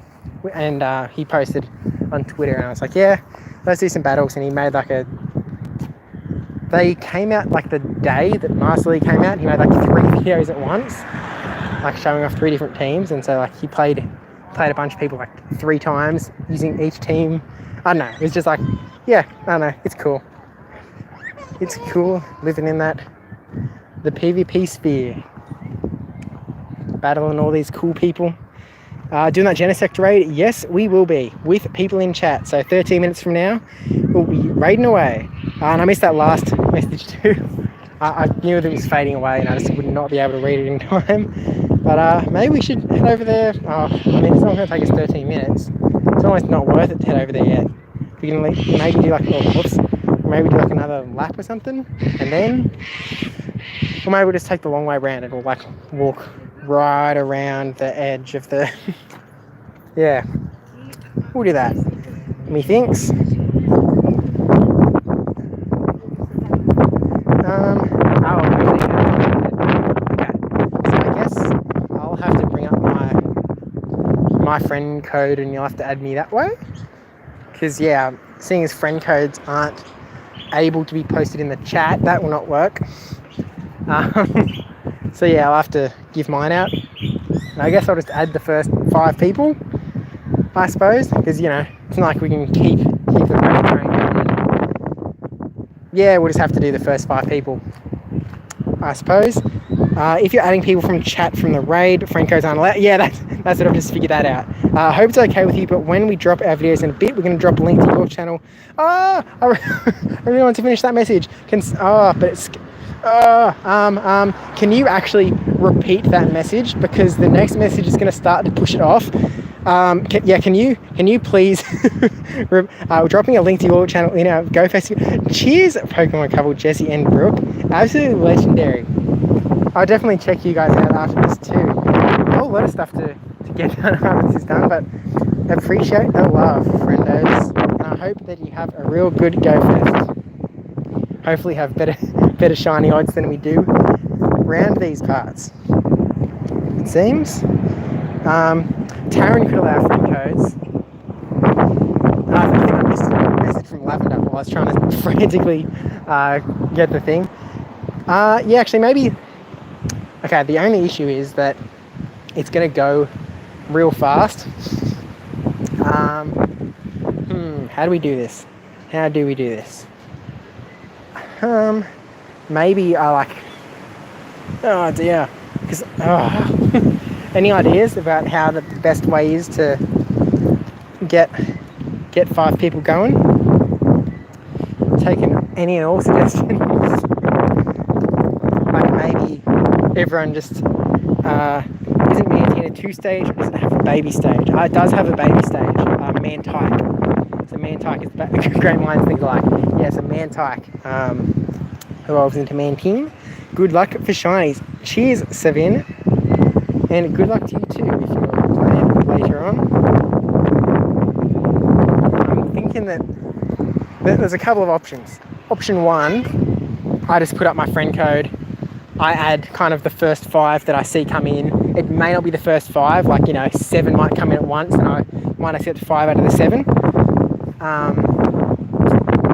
and he posted on Twitter, and I was like, yeah, let's do some battles. And he made they came out like the day that Master League came out. He made like 3 videos at once, like showing off 3 different teams, and so like he played a bunch of people like 3 times using each team. I don't know, it was just like, yeah, I don't know, it's cool. It's cool living in the PvP sphere, battling all these cool people. Doing that Genesect raid, yes, we will be, with people in chat. So 13 minutes from now, we'll be raiding away. And I missed that last message too. I knew that it was fading away, and I just would not be able to read it in time. But maybe we should head over there. It's not going to take us 13 minutes. It's almost not worth it to head over there yet. We can maybe do maybe do like another lap or something, and then, or maybe we'll just take the long way around and we'll like walk right around the edge of the. Yeah, we'll do that. Methinks. my friend code and you'll have to add me that way. Because, yeah, seeing as friend codes aren't able to be posted in the chat, that will not work. So, yeah, I'll have to give mine out. And I guess I'll just add the first 5 people, I suppose. Because, you know, it's not like we can keep the raid going. Yeah, we'll just have to do the first 5 people, I suppose. If you're adding people from chat from the raid, friend codes aren't allowed. Yeah, that's what I've just figured that out. I hope it's okay with you, but when we drop our videos in a bit, we're going to drop a link to your channel. I really want to finish that message. Can you actually repeat that message? Because the next message is going to start to push it off. Can you please we're dropping a link to your channel in our Go Festival. Cheers, Pokemon couple Jesse and Brooke. Absolutely legendary. I'll definitely check you guys out after this too. A whole lot of stuff to get done after this is done, but appreciate the love, friendos. And I hope that you have a real good Go Fest. Hopefully have better shiny odds than we do around these parts. It seems. Taryn could allow friend codes. I think I missed a message from Lavender while I was trying to frantically get the thing. Yeah, actually maybe. Okay, the only issue is that it's going to go real fast. How do we do this? Maybe I like... Oh dear. Because... Any ideas about how the best way is to get 5 people going? Taking any and all suggestions. Like maybe everyone just isn't Manty in a 2-stage, or does it have a baby stage? It does have a baby stage. Mantyke. So Mantyke is great minds think alike. Yeah, so Mantyke evolves into Manting. Good luck for shinies. Cheers, Savin. And good luck to you too if you're playing later on. I'm thinking that there's a couple of options. Option 1, I just put up my friend code. I add kind of the first 5 that I see come in. It may not be the first 5, like, you know, 7 might come in at once and I might accept 5 out of the 7.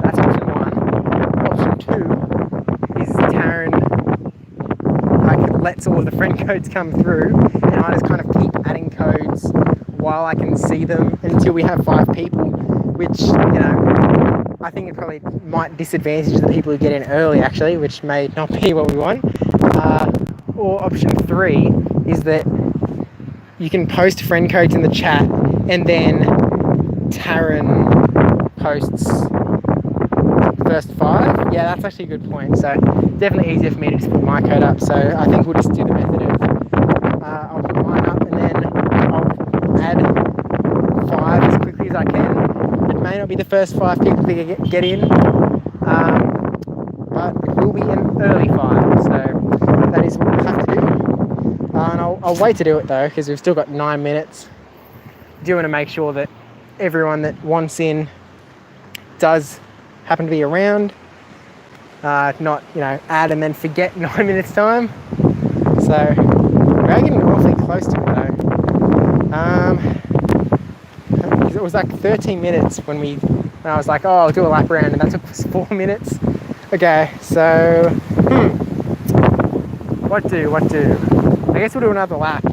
That's option 1. Option 2 is Taryn lets all of the friend codes come through and I just kind of keep adding codes while I can see them until we have 5 people, which, you know, I think it probably might disadvantage the people who get in early actually, which may not be what we want. Or option 3 is that you can post friend codes in the chat and then Taryn posts first 5. Yeah, that's actually a good point. So definitely easier for me to just put my code up. So I think we'll just do the method of I'll put mine up and then I'll add 5 as quickly as I can. It may not be the first 5 people to get in, but it will be an early 5. So that is what we'll have to do. And I'll wait to do it though, because we've still got 9 minutes. Do want to make sure that everyone that wants in does happen to be around, not, you know, add and then forget 9 minutes time. So we're getting awfully close to it though. It was like 13 minutes when I was like, oh, I'll do a lap around, and that took us 4 minutes. Okay, so what do? I guess we'll do another lap,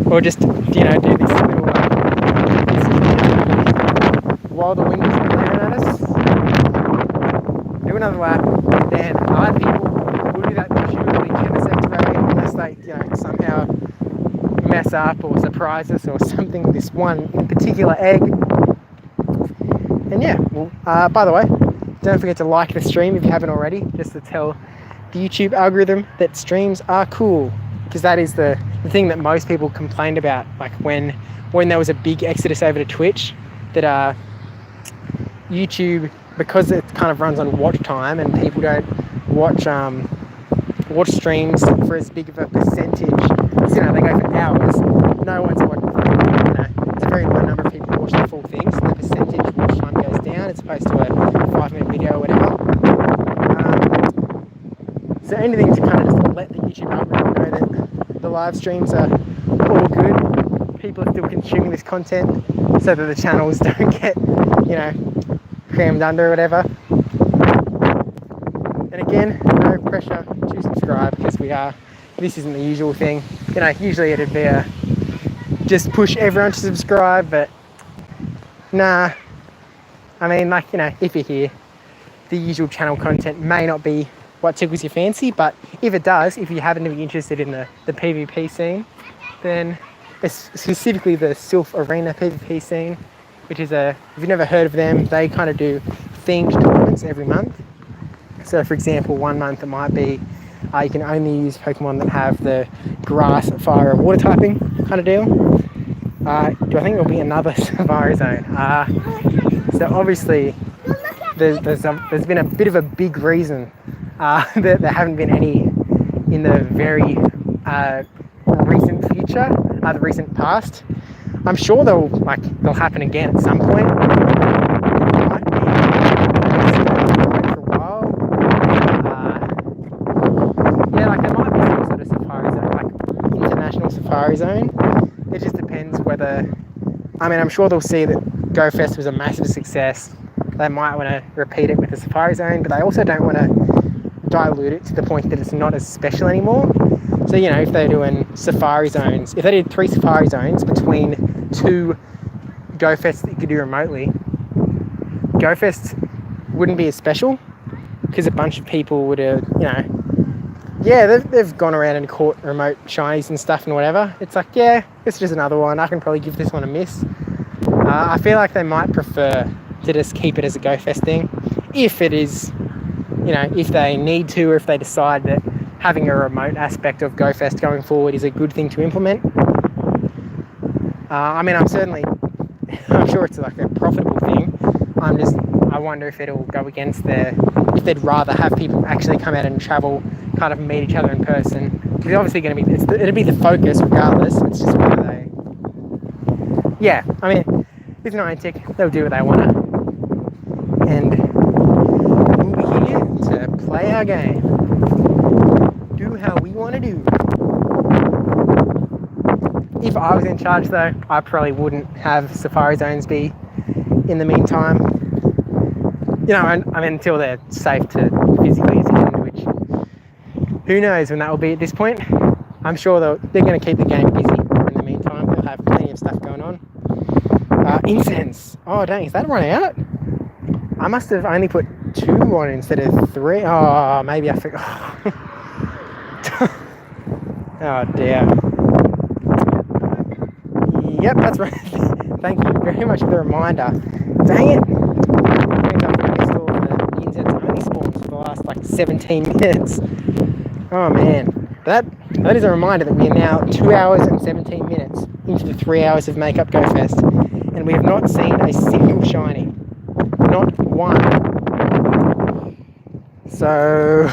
or just, you know, do this little while the wind is blaring at us. Do another lap, and then other people will do that purely chemistect raid unless they, you know, somehow mess up or surprise us or something. This one in particular egg. And yeah, well, by the way, don't forget to like the stream if you haven't already, just to tell the YouTube algorithm that streams are cool, because that is the thing that most people complained about, like when there was a big exodus over to Twitch, that YouTube, because it kind of runs on watch time and people don't watch streams for as big of a percentage, you know, they go for hours, no one's watching, you know, it's a very low number of people who watch the full thing, so the percentage watch time goes down as opposed to a 5-minute video or whatever. So anything to kind of just let the YouTube algorithm know that the live streams are all good. people are still consuming this content so that the channels don't get, you know, crammed under or whatever. And again, no pressure to subscribe because this isn't the usual thing. You know, usually it'd be just push everyone to subscribe, but nah. I mean, like, you know, if you're here, the usual channel content may not be what tickles your fancy, but if it does, if you happen to be interested in the PvP scene, then specifically the Sylph Arena PvP scene, which is if you've never heard of them, they kind of do themed tournaments every month. So for example, one month it might be you can only use Pokemon that have the grass, fire, or water typing kind of deal. Do I think there'll be another Safari Zone? So obviously there's been a bit of a big reason that there haven't been any in the very recent future, the recent past. I'm sure they'll happen again at some point. It might be for a while. Yeah, like there might be some sort of Safari Zone, like international Safari Zone. It just depends whether. I mean, I'm sure they'll see that GoFest was a massive success. They might want to repeat it with the Safari Zone, but they also don't want to dilute it to the point that it's not as special anymore. So, you know, if they're doing Safari Zones, if they did 3 Safari Zones between 2 GoFests that you could do remotely, GoFest wouldn't be as special because a bunch of people would have, you know, yeah, they've gone around and caught remote shinies and stuff and whatever. It's like, yeah, it's just another one. I can probably give this one a miss. I feel like they might prefer to just keep it as a GoFest thing. If it is, you know, if they need to, or if they decide that having a remote aspect of GoFest going forward is a good thing to implement. I mean, I'm sure it's like a profitable thing. I wonder if it'll go against if they'd rather have people actually come out and travel, kind of meet each other in person. It's obviously going to be, it'll be the focus regardless. It's just whether they, yeah, I mean, with Niantic, they'll do what they want to. And we'll be here to play our game. Do how we want to do. If I was in charge though, I probably wouldn't have Safari Zones be in the meantime. You know, I mean, until they're safe to physically attend, which who knows when that will be at this point. I'm sure they're going to keep the game busy in the meantime. They'll have plenty of stuff going on. Incense. Oh dang, is that run out? I must have only put 2 on instead of 3. Oh, maybe I forgot. Oh dear. Yep, that's right. Thank you very much for the reminder. Dang it. I think I've missed all the incense only spawns for the last like 17 minutes. Oh man. That is a reminder that we are now 2 hours and 17 minutes into the 3 hours of Makeup Go Fest, and we have not seen a single shiny. Not one. So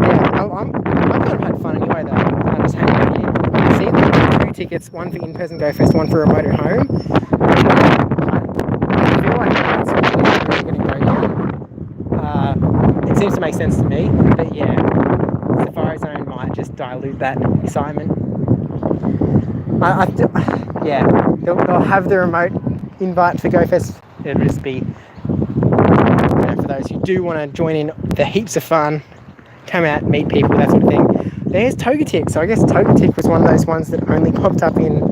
yeah, I thought I've had fun anyway though. I just hanging out here. I see that 2 tickets, one for in-person Go Fest, one for remote at home. I feel like that's really going to go down. It seems to make sense to me, but yeah, Safari Zone might just dilute that excitement. Yeah, they'll have the remote invite for GoFest. It'll just be, you know, for those who do want to join in the heaps of fun, come out, meet people, that sort of thing. There's Togetic. So I guess Togetic was one of those ones that only popped up in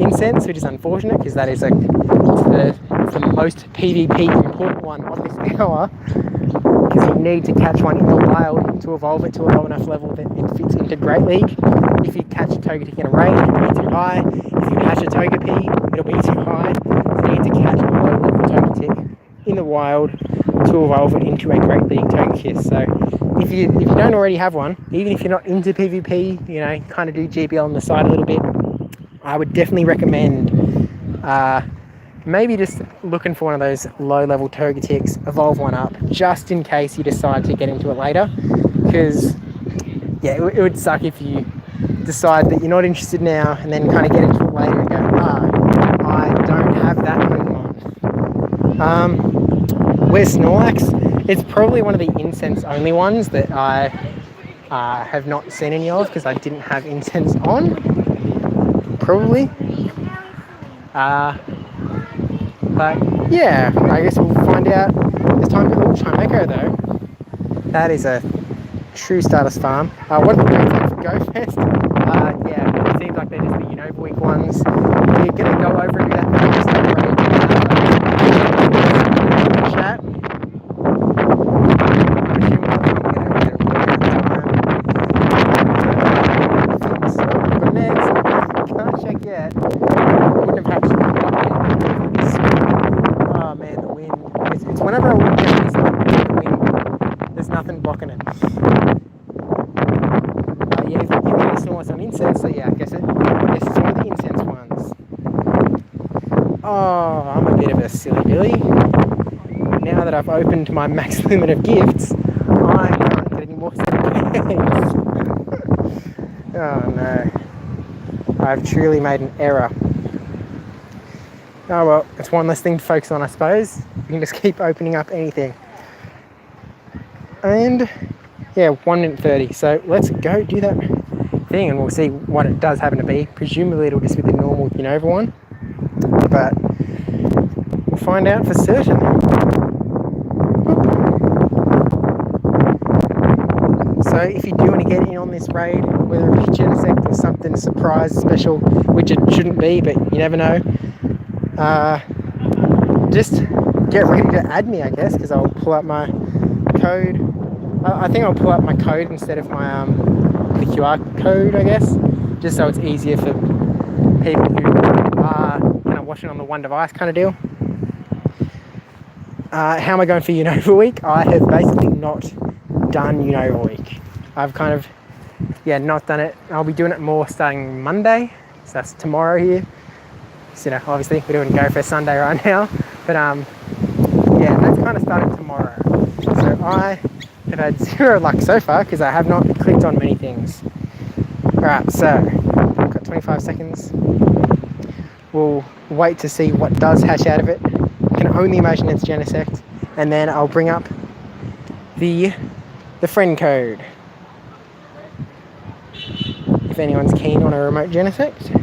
Incense, which is unfortunate because that is the most PvP important one of this hour. Because you need to catch one in the wild to evolve it to a low enough level that it fits into Great League. If you catch a Togetic in a raid, it'll be too high. If you hatch a Togepi, it'll be too high. So you need to catch a low level Togetic in the wild to evolve it into a Great League Togekiss. So if you don't already have one, even if you're not into PvP, you know, kind of do GBL on the side a little bit, I would definitely recommend maybe just looking for one of those low-level Togetics, evolve one up, just in case you decide to get into it later. Because, yeah, it would suck if you decide that you're not interested now and then kind of get into it later and go, I don't have that Pokemon. Where's Snorlax? It's probably one of the incense-only ones that I have not seen any of because I didn't have incense on. probably. But yeah, I guess we'll find out. It's time to try Echo though. That is a true Stardust farm. What are the dates for GoFest? Yeah, it seems like they're just the Unova Week ones. We're gonna go over and do that chat. Can't check yet. Wouldn't have actually. Oh man, the wind. It's whenever I walk down this wind, there's nothing blocking it. Yeah, if you can snore some incense, so yeah, I guess it's one of the incense ones. Oh, I'm a bit of a silly Billy. Now that I've opened my max limit of gifts, I can't get any more certificates. Oh no. I've truly made an error. Oh well, it's one less thing to focus on, I suppose. You can just keep opening up anything. And yeah, 1 minute 30. So let's go do that thing and we'll see what it does happen to be. Presumably it'll just be the normal Unova one. But we'll find out for certain. So if you do want to get in on this raid, whether it be Genesect or something surprise special, which it shouldn't be, but you never know, just get ready to add me, I guess, because I'll pull up my code. I think I'll pull up my code instead of my the QR code, I guess, just so it's easier for people who are kind of watching on the one device kind of deal. How am I going for Unova Week? I have basically not done Unova Week. I've kind of, not done it. I'll be doing it more starting Monday, so that's tomorrow here. So, obviously we're doing Go for Sunday right now, but that's kind of starting tomorrow. So I have had 0 luck so far because I have not clicked on many things. Alright, so I've got 25 seconds. We'll wait to see what does hatch out of it. I can only imagine it's Genesect, and then I'll bring up the friend code. If anyone's keen on a remote Genesect.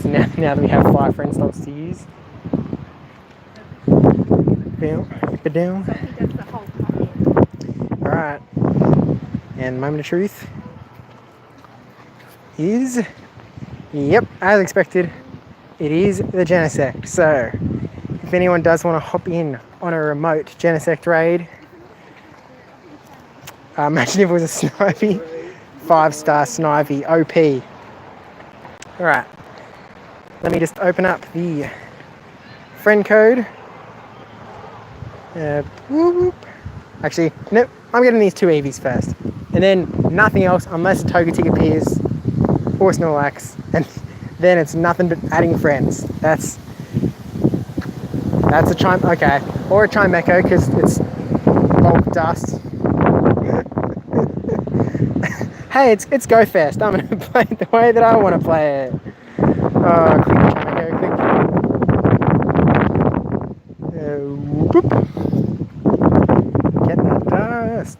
So now that we have 5 friend slots to use. Down. Alright. And moment of truth is, yep, as expected, it is the Genesect. So if anyone does want to hop in on a remote Genesect raid, imagine if it was a Snivy, 5-star Snivy OP. Alright, let me just open up the friend code. Actually, nope, I'm getting these 2 EVs first. And then nothing else unless a Togetic appears or Snorlax, and then it's nothing but adding friends. That's a Chime, okay, or a Chimecho because it's bulk dust. Hey, it's Go Fest. I'm gonna play it the way that I want to play it. Oh, quick Chimecho, quick. Whoop. Get that dust.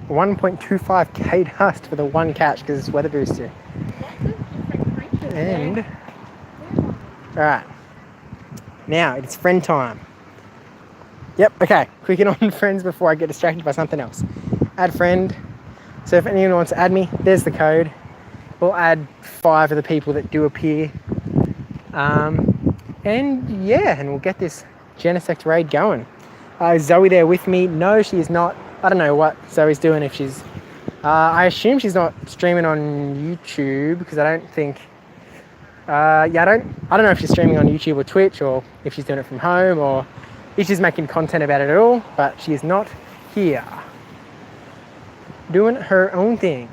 1.25k dust for the 1 catch because it's weather boosted. And alright, now it's friend time. Yep, okay, clicking on friends before I get distracted by something else. Add friend. So if anyone wants to add me, there's the code. We'll add 5 of the people that do appear. And we'll get this Genesect raid going. Is Zoe there with me? No, she is not. I don't know what Zoe's doing if she's... I assume she's not streaming on YouTube because I don't think... I don't know if she's streaming on YouTube or Twitch or if she's doing it from home or if she's making content about it at all, but she is not here. Doing her own thing.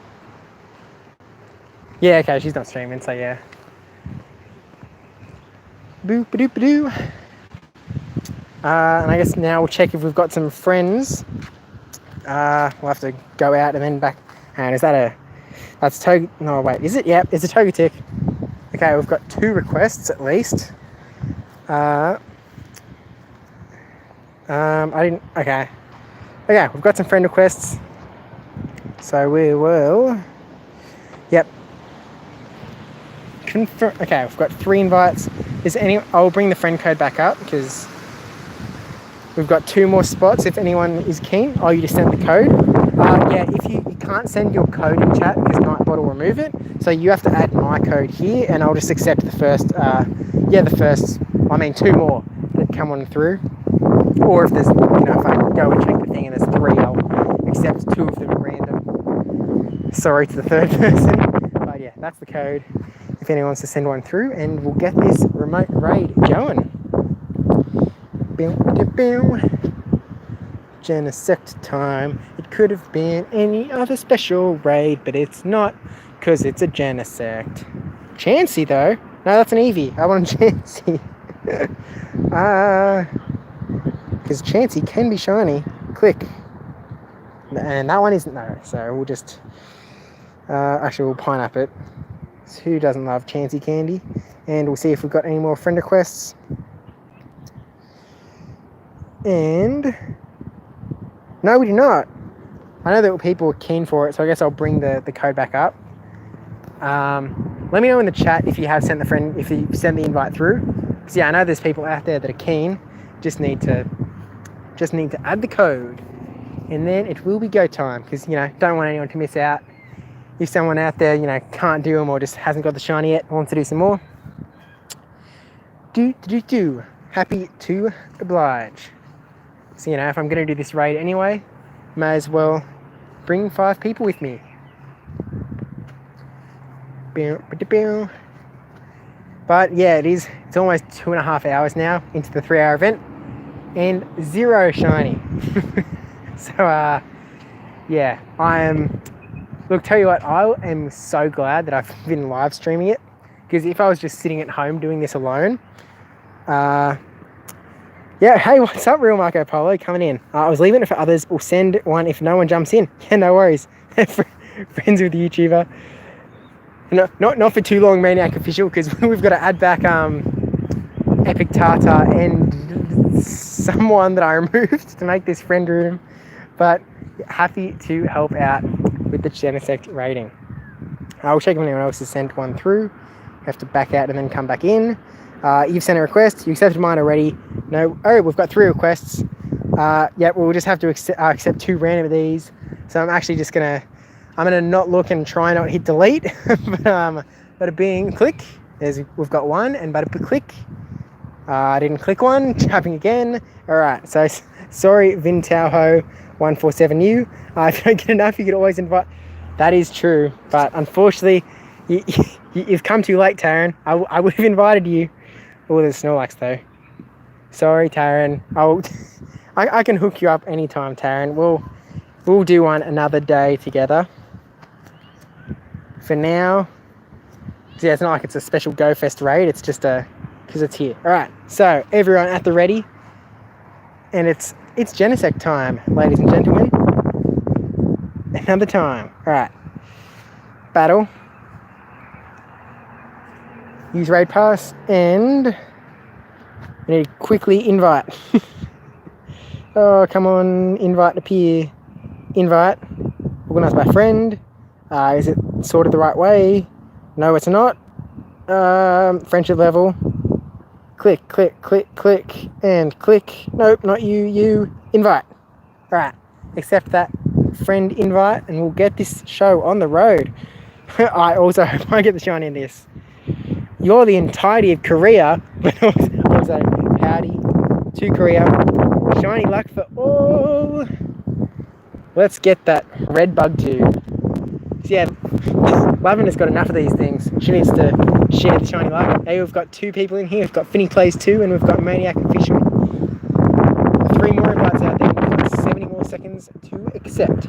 Yeah, okay, she's not streaming, so yeah. Boop-a-doop-a-doo. And I guess now we'll check if we've got some friends. We'll have to go out and then back. And is that a... That's no, wait, is it? Yep, it's a Togetic. Okay, we've got 2 requests at least. I didn't... Okay, we've got some friend requests. So we will... Yep. confirm. Okay, we've got 3 invites. Is any? I'll bring the friend code back up because we've got 2 more spots. If anyone is keen, you just send the code. Yeah, if you can't send your code in chat because Nightbot will remove it. So you have to add my code here, and I'll just accept the first. The first. I mean, 2 more that come on through. Or if there's, if I go and check the thing and there's 3, I'll accept 2 of them at random. Sorry to the third person, but yeah, that's the code. If anyone wants to send one through, and we'll get this remote raid going. Genesect time. It could have been any other special raid, but it's not, because it's a Genesect. Chansey though. No, that's an Eevee. I want a Chansey. Because Chansey can be shiny. Click. And that one isn't though, so we'll just actually we'll pine up it. So who doesn't love Chansey candy? And we'll see if we've got any more friend requests. And no, we do not. I know that people are keen for it, so I guess I'll bring the code back up. Let me know in the chat if you have sent if you sent the invite through. Because yeah, I know there's people out there that are keen. Just need to add the code, and then it will be go time. Because don't want anyone to miss out. If someone out there can't do them or just hasn't got the shiny yet, wants to do some more. Happy to oblige. So if I'm going to do this raid anyway, may as well bring 5 people with me. But yeah, it's almost 2.5 hours now into the 3-hour event, and 0 shiny. So yeah, look, tell you what, I am so glad that I've been live streaming it, because if I was just sitting at home doing this alone, yeah, hey, what's up, Real Marco Polo, coming in. I was leaving it for others. We'll send one if no one jumps in. Yeah, no worries. Friends with the YouTuber. No, not for too long, Maniac Official, because we've got to add back Epic Tata and someone that I removed to make this friend room. But happy to help out with the Genesect rating. I'll check if anyone else has sent one through. You have to back out and then come back in. You've sent a request. You accepted mine already. No. Oh, we've got 3 requests. Yeah, we'll just have to accept 2 random of these. So I'm actually just going to... I'm going to not look and try not hit delete. But bada bing, click. We've got 1, and bada click. I didn't click one. Tapping again. All right. So sorry, Vintauho147U. If you don't get enough, you could always invite. That is true. But unfortunately, you've come too late, Taryn. I would have invited you. Oh, there's Snorlax though. Sorry, Taryn. I can hook you up anytime, Taryn. We'll do one another day together. For now, yeah, it's not like it's a special Go Fest raid. It's just because it's here. All right. So everyone at the ready, and it's Genesect time, ladies and gentlemen. Another time. All right. Battle. Use raid pass, and we need to quickly invite. Oh, come on, invite appear. Invite. Organised by friend. Is it sorted the right way? No, it's not. Friendship level. Click, click, click, click, and click. Nope, not you. You invite. All right. Accept that friend invite, and we'll get this show on the road. I also hope I get the shine in this. You're the entirety of Korea, but also howdy to Korea. Shiny luck for all. Let's get that red bug too. So yeah, Lavendur's got enough of these things. She needs to share the shiny luck. Hey, we've got 2 people in here. We've got Finny Plays 2, and we've got Maniac Official. 3 more invites out there. We've got 70 more seconds to accept.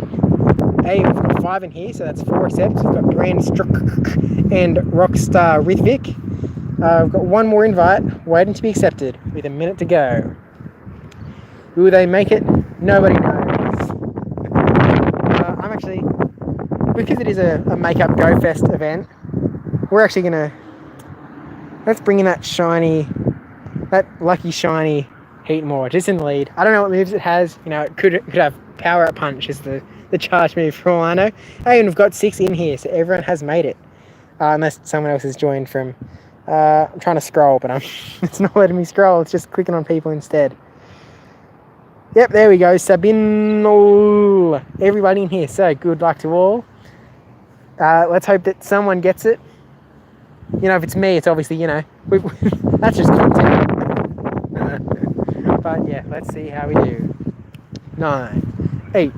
Hey, we've got 5 in here, so that's 4 accepts. We've got Brand Struck and Rockstar Rithvik. We've got 1 more invite waiting to be accepted with a minute to go. Will they make it? Nobody knows. I'm actually, because it is a Make-Up Go Fest event, we're actually going to, let's bring in that lucky shiny Heatmore, just in the lead. I don't know what moves it has. It could have Power Up Punch as the charge move for all I know. Hey, and we've got 6 in here, so everyone has made it. unless someone else has joined from. I'm trying to scroll, but it's not letting me scroll. It's just clicking on people instead. Yep, there we go. Sabinol. Everybody in here. So good luck to all. Let's hope that someone gets it. You know, if it's me, it's obviously, you know, that's just content. But yeah, let's see how we do. 9, 8,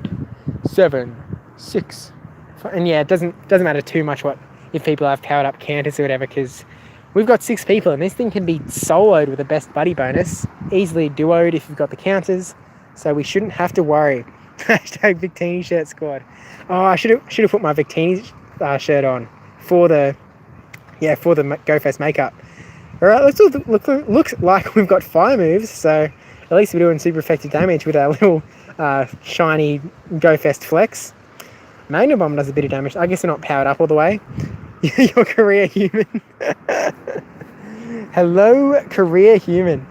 7, 6, 5. And yeah, it doesn't matter too much if people have powered up counters or whatever, because we've got 6 people and this thing can be soloed with a best buddy bonus, easily duoed if you've got the counters, so we shouldn't have to worry. Hashtag Victini shirt squad. Oh, I should have put my Victini shirt on for the GoFest makeup. All right, looks like we've got fire moves, so at least we're doing super effective damage with our little shiny GoFest flex. Magnum Bomb does a bit of damage. I guess they're not powered up all the way. Your career human. Hello, career human.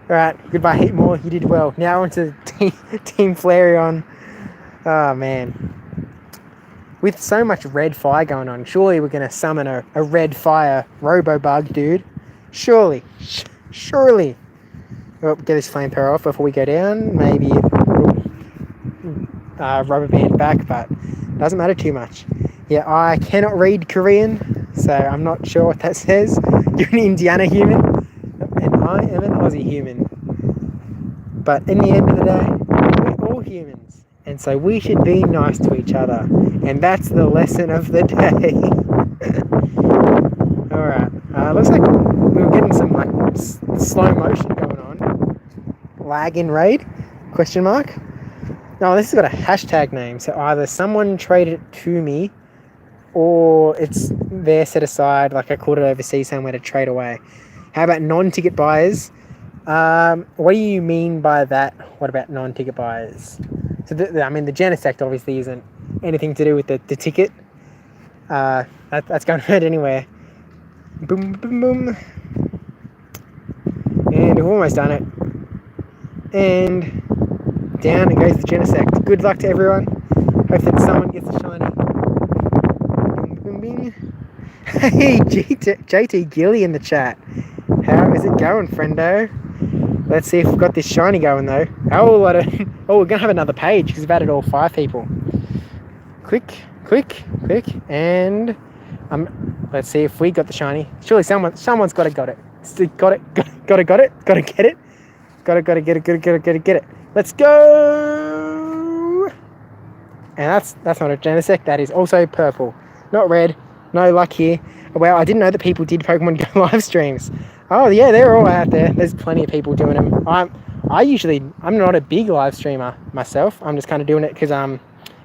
Alright, goodbye Heatmore, you did well. Now on to Team Flareon. Oh man. With so much red fire going on, surely we're going to summon a red fire robo-bug dude. Surely. Surely. Well, get this flamethrower off before we go down. Maybe rubber band back, but doesn't matter too much. Yeah, I cannot read Korean, so I'm not sure what that says. You're an Indiana human, and I am an Aussie human. But in the end of the day, we're all humans, and so we should be nice to each other. And that's the lesson of the day. Alright, looks like we were getting some like slow motion going on. Lag in raid? Question mark. No, this has got a hashtag name, so either someone traded it to me or it's there set aside, like I called it overseas somewhere to trade away. How about non-ticket buyers? What do you mean by that? What about non-ticket buyers? So I mean the Genesect obviously isn't anything to do with the ticket. That's going around anywhere. Boom, boom, boom. And we've almost done it. And down it goes the Genesect. Good luck to everyone. Hope that someone gets a shiny. Boom, boom, bing. Hey, JT Gilly in the chat. How is it going, friendo? Let's see if we've got this shiny going though. Oh, we're gonna have another page because we've added all 5 people. Click, click, click, and let's see if we got the shiny. Surely someone's got it. Got it. Gotta get it. Gotta get it. Let's go! And that's not a Genesect, that is also purple. Not red. No luck here. Well, I didn't know that people did Pokemon Go live streams. Oh yeah, they're all out there. There's plenty of people doing them. I'm not a big live streamer myself. I'm just kind of doing it because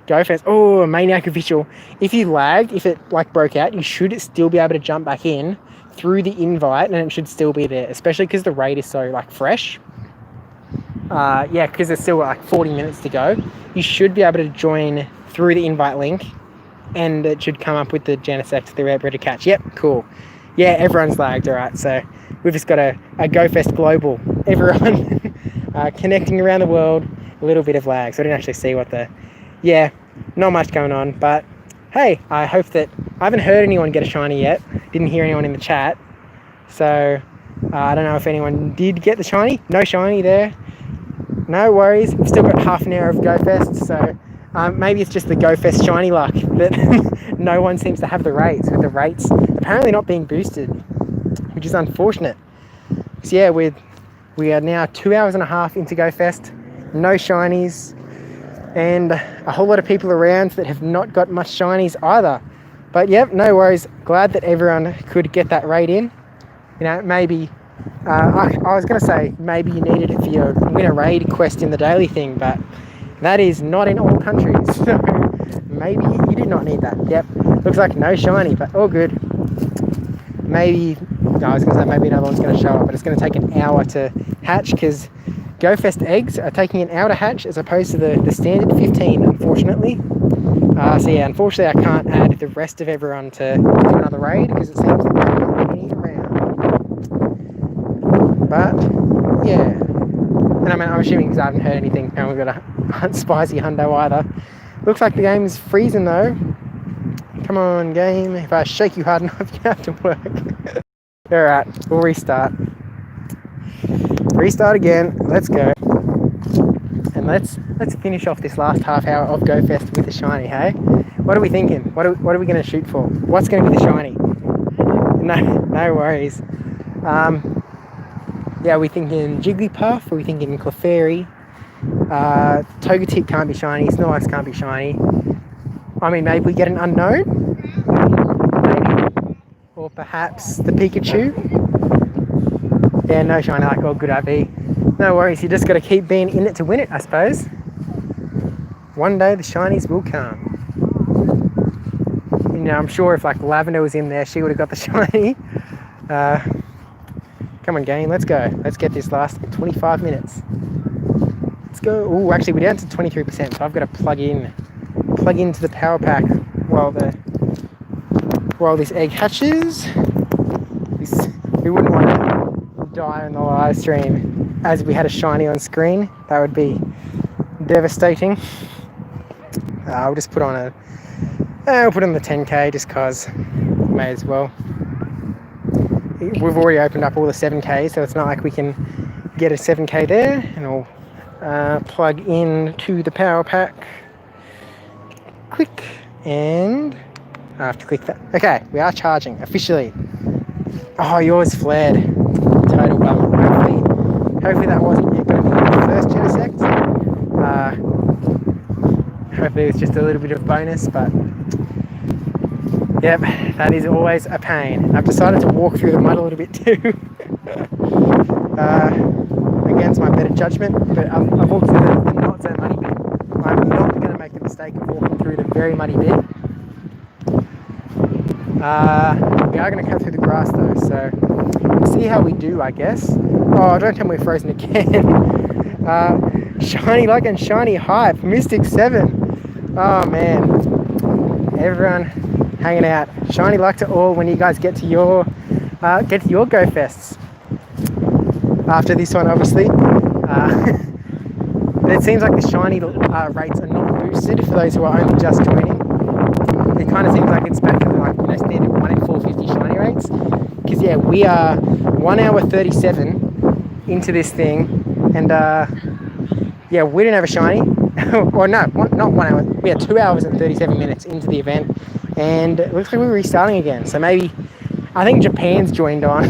GoFest. Oh, Maniac official. If you lagged, if it like broke out, you should still be able to jump back in through the invite, and it should still be there. Especially because the raid is so like fresh. Yeah, because there's still like 40 minutes to go. You should be able to join through the invite link, and it should come up with the Genesect, the rare to catch. Yep, cool. Yeah, everyone's lagged, alright, so we've just got a GoFest global. Everyone connecting around the world, a little bit of lag, so I didn't actually see what yeah, not much going on, but hey, I hope that, I haven't heard anyone get a shiny yet, didn't hear anyone in the chat, so I don't know if anyone did get the shiny. No shiny there. No worries, we've still got half an hour of GoFest, so maybe it's just the GoFest shiny luck that no one seems to have the rates, with the rates apparently not being boosted, which is unfortunate. So yeah, we are now 2 hours and a half into GoFest, no shinies, and a whole lot of people around that have not got much shinies either. But yep, no worries, glad that everyone could get that raid in. You know, maybe I was going to say maybe you needed it for your win a raid quest in the daily thing, but that is not in all countries, so maybe you did not need that. Yep, looks like no shiny, but all good. Maybe, no, I was going to say maybe another one's going to show up, but it's going to take an hour to hatch because GoFest eggs are taking an hour to hatch as opposed to the standard 15, unfortunately. So yeah, unfortunately I can't add the rest of everyone to do another raid because it seems like there's not many around. But yeah, and I mean, I'm assuming because I haven't heard anything, and we've got a spicy hundo either. Looks like the game's freezing though. Come on, game. If I shake you hard enough, you have to work. Alright, we'll restart. Restart again. Let's go. And let's finish off this last half hour of GoFest with a shiny, hey? What are we thinking? What are we going to shoot for? What's going to be the shiny? No worries. Yeah, are we thinking Jigglypuff? Are we thinking Clefairy? Togetic can't be shiny. Snorlax can't be shiny. I mean, maybe we get an unknown? Maybe. Or perhaps the Pikachu? Yeah, no shiny like all good IV. No worries, you just got to keep being in it to win it, I suppose. One day the shinies will come. You know, I'm sure if like Lavender was in there, she would have got the shiny. Come on, game, let's go. Let's get this last 25 minutes. Let's go. Oh, actually, we're down to 23%, so I've got to plug into the power pack while this egg hatches. We wouldn't want to die on the live stream as we had a shiny on screen. That would be devastating. I'll just put on I'll put on the 10k just cause may as well. We've already opened up all the 7k, so it's not like we can get a 7k there. And I'll plug in to the power pack. Click, and I have to click that. Okay, we are charging officially. Oh, yours flared. Total bummer. Hopefully that wasn't going to be the first Genesect. Hopefully it's just a little bit of bonus, but yep, that is always a pain. I've decided to walk through the mud a little bit too. Against my better judgment, but I've walked through the not so muddy bit. I'm not going to make the mistake of walking through the very muddy bit. We are going to cut through the grass though, so we'll see how we do, I guess. Oh, don't tell me we're frozen again. Shiny Luck and Shiny Hype, Mystic 7. Oh man, everyone hanging out. Shiny Luck to all when you guys get to your GoFests. After this one, obviously. But it seems like the shiny rates are not boosted for those who are only just joining. It kind of seems like it's back to the standard 1 in 450 shiny rates. Because yeah, we are 1 hour 37 into this thing, and yeah, we didn't have a shiny. Or no, not 1 hour. We are 2 hours and 37 minutes into the event, and it looks like we're restarting again. So maybe I think Japan's joined on.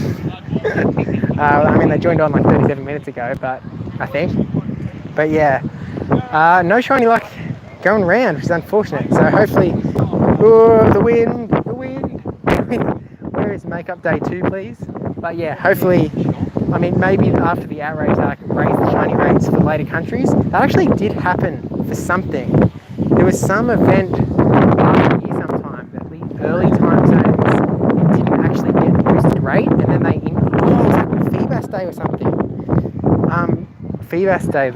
I mean, they joined on like 37 minutes ago, but I think. But yeah, no shiny luck going round, which is unfortunate. So hopefully, oh, the wind. Where is makeup day 2, please? But yeah, hopefully, I mean, maybe after the outrage, they can raise the shiny rates for later countries. That actually did happen for something. There was some event last year sometime that the early time zones didn't actually get boosted rate, and then they, was that Feebas Day or something? Feebas Day,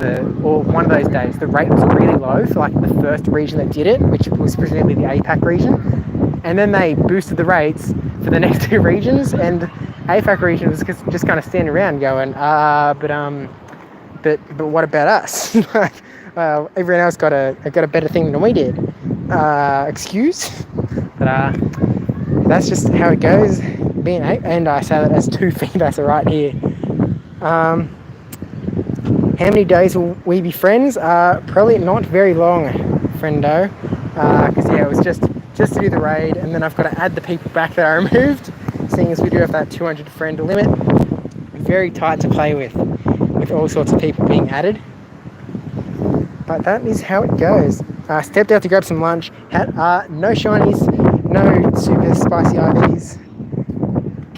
or one of those days, the rate was really low for like the first region that did it, which was presumably the APAC region. And then they boosted the rates for the next 2 regions, and APAC region was just kind of standing around going, but what about us? Everyone else got a better thing than we did. Excuse? But that's just how it goes. Being 8, and I say that as 2 feedbacks are right here. How many days will we be friends? Probably not very long, friendo. Because yeah, it was just to do the raid, and then I've got to add the people back that I removed, seeing as we do have that 200 friend limit. Very tight to play with all sorts of people being added. But that is how it goes. Stepped out to grab some lunch. Had no shinies, no super spicy IVs.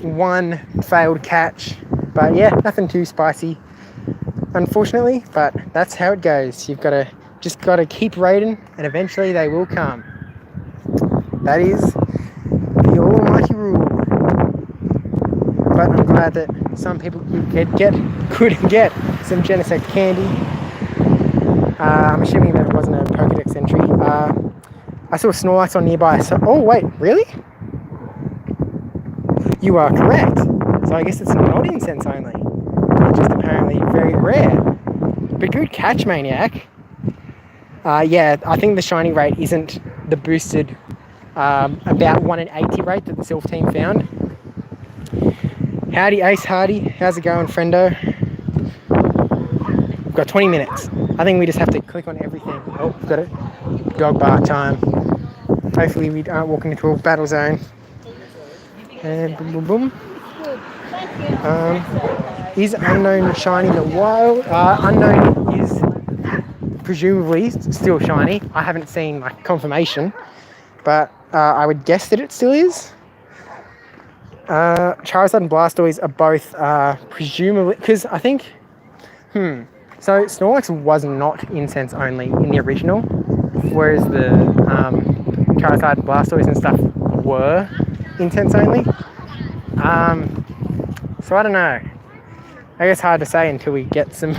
1 failed catch, but yeah, nothing too spicy, unfortunately. But that's how it goes. You've just got to keep raiding, and eventually they will come. That is the almighty rule. But I'm glad that some people could get some Genesect candy. I'm assuming that it wasn't a Pokedex entry. I saw Snorlax on nearby. So, oh wait, really? You are correct. So I guess it's not incense only. It's just apparently very rare. But good catch, Maniac. Yeah, I think the shiny rate isn't the boosted about 1 in 80 rate that the Sylph team found. Howdy Ace Hardy, how's it going, friendo? We've got 20 minutes. I think we just have to click on everything. Oh, got it. Dog bark time. Hopefully we aren't walking into a battle zone. And boom, boom, boom. Is unknown shiny in the wild? Unknown is presumably still shiny. I haven't seen like confirmation, but I would guess that it still is. Charizard and Blastoise are both presumably, because I think, so Snorlax was not incense only in the original, whereas the Charizard and Blastoise and stuff were incense only. So I don't know. I guess hard to say until we get some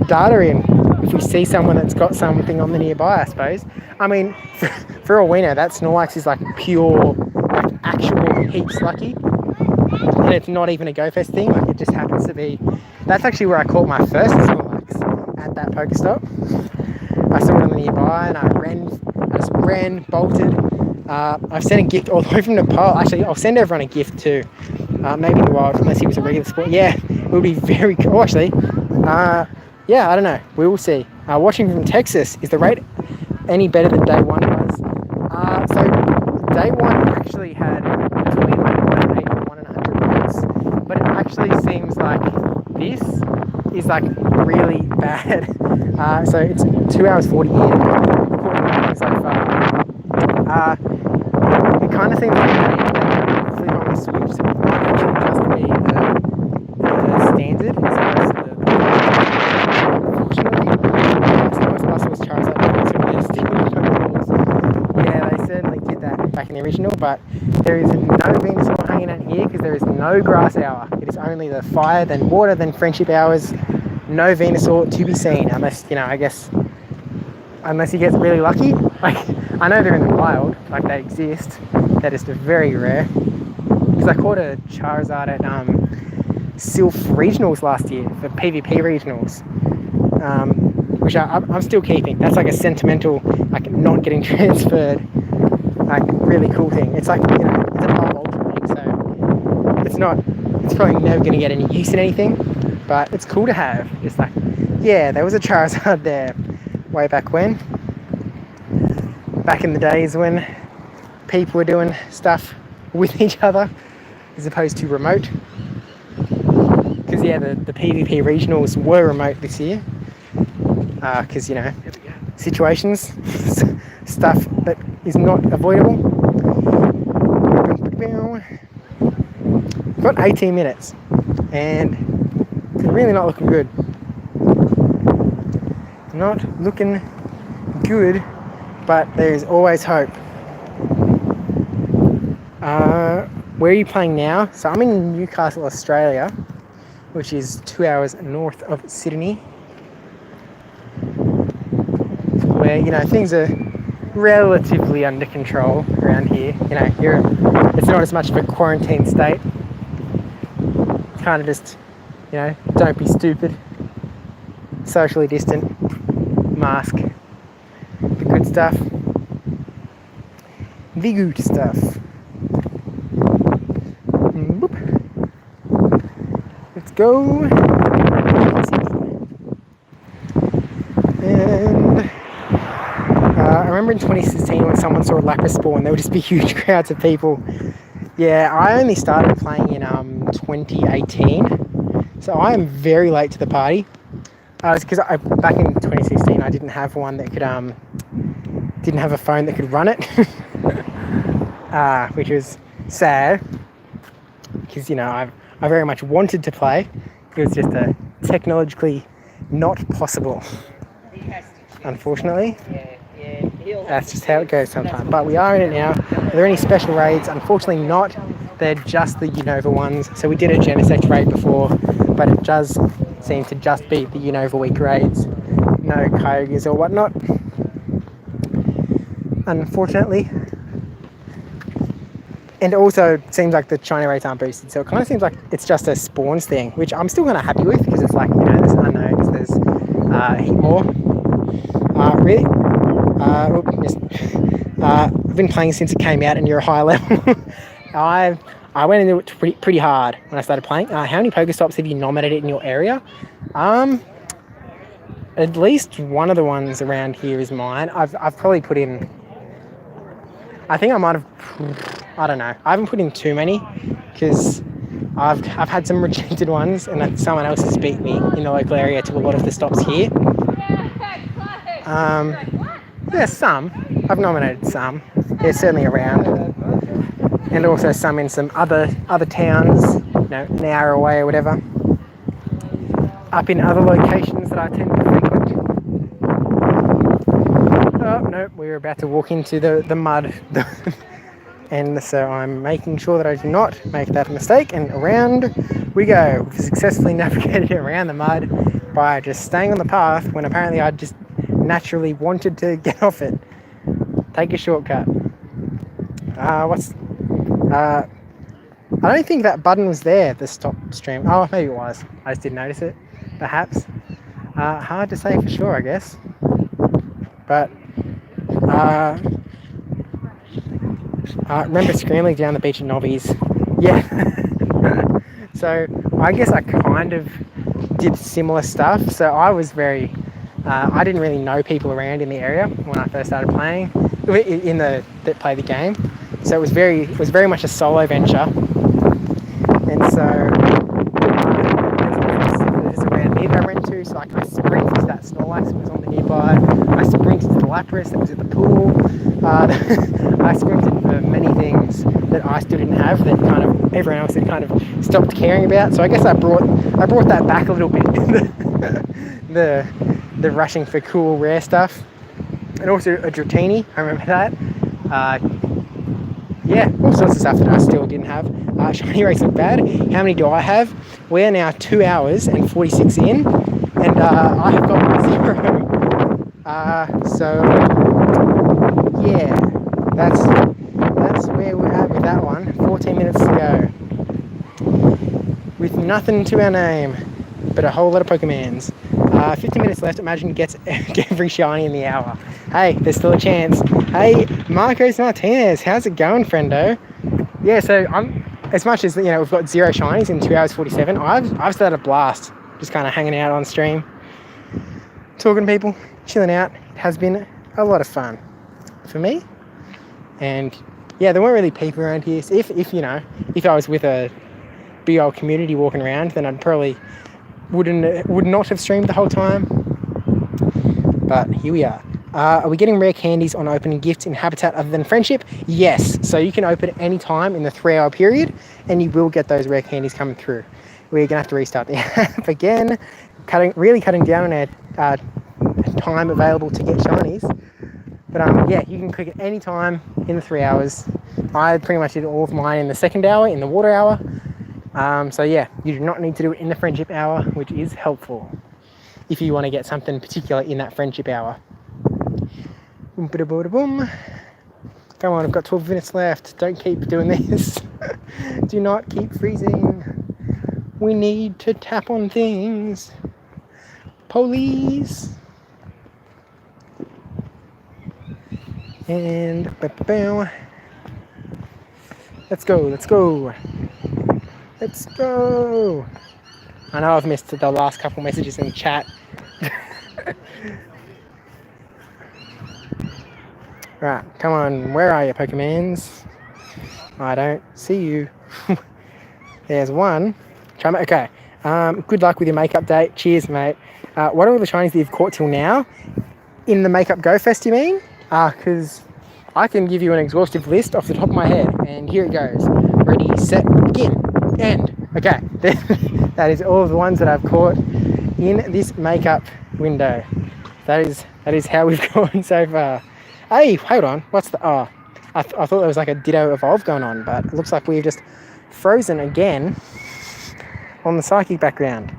data in. If we see someone that's got something on the nearby, I suppose. I mean, for all we know, that Snorlax is like pure, like actual heaps lucky, and it's not even a GoFest thing. Like it just happens to be. That's actually where I caught my first Snorlax, at that Pokestop. I saw it on the nearby, and I just ran, bolted. I've sent a gift all the way from Nepal. Actually, I'll send everyone a gift too. Maybe in the wild, unless he was a regular sport. Yeah, it would be very cool. Actually, yeah, I don't know. We will see. Watching from Texas, is the rate any better than day one was? So day one actually had between 108 and 100 rates, but it actually seems like this is like really bad. So it's 2 hours 40 in. So far. It kind of seems like they flip on the switch, so it might actually just be the standard. Yeah, they certainly did that back in the original, but there is no Venusaur hanging out here because there is no grass hour. It is only the fire, then water, then friendship hours. No Venusaur to be seen unless, you know, I guess, unless he gets really lucky. Like, I know they're in the wild, like they exist. They're just very rare. Because I caught a Charizard at Sylph Regionals last year, for PvP Regionals. Which I'm still keeping. That's like a sentimental, like not getting transferred, like really cool thing. It's like, you know, it's an old Ultra League, so it's probably never going to get any use in anything, but it's cool to have. It's like, yeah, there was a Charizard there way back when. Back in the days when people were doing stuff with each other as opposed to remote. Because yeah, the PvP Regionals were remote this year. Because, you know, situations, stuff that is not avoidable. Got 18 minutes and it's really not looking good. Not looking good, but there's always hope. Where are you playing now? So I'm in Newcastle, Australia, which is 2 hours north of Sydney. Where, you know, things are relatively under control around here. You know, it's not as much of a quarantine state. It's kind of just, you know, don't be stupid, socially distant, mask, the good stuff, the good stuff. Let's go. And I remember in 2016 when someone saw a Lapras spawn, there would just be huge crowds of people. Yeah, I only started playing in 2018, so I am very late to the party. Because back in 2016 I didn't have one that could didn't have a phone that could run it, which was sad. Because, you know, I very much wanted to play. It was just technologically not possible, unfortunately. That's just how it goes sometimes. But we are in it now. Are there any special raids? Unfortunately not. They're just the Unova ones. So we did a Genesect raid before, but it does seem to just be the Unova week raids. No Kyogres or whatnot, unfortunately. And also, it seems like the China rates aren't boosted, so it kind of seems like it's just a spawns thing, which I'm still kind of happy with, because it's like, you know, there's unknowns, there's a heap more. Really? I've been playing since it came out and you're a high level. I went into it pretty hard when I started playing. How many Pokestops have you nominated in your area? At least one of the ones around here is mine. I've probably put in, I think I might have, I don't know. I haven't put in too many because I've had some rejected ones and someone else has beat me in the local area to a lot of the stops here. Yeah, some. I've nominated some. They're certainly around. And also some in some other towns, you know, an hour away or whatever. Up in other locations that I tend to frequent. Oh, no, we're about to walk into the mud. And so I'm making sure that I do not make that mistake. And around we go. We've successfully navigated around the mud by just staying on the path when apparently I just naturally wanted to get off it. Take a shortcut. I don't think that button was there, the stop stream. Oh, maybe it was. I just didn't notice it, perhaps. Hard to say for sure, I guess. But remember scrambling down the beach at Nobbies? Yeah. So I guess I kind of did similar stuff. So I was very, I didn't really know people around in the area when I first started playing, that play the game. So it was very much a solo venture. And so there's around me that I went to. So like I sprinted to that Snorlax that was on the nearby. I sprinted to the Lapras that was at the pool. I sprinted for many things that I still didn't have that kind of everyone else had kind of stopped caring about. So I guess I brought that back a little bit. the rushing for cool rare stuff. And also a Dratini, I remember that. Yeah, all sorts of stuff that I still didn't have. Shiny rates look bad. How many do I have? We're now 2 hours and 46 in, and I have got 0. So yeah, that's where we're at with that one. 14 minutes to go, with nothing to our name, but a whole lot of Pokemons. 50 minutes left. Imagine he gets every shiny in the hour. Hey, there's still a chance. Hey, Marcos Martinez, how's it going, friendo? Yeah, so I'm, as much as, you know, we've got 0 shinies in 2 hours 47, I've started a blast, just kind of hanging out on stream, talking to people, chilling out. It has been a lot of fun for me. And yeah, there weren't really people around here. So if I was with a big old community walking around, then I'd probably would not have streamed the whole time. But here we are. Are we getting rare candies on opening gifts in Habitat other than Friendship? Yes. So you can open any time in the 3-hour period and you will get those rare candies coming through. We're going to have to restart the app again, really cutting down on our time available to get shinies. But yeah, you can click at any time in the 3 hours. I pretty much did all of mine in the 2nd hour, in the water hour. So yeah, you do not need to do it in the friendship hour, which is helpful if you want to get something particular in that friendship hour. Boom, boom, boom. Come on, I've got 12 minutes left. Don't keep doing this. Do not keep freezing. We need to tap on things. Police. And let's go. Let's go. I know I've missed the last couple messages in the chat. Right, come on. Where are you, Pokemons? I don't see you. There's one. Okay. Good luck with your makeup date. Cheers, mate. What are all the shinies that you've caught till now? In the Makeup Go Fest, you mean? Because I can give you an exhaustive list off the top of my head. And here it goes. Ready, set, begin. End. Okay. That is all of the ones that I've caught in this makeup window. That is how we've gone so far. Hey, hold on. What's the... Oh, I thought there was like a Ditto Evolve going on, but it looks like we've just frozen again on the Psychic background.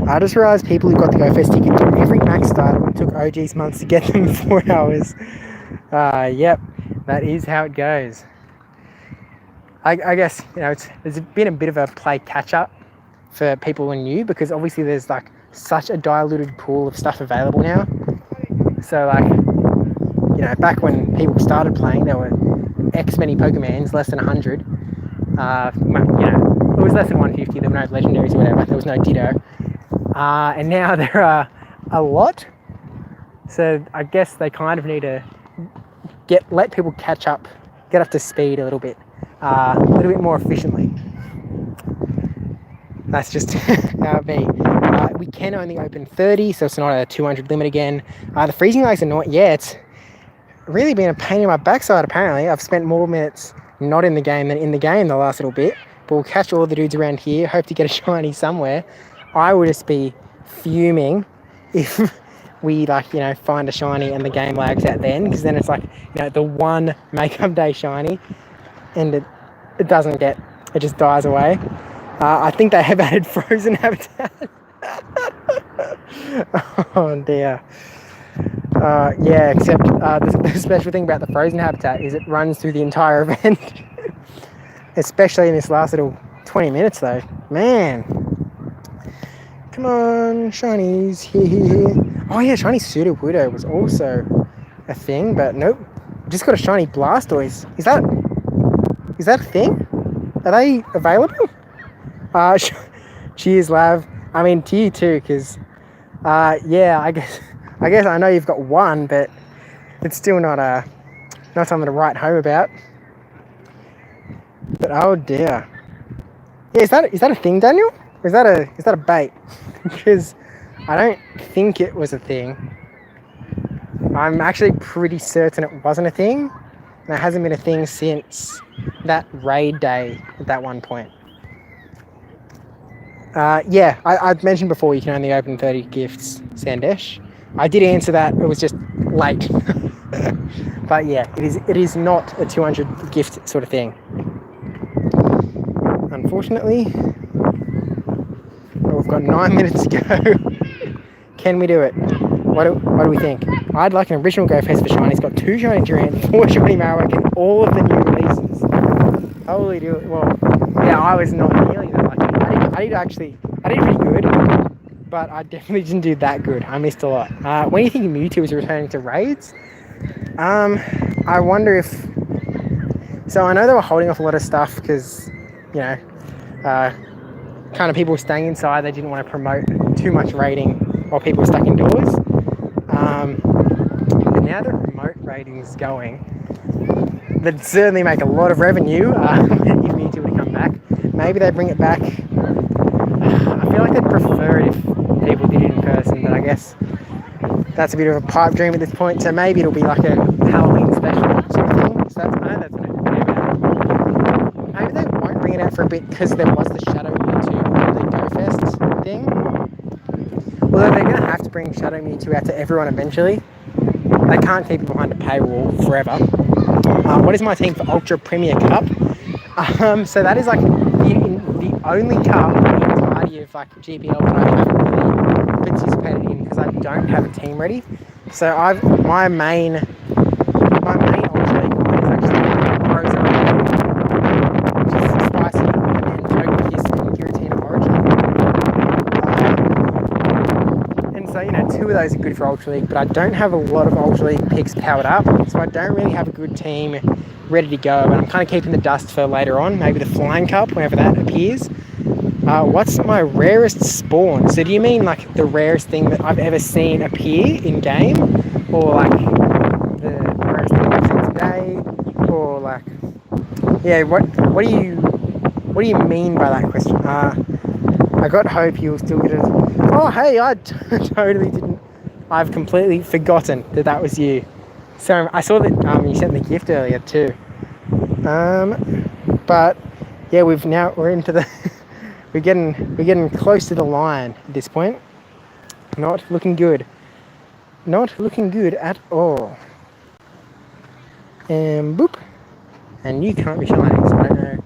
I just realised people who got the Go Fest ticket to every max start. It took OG's months to get them in 4 hours. Yep, that is how it goes. I guess, you know, there's been a bit of a play catch-up for people who are new, because obviously there's like such a diluted pool of stuff available now. So like, you know, back when people started playing, there were X many Pokemons, less than 100. You know, it was less than 150. There were no legendaries or whatever. There was no Ditto. And now there are a lot. So I guess they kind of need to let people catch up, get up to speed a little bit more efficiently. That's just how it be. We can only open 30, so it's not a 200 limit again. The freezing lags are not yet. Really been a pain in my backside apparently. I've spent more minutes not in the game than in the game the last little bit. But we'll catch all the dudes around here, hope to get a shiny somewhere. I would just be fuming if we like, you know, find a shiny and the game lags out then, because then it's like, you know, the one makeup day shiny and it doesn't get, it just dies away. I think they have added frozen habitat. Oh dear. Yeah, except the special thing about the frozen habitat is it runs through the entire event. Especially in this last little 20 minutes though. Man. Come on, shinies. Here. Oh yeah, shiny Sudowoodo was also a thing, but nope. Just got a shiny Blastoise. Is that a thing? Are they available? Cheers, Lav. I mean, to you too, because yeah, I guess I know you've got one, but it's still not something to write home about. But oh dear. Yeah, is that a thing, Daniel? Or is that a bait? Because I don't think it was a thing. I'm actually pretty certain it wasn't a thing. And it hasn't been a thing since that raid day at that one point. Yeah, I've mentioned before you can only open 30 gifts, Sandesh. I did answer that, it was just late. But yeah, it is not a 200 gift sort of thing. Unfortunately. We've got 9 minutes to go. Can we do it? What do we think? I'd like an original Go Face for Shiny. It's got 2 Shiny Durant, 4 Shiny Marowak, and all of the new releases. Holy do it. Well, yeah, I was not nearly that lucky. I did pretty good, but I definitely didn't do that good. I missed a lot. When do you think Mewtwo is returning to raids? I wonder if... So I know they were holding off a lot of stuff because, you know, kind of people were staying inside. They didn't want to promote too much raiding while people were stuck indoors. But now that remote raiding is going, that'd certainly make a lot of revenue if Mewtwo would come back. Maybe they bring it back. I feel like they'd prefer it if people did it in person, but I guess that's a bit of a pipe dream at this point. So maybe it'll be like a Halloween special sort of thing. So that's, I know that's what it is. Maybe they won't bring it out for a bit because there was the Shadow Mewtwo, the Go Fest thing. Although they're going to have to bring Shadow Mewtwo out to everyone eventually. They can't keep it behind a paywall forever. What is my team for Ultra Premier Cup? So that is like the only cup in the entirety of like GBL that I haven't really participated in because I don't have a team ready. So my main Ultra League one is actually Rosary, which is spicy, and then Togekiss and Giratina Origin. And so, you know, 2 of those are good for Ultra League, but I don't have a lot of Ultra League picks powered up, so I don't really have a good team ready to go, and I'm kind of keeping the dust for later on, maybe the Flying Cup, whenever that appears. What's my rarest spawn? So do you mean like the rarest thing that I've ever seen appear in game, or like the rarest thing I've seen today, or like, yeah, what do you mean by that question? I got hope you'll still get it. Oh hey, I totally didn't. I've completely forgotten that was you. So I saw that you sent the gift earlier too. But yeah, we're into the we're getting close to the line at this point. Not looking good. Not looking good at all. And boop. And you can't be shining, so I don't know.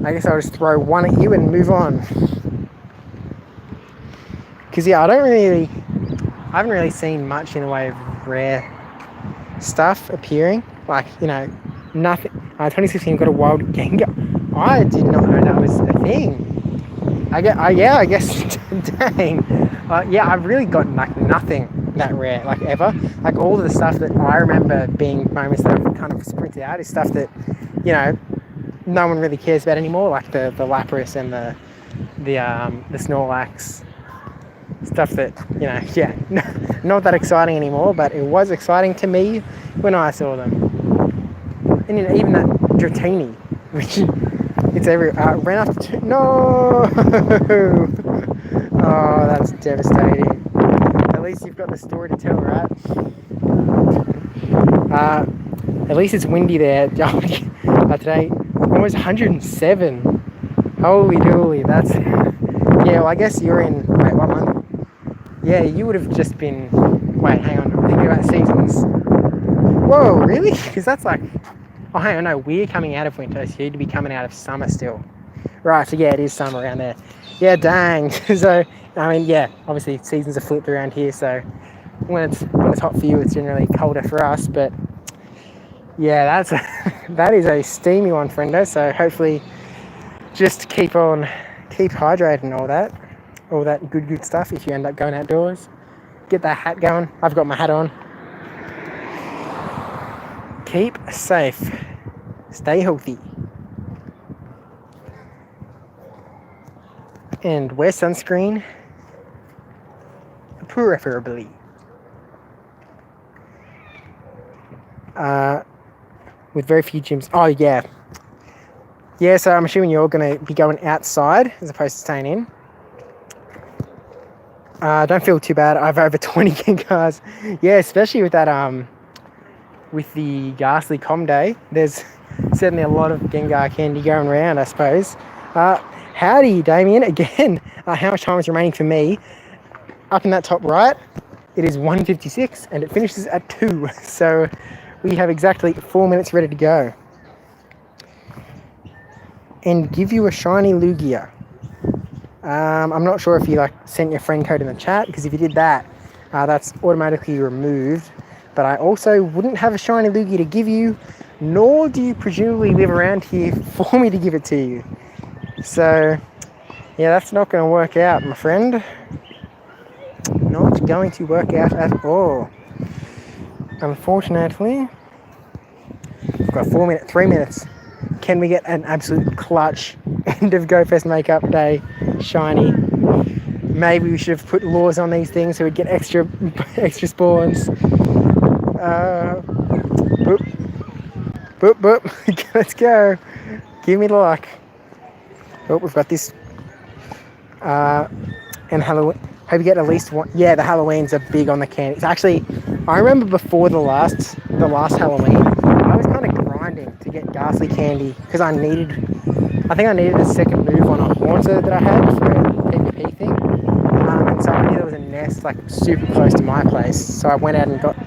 I guess I'll just throw one at you and move on. Because yeah, I haven't really seen much in the way of rare stuff appearing. Like, you know, nothing. 2016 got a wild Gengar. I did not know that was a thing. I guess dang. Yeah, I've really got like nothing that rare, like ever. Like all of the stuff that I remember being moments that have kind of sprinted out is stuff that, you know, no one really cares about anymore, like the Lapras and the Snorlax. Stuff that, you know, yeah, not that exciting anymore, but it was exciting to me when I saw them. And you know, even that Dratini, which it's every ran after two. No! Oh, that's devastating. At least you've got the story to tell, right? At least it's windy there. Today, almost 107. Holy dooly, that's... Yeah, well, I guess you're in... Wait, what month? Yeah, you would have just been... Wait, hang on. I'm thinking about seasons. Whoa, really? Because that's like... Oh, hang on, no. We're coming out of winter, so you'd be coming out of summer still. Right, so yeah, it is summer around there. Yeah, dang. So, I mean, yeah, obviously seasons are flipped around here, so when it's hot for you, it's generally colder for us, but... Yeah, that is a steamy one, friendo. So hopefully just keep hydrated and all that good stuff if you end up going outdoors. Get that hat going. I've got my hat on. Keep safe. Stay healthy. And wear sunscreen preferably. With very few gyms. Oh, yeah. Yeah, so I'm assuming you're going to be going outside as opposed to staying in. Don't feel too bad. I've over 20 Gengars. Yeah, especially with that, with the Ghastly Com Day. There's certainly a lot of Gengar candy going around, I suppose. Howdy, Damien. Again, how much time is remaining for me? Up in that top right, it is 1:56 and it finishes at 2. So we have exactly 4 minutes ready to go. And give you a shiny Lugia. I'm not sure if you sent your friend code in the chat, because if you did that, that's automatically removed. But I also wouldn't have a shiny Lugia to give you, nor do you presumably live around here for me to give it to you. So, yeah, that's not going to work out, my friend. Not going to work out at all. Unfortunately, we've got 3 minutes. Can we get an absolute clutch end of GoFest Makeup Day shiny? Maybe we should have put laws on these things so we'd get extra spawns. Boop. Let's go. Give me the luck. Oh, we've got this. And Halloween. Hope you get at least one. Yeah, the Halloweens are big on the candy. It's actually, I remember before the last Halloween, I was kind of grinding to get Ghastly candy because I think I needed a second move on a Haunter that I had for a PvP thing. And so I knew there was a nest super close to my place. So I went out and got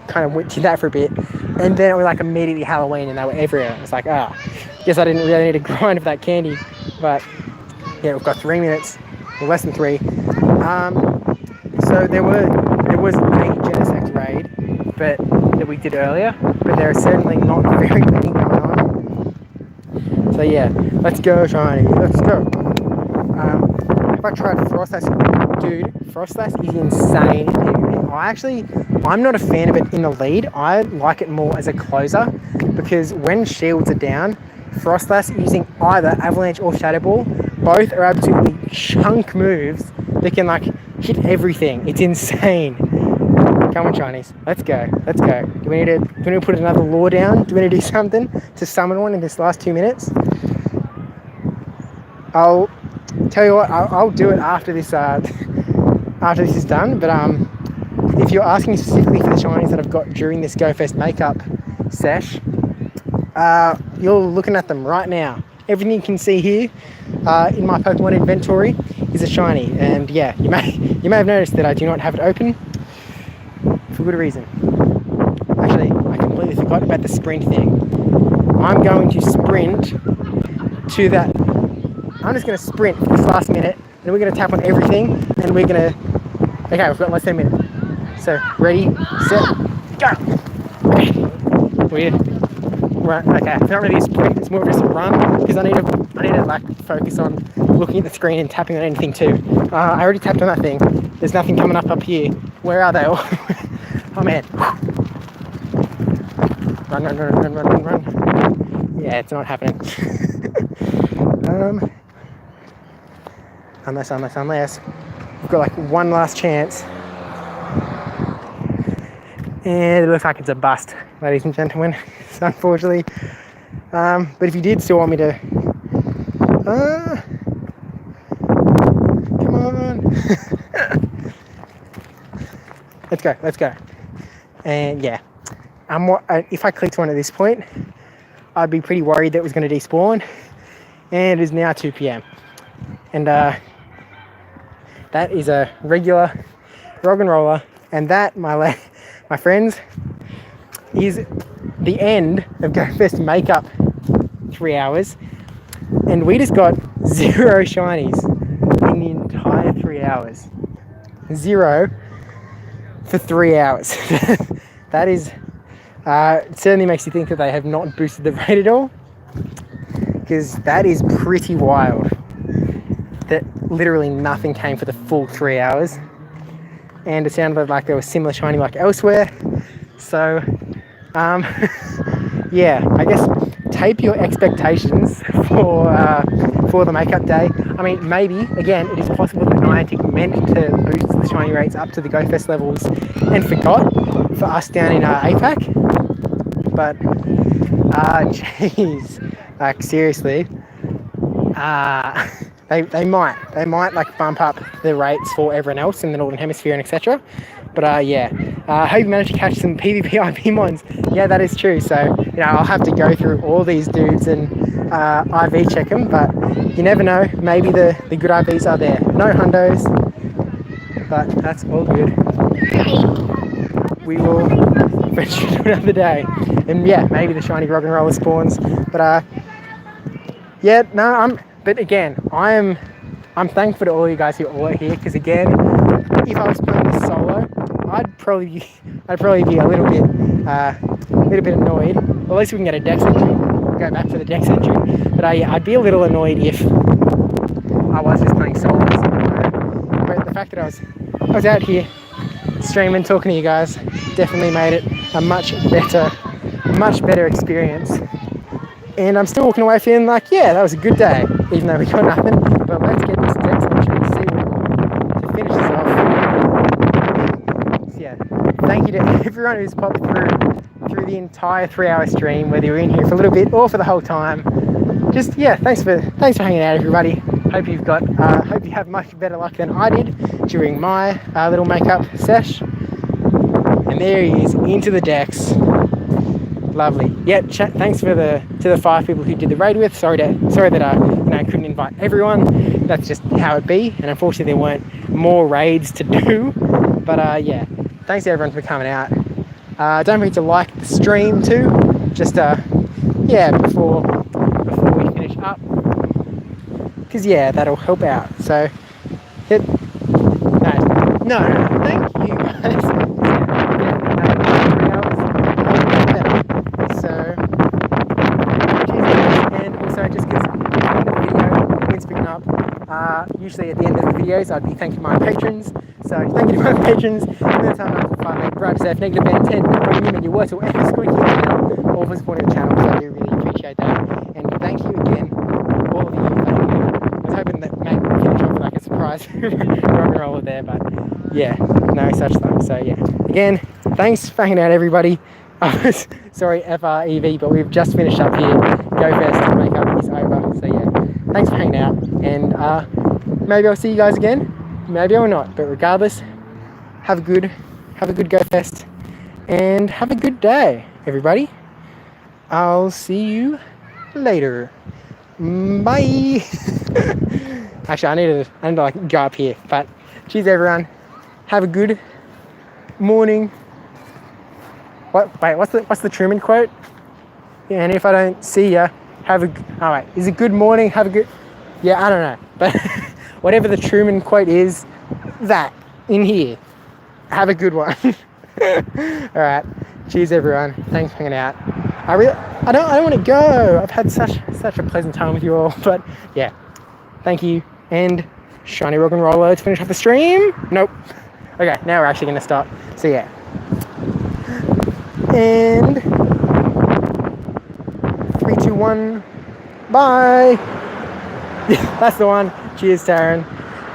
kind of did that for a bit. And then it was immediately Halloween and they were everywhere. I was like, guess I didn't really need to grind for that candy. But yeah, we've got 3 minutes, or less than 3. So there was a Genesect raid that we did earlier, but there are certainly not very many going on. So yeah, let's go, shiny. Let's go. If I tried Frostlass, dude, Frostlass is insane. I'm not a fan of it in the lead. I like it more as a closer, because when shields are down, Frostlass using either Avalanche or Shadow Ball, both are absolutely chunk moves that can hit everything. It's insane. Come on, Chinese. Let's go. Do we need to put another lure down? Do we need to do something to summon one in this last 2 minutes? I'll tell you what, I'll do it after this is done. But if you're asking specifically for the shinies that I've got during this GoFest makeup sesh, you're looking at them right now. Everything you can see here in my Pokemon inventory is a shiny, and yeah, you may have noticed that I do not have it open for good reason. Actually, I completely forgot about the sprint thing. I'm going to sprint to that. I'm just going to sprint for this last minute, and we're going to tap on everything, and we're going to. Okay, we've got less than a minute. So ready, set, go. Okay. Weird. Right, okay, it's not really a sprint, it's more just a run, because I need to focus on looking at the screen and tapping on anything too. I already tapped on that thing. There's nothing coming up here. Where are they all? Oh man. Run, run, run, run, run, run, run. Yeah, it's not happening. Unless. We've got like one last chance. And it looks like it's a bust, ladies and gentlemen, so unfortunately. But if you did still want me to... come on. Let's go. And yeah, if I clicked one at this point, I'd be pretty worried that it was going to despawn. And it is now 2 p.m. And that is a regular rock and roller. And that, my friends, is the end of GoFest makeup 3 hours. And we just got 0 shinies in the entire 3 hours. 0 for 3 hours. That is, it certainly makes you think that they have not boosted the rate at all, because that is pretty wild that literally nothing came for the full 3 hours. And it sounded like there was similar shiny like elsewhere. So, yeah, I guess tape your expectations for the makeup day. I mean, maybe, again, it is possible that Niantic meant to boost the shiny rates up to the GoFest levels and forgot for us down in APAC. But, jeez, like seriously, they might like bump up the rates for everyone else in the Northern Hemisphere and etc. But yeah, I hope you managed to catch some PvP IP mons. Yeah, that is true. So, you know, I'll have to go through all these dudes and IV check them, but you never know, maybe the good IVs are there. No hundos, but that's all good. We will venture to another day. And yeah, maybe the shiny rock and roller spawns. But yeah, no, but again, I'm thankful to all you guys who are here, because again, if I was playing this solo, I'd probably be a little bit annoyed. Well, at least we can get a dex entry. Go back for the dex entry. But yeah, I'd be a little annoyed if I was just playing solo. But the fact that I was out here streaming, talking to you guys, definitely made it a much better experience. And I'm still walking away feeling like, yeah, that was a good day, even though we got nothing. But let's get this dex entry and see to finish this off. So yeah, thank you to everyone who's popped through the entire 3-hour stream, whether you're in here for a little bit or for the whole time. Just yeah, thanks for hanging out, everybody. Hope you have much better luck than I did during my little makeup sesh. And there he is, into the dex. Lovely. Yeah, thanks to the 5 people who did the raid with. Sorry that I couldn't invite everyone. That's just how it be. And unfortunately, there weren't more raids to do. But yeah, thanks to everyone for coming out. Don't forget to like the stream too. Just yeah, before we finish up, because yeah, that'll help out. So no, thank you guys. Usually at the end of the videos, I'd be thanking my patrons. So thank you to my patrons. brajSF, negative Ben 10, and Yahwertle and SqeakyNL, all for supporting the channel, because I do really appreciate that. And thank you again, all of you. I was hoping that Matt would finish off with like a surprise rock and roller there, but yeah, no such luck. So yeah, again, thanks for hanging out, everybody. Sorry, FREV, but we've just finished up here. GoFest makeup is over. So yeah, thanks for hanging out, and maybe I'll see you guys again, maybe I will not, but regardless, have a good GoFest, and have a good day, everybody. I'll see you later. Bye. Actually, I need to like go up here, but cheers, everyone. Have a good morning. What's the Truman quote? Yeah, and if I don't see ya, is it good morning? Have a good, yeah, I don't know, but whatever the Truman quote is, that in here. Have a good one. All right, cheers, everyone. Thanks for hanging out. I don't want to go. I've had such a pleasant time with you all, but yeah, thank you. And shiny rock and roller to finish off the stream. Nope. Okay, now we're actually going to start. So yeah. And 3, 2, 1. Bye. That's the one. Cheers, Taryn.